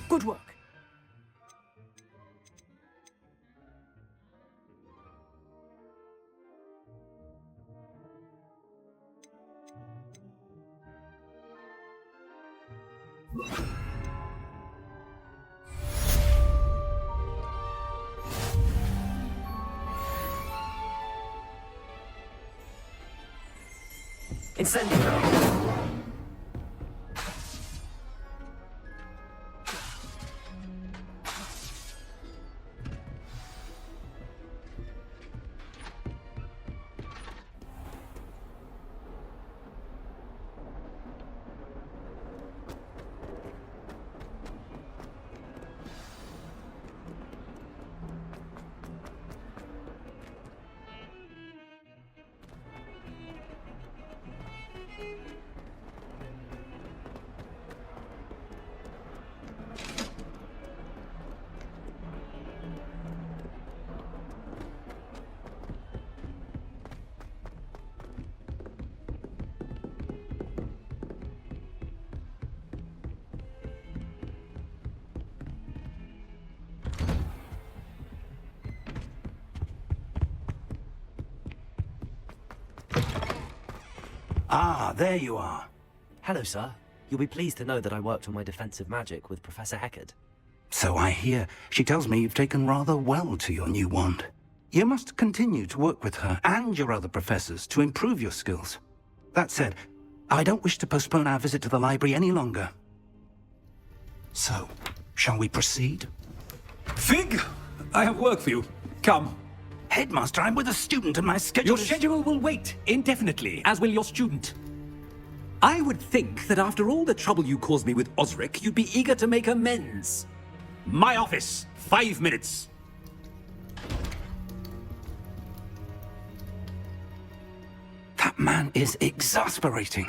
Good work. Incendio! Ah, there you are. Hello, sir. You'll be pleased to know that I worked on my defensive magic with Professor Hackett. So I hear. She tells me you've taken rather well to your new wand. You must continue to work with her and your other professors to improve your skills. That said, I don't wish to postpone our visit to the library any longer. So, shall we proceed? Fig, I have work for you. Come. Headmaster, I'm with a student and my schedule Your schedule will wait indefinitely, as will your student. I would think that after all the trouble you caused me with Osric, you'd be eager to make amends. My office, 5 minutes. That man is exasperating.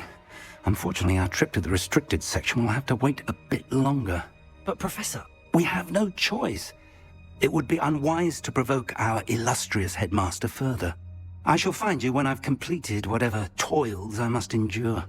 Unfortunately, our trip to the restricted section will have to wait a bit longer. But Professor... We have no choice. It would be unwise to provoke our illustrious headmaster further. I shall find you when I've completed whatever toils I must endure.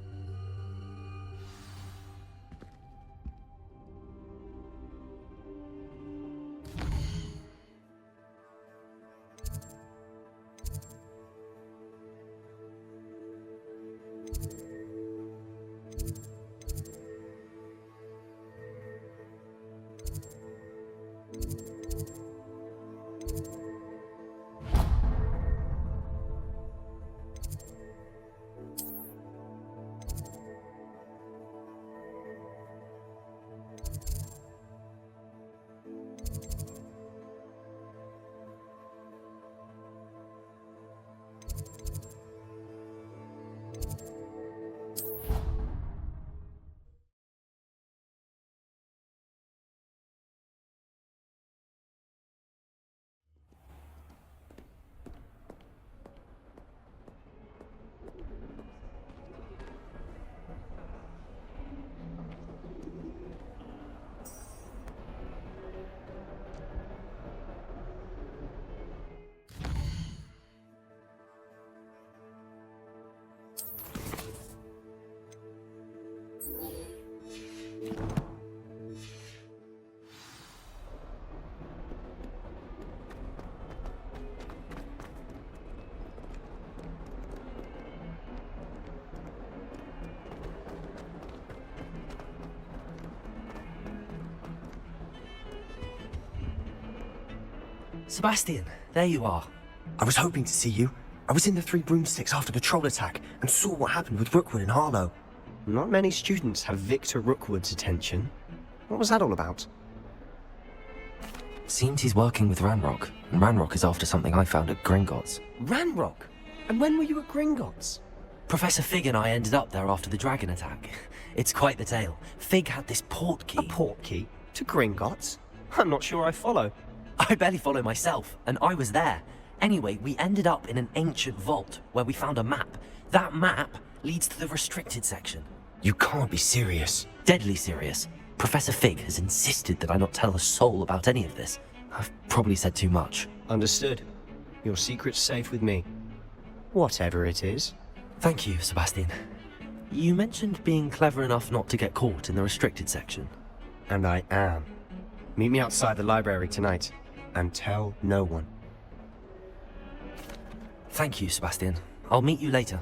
Sebastian, there you are. I was hoping to see you. I was in the Three Broomsticks after the troll attack and saw what happened with Rookwood and Harlow. Not many students have Victor Rookwood's attention. What was that all about? Seems he's working with Ranrock, and Ranrock is after something I found at Gringotts. Ranrock? And when were you at Gringotts? Professor Fig and I ended up there after the dragon attack. It's quite the tale. Fig had this port key. A port key? To Gringotts? I'm not sure I follow. I barely follow myself, and I was there. Anyway, we ended up in an ancient vault where we found a map. That map leads to the restricted section. You can't be serious. Deadly serious. Professor Fig has insisted that I not tell a soul about any of this. I've probably said too much. Understood. Your secret's safe with me. Whatever it is. Thank you, Sebastian. You mentioned being clever enough not to get caught in the restricted section. And I am. Meet me outside the library tonight, and tell no one. Thank you, Sebastian. I'll meet you later.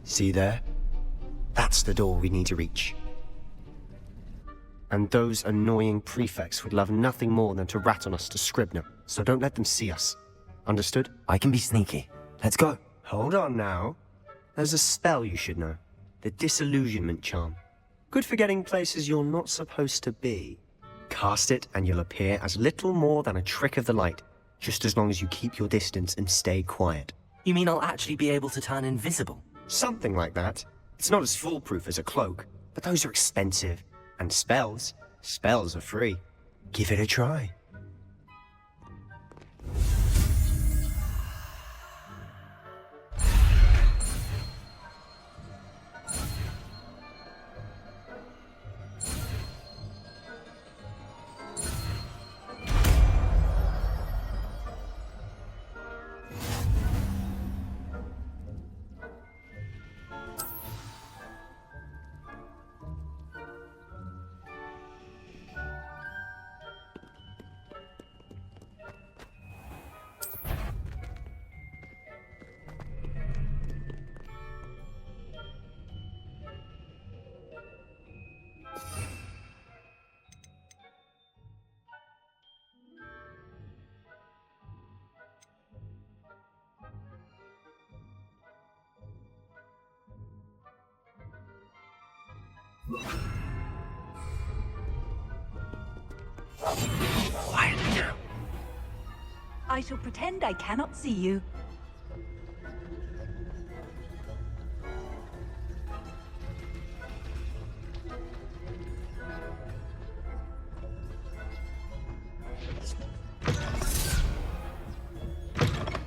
See there? That's the door we need to reach. And those annoying prefects would love nothing more than to rat on us to Scribner, so don't let them see us. Understood? I can be sneaky. Let's go. Hold on now. There's a spell you should know. The Disillusionment Charm. Good for getting places you're not supposed to be. Cast it and you'll appear as little more than a trick of the light, just as long as you keep your distance and stay quiet. You mean I'll actually be able to turn invisible? Something like that. It's not as foolproof as a cloak, but those are expensive. And spells are free. Give it a try. Quietly now. I shall pretend I cannot see you.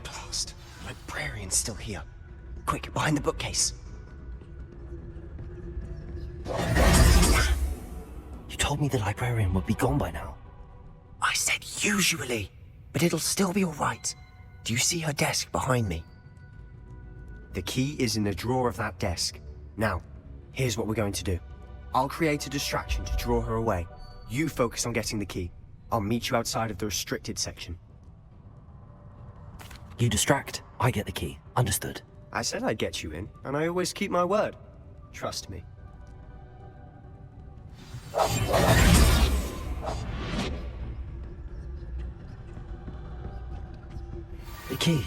Blast. Librarian's still here. Quick, behind the bookcase. You told me the librarian would be gone by now. I said usually, but it'll still be all right. Do you see her desk behind me? The key is in the drawer of that desk. Now, here's what we're going to do. I'll create a distraction to draw her away. You focus on getting the key. I'll meet you outside of the restricted section. You distract, I get the key. Understood. I said I'd get you in, and I always keep my word. Trust me. The key.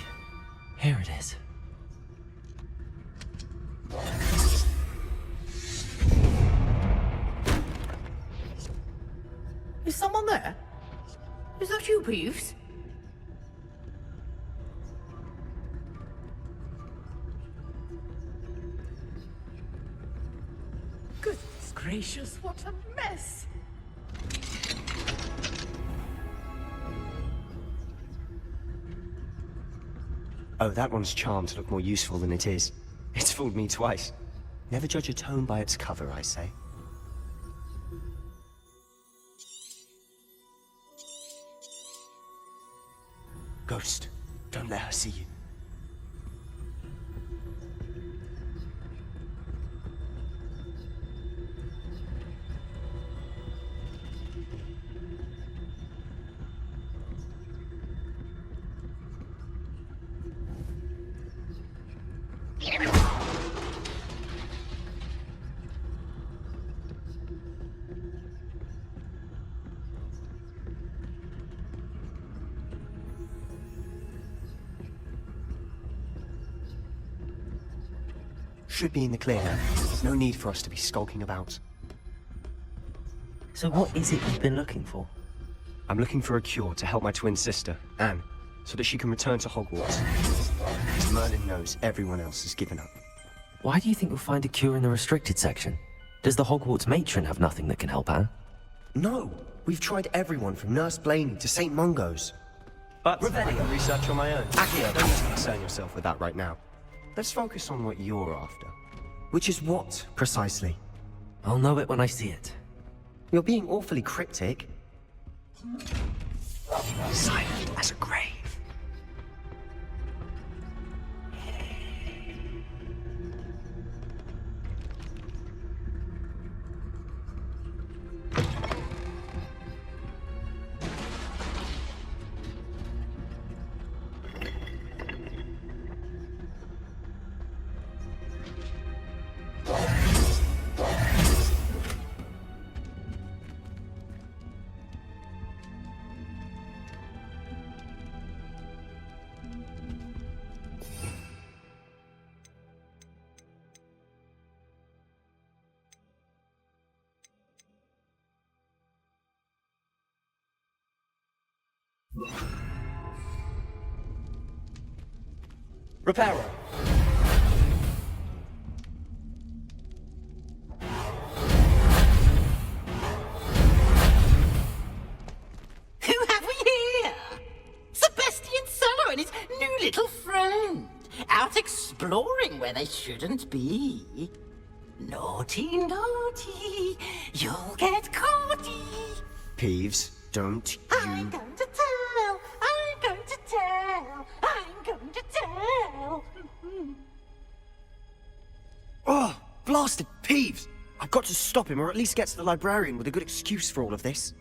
Here it is. Is someone there? Is that you, Peeves? Goodness gracious, what a mess! Oh, that one's charmed to look more useful than it is. It's fooled me twice. Never judge a tome by its cover, I say. Ghost, don't let her see you. Should be in the clear now. No need for us to be skulking about. So what is it you've been looking for? I'm looking for a cure to help my twin sister, Anne, so that she can return to Hogwarts. As Merlin knows, everyone else has given up. Why do you think you'll find a cure in the restricted section? Does the Hogwarts matron have nothing that can help Anne? No! We've tried everyone from Nurse Blaney to St. Mungo's. But I can research on my own. Accio, don't need to concern yourself with that right now. Let's focus on what you're after. Which is what, precisely? I'll know it when I see it. You're being awfully cryptic. Silent as a grave. Reparo. Who have we here? Sebastian Sallow and his new little friend. Out exploring where they shouldn't be. Naughty, naughty. You'll get caughty. Peeves, don't you... I'm going to tell. I'm going to tell. I'm going to tell. Oh, blasted Peeves! I've got to stop him, or at least get to the librarian with a good excuse for all of this.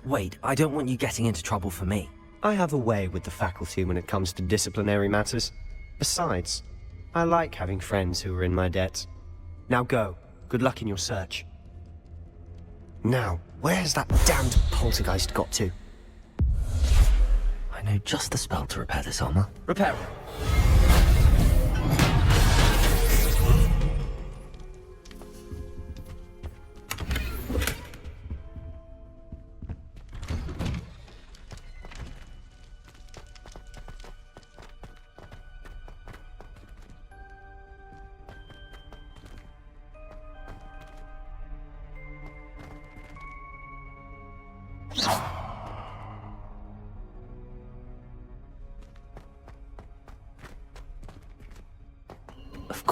Wait, I don't want you getting into trouble for me. I have a way with the faculty when it comes to disciplinary matters. Besides, I like having friends who are in my debt. Now go. Good luck in your search. Now, where's that damned poltergeist got to? I know just the spell to repair this armor. Repair.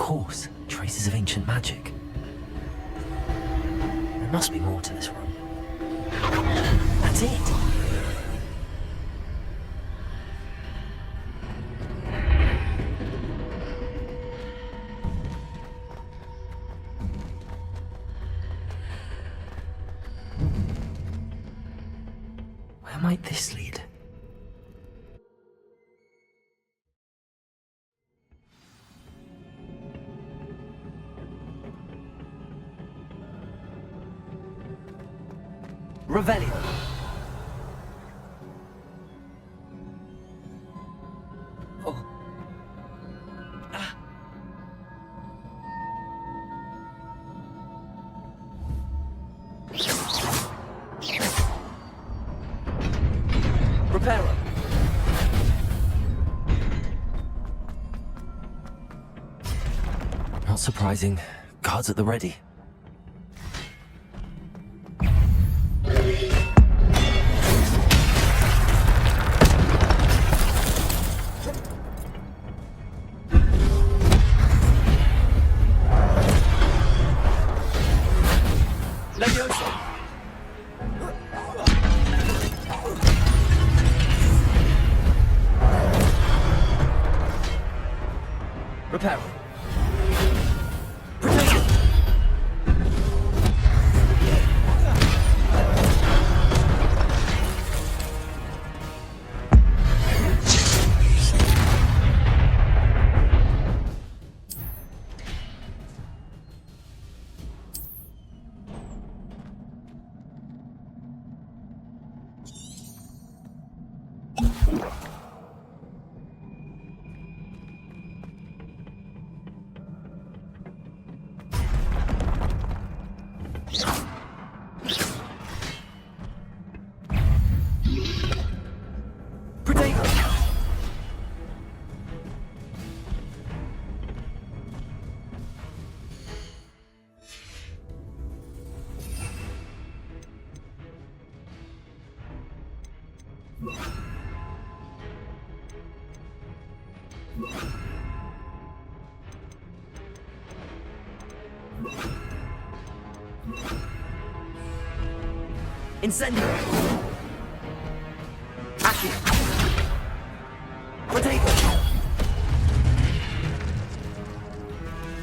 course, traces of ancient magic. There must be more to this room. That's it! Where might this lead? Revelio. Oh. Ah. Reparo. Not surprising. Guards at the ready. Reparo. Incendio! Accio! Potato!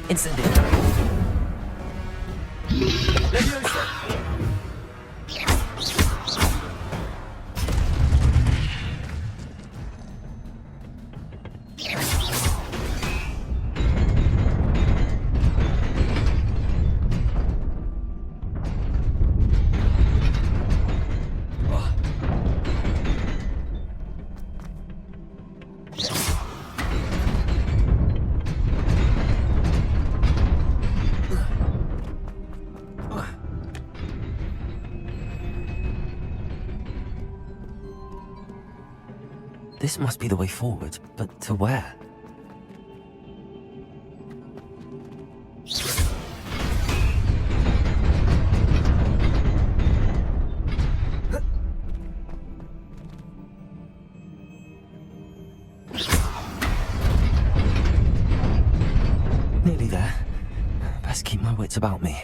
Incendio! Leviosa! This must be the way forward, but to where? Nearly there. Best keep my wits about me.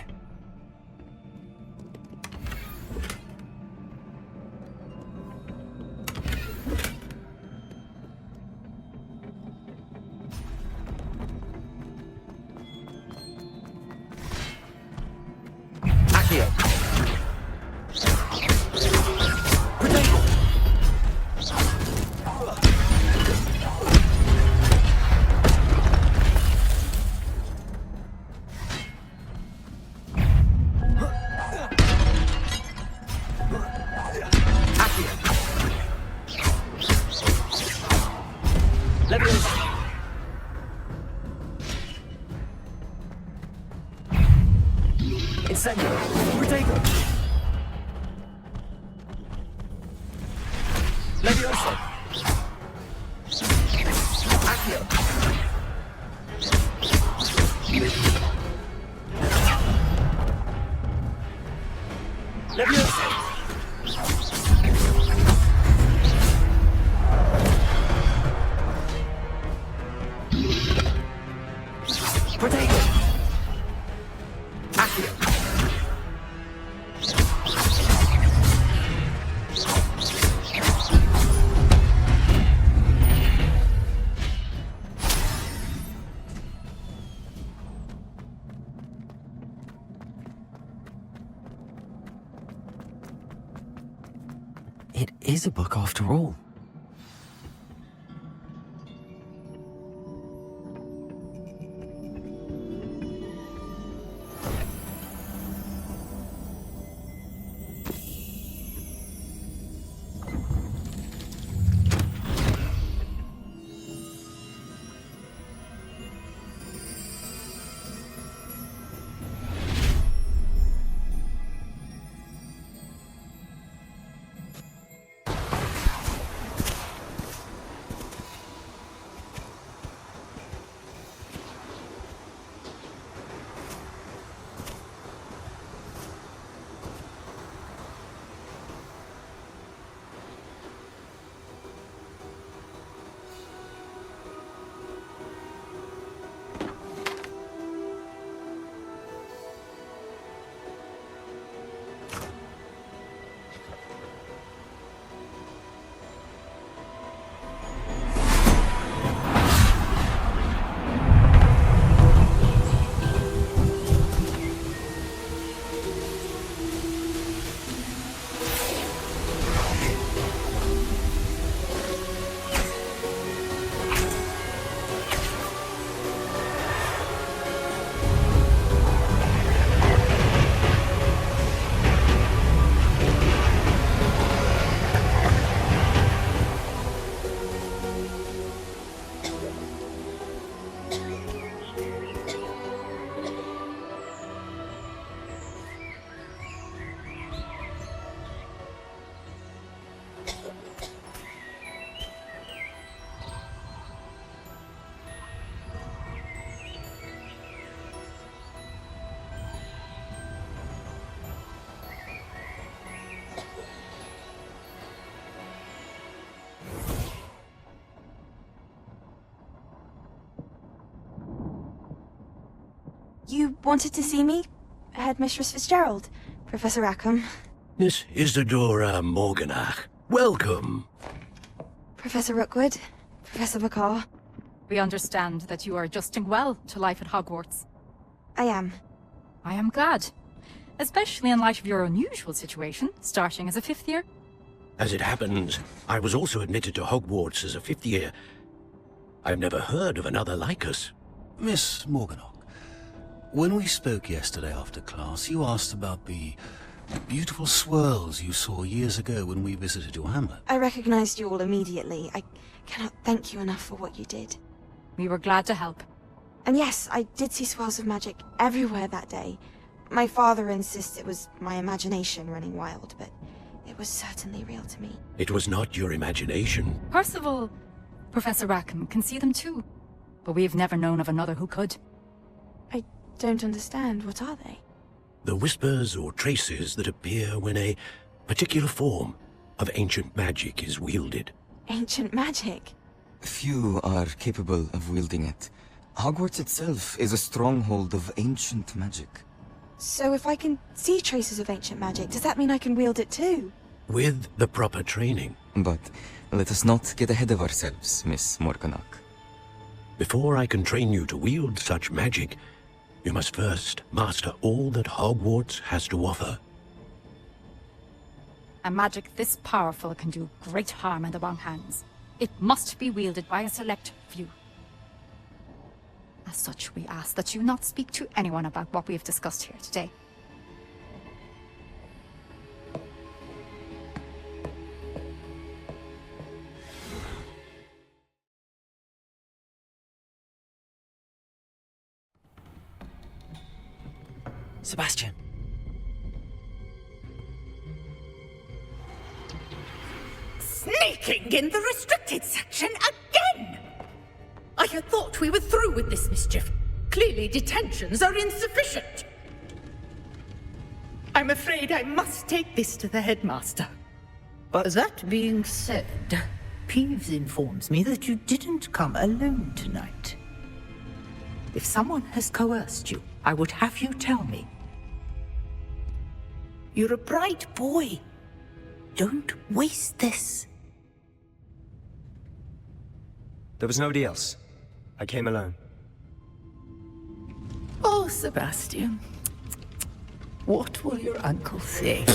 Protect! It is a book after all. You wanted to see me? Headmistress Fitzgerald, Professor Rackham. Miss Isadora Morganach, welcome. Professor Rookwood, Professor McCaw. We understand that you are adjusting well to life at Hogwarts. I am. I am glad. Especially in light of your unusual situation, starting as a 5th year. As it happens, I was also admitted to Hogwarts as a 5th year. I've never heard of another like us. Miss Morganach, when we spoke yesterday after class, you asked about the beautiful swirls you saw years ago when we visited your hamlet. I recognized you all immediately. I cannot thank you enough for what you did. We were glad to help. And yes, I did see swirls of magic everywhere that day. My father insists it was my imagination running wild, but it was certainly real to me. It was not your imagination. Percival, Professor Rackham can see them too. But we've never known of another who could. I don't understand. What are they? The whispers or traces that appear when a particular form of ancient magic is wielded. Ancient magic? Few are capable of wielding it. Hogwarts itself is a stronghold of ancient magic. So if I can see traces of ancient magic, does that mean I can wield it too? With the proper training. But let us not get ahead of ourselves, Miss Morganach. Before I can train you to wield such magic, you must first master all that Hogwarts has to offer. A magic this powerful can do great harm in the wrong hands. It must be wielded by a select few. As such, we ask that you not speak to anyone about what we have discussed here today. Sebastian. Sneaking in the restricted section again! I had thought we were through with this mischief. Clearly detentions are insufficient. I'm afraid I must take this to the headmaster. But that being said, Peeves informs me that you didn't come alone tonight. If someone has coerced you, I would have you tell me. You're a bright boy. Don't waste this. There was nobody else. I came alone. Oh, Sebastian. What will your uncle say?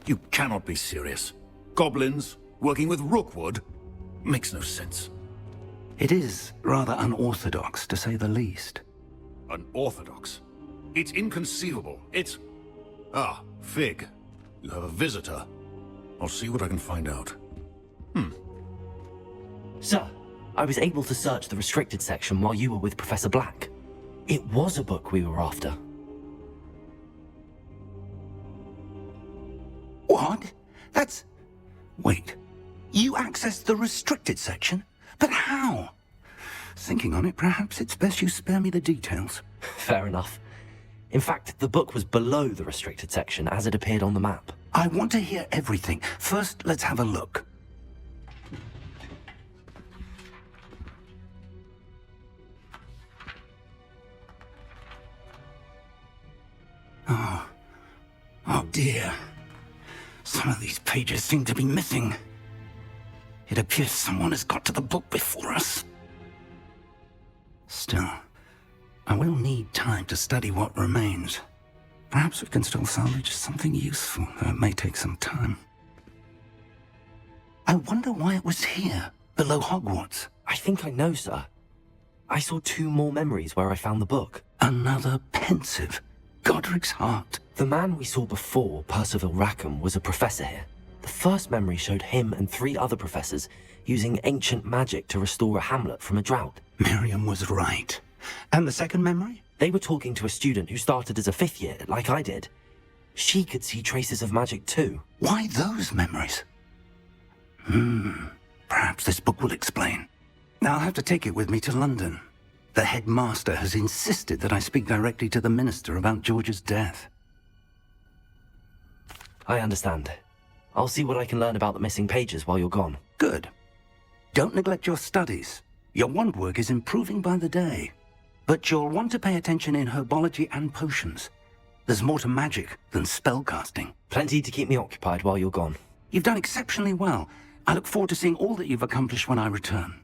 You cannot be serious. Goblins working with Rookwood? Makes no sense. It is rather unorthodox, to say the least. Unorthodox? It's inconceivable. It's... Ah, Fig. You have a visitor. I'll see what I can find out. Sir, I was able to search the restricted section while you were with Professor Black. It was a book we were after. What? That's... Wait. You accessed the restricted section? But how? Thinking on it, perhaps it's best you spare me the details. Fair enough. In fact, the book was below the restricted section as it appeared on the map. I want to hear everything. First, let's have a look. Oh dear. Some of these pages seem to be missing. It appears someone has got to the book before us. Still, I will need time to study what remains. Perhaps we can still salvage something useful, though it may take some time. I wonder why it was here, below Hogwarts. I think I know, sir. I saw 2 more memories where I found the book. Another pensive. Godric's heart. The man we saw before, Percival Rackham, was a professor here. The first memory showed him and 3 other professors using ancient magic to restore a hamlet from a drought. Miriam was right. And the second memory? They were talking to a student who started as a 5th year, like I did. She could see traces of magic too. Why those memories? Perhaps this book will explain. I'll have to take it with me to London. The headmaster has insisted that I speak directly to the minister about George's death. I understand. I'll see what I can learn about the missing pages while you're gone. Good. Don't neglect your studies. Your wand work is improving by the day. But you'll want to pay attention in herbology and potions. There's more to magic than spellcasting. Plenty to keep me occupied while you're gone. You've done exceptionally well. I look forward to seeing all that you've accomplished when I return.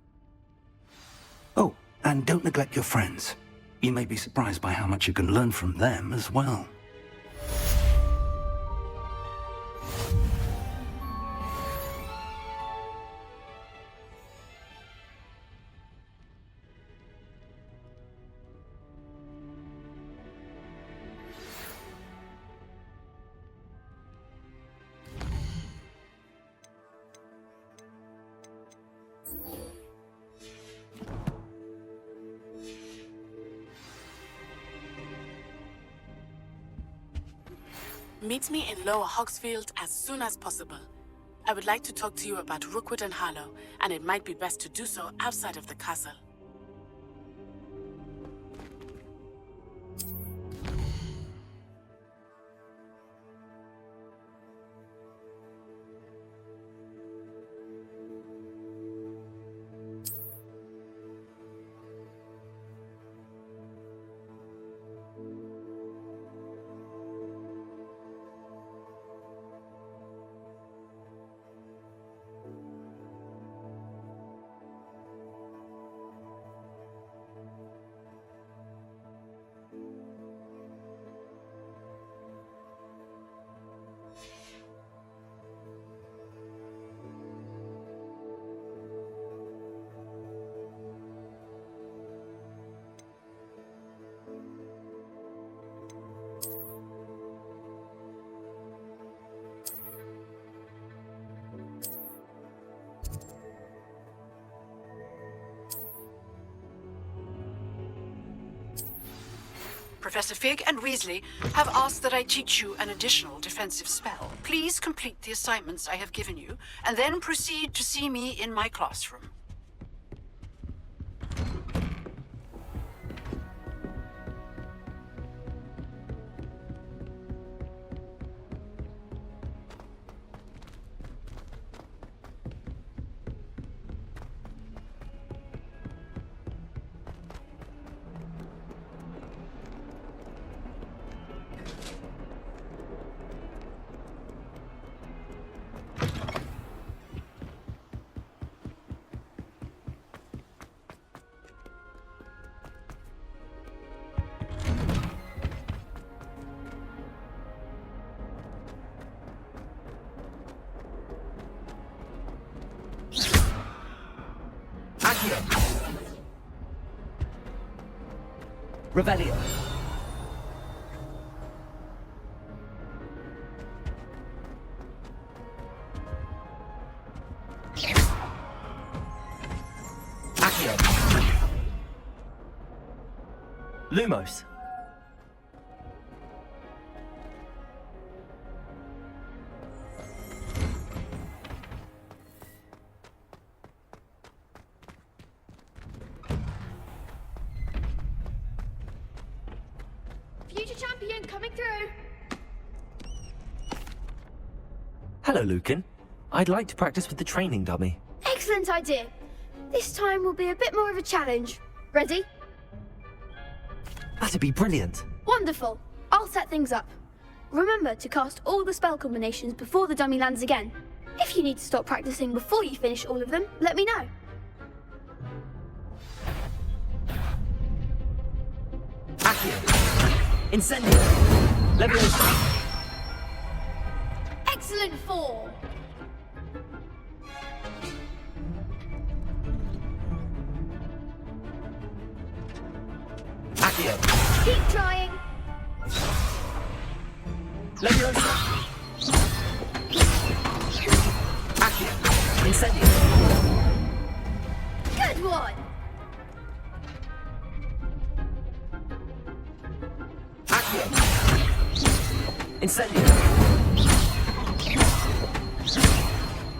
Oh, and don't neglect your friends. You may be surprised by how much you can learn from them as well. Meet me in Lower Hogsfield as soon as possible. I would like to talk to you about Rookwood and Harlow, and it might be best to do so outside of the castle. Professor Fig and Weasley have asked that I teach you an additional defensive spell. Please complete the assignments I have given you, and then proceed to see me in my classroom. Accio. Revelio. Accio. Lumos. Future champion coming through. Hello, Lucan. I'd like to practice with the training dummy. Excellent idea. This time will be a bit more of a challenge. Ready? That'd be brilliant. Wonderful. I'll set things up. Remember to cast all the spell combinations before the dummy lands again. If you need to stop practicing before you finish all of them, let me know. Accio. Incendio. Leviosa. Excellent form. Accio. Keep trying. Leviosa. Accio. Incendio. Good one. Accio. Incendio.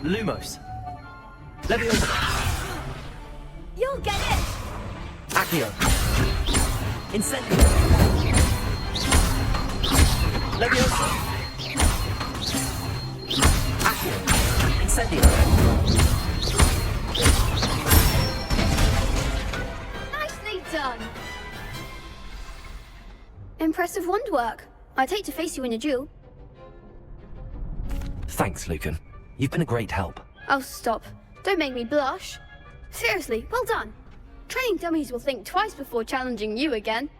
Lumos. Leviosa. You'll get it. Accio. Incendio. Leviosa. Accio. Incendio. Nicely done. Impressive wand work. I'd hate to face you in a duel. Thanks, Lucan. You've been a great help. Oh, stop. Don't make me blush. Seriously, well done. Training dummies will think twice before challenging you again.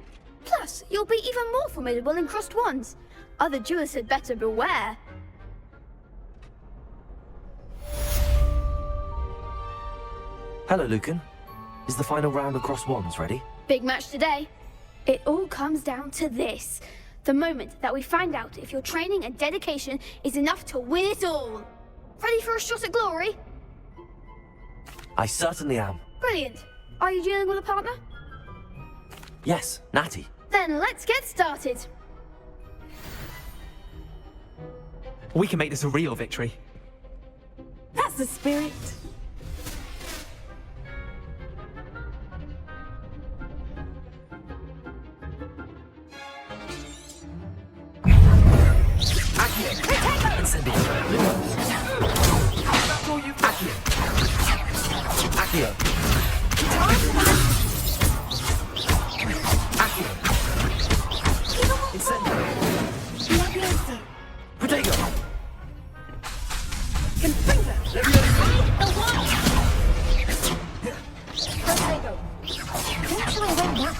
Plus, you'll be even more formidable in crossed wands. Other duelists had better beware. Hello, Lucan. Is the final round of cross wands ready? Big match today. It all comes down to this. The moment that we find out if your training and dedication is enough to win it all. Ready for a shot at glory? I certainly am. Brilliant. Are you dealing with a partner? Yes, Natty. Then let's get started. We can make this a real victory. That's the spirit. Incendio. That's all you've got. Accio. Accio. Incendio. Leviosa. Protego. Confringo. Leviosa. The one. Protego. Who shall I win now?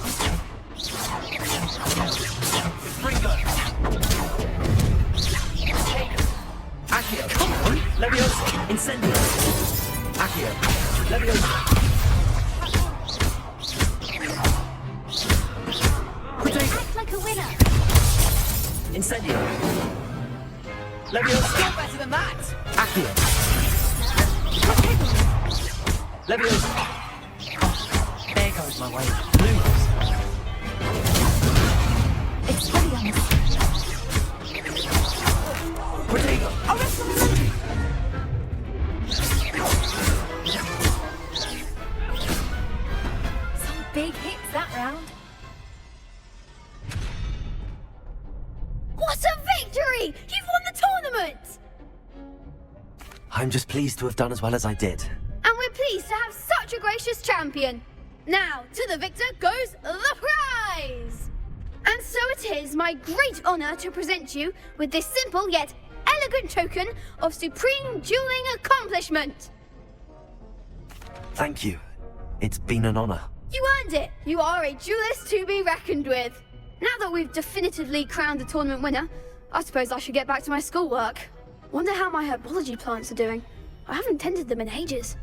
Confringo. Accio. Come on. Leviosa. Incendio. Accio. Leviosa. Act like a winner. Incendio. Leviosa. You're better than that. Accio. Leviosa. There goes my way. Lumos. Expelliarmus. Protego. Some big hits that round. What a victory! You've won the tournament! I'm just pleased to have done as well as I did. And we're pleased to have such a gracious champion. Now, to the victor goes the prize! And so it is my great honor to present you with this simple yet elegant token of supreme dueling accomplishment. Thank you. It's been an honor. You earned it. You are a duelist to be reckoned with. Now that we've definitively crowned the tournament winner, I suppose I should get back to my schoolwork. Wonder how my herbology plants are doing. I haven't tended them in ages.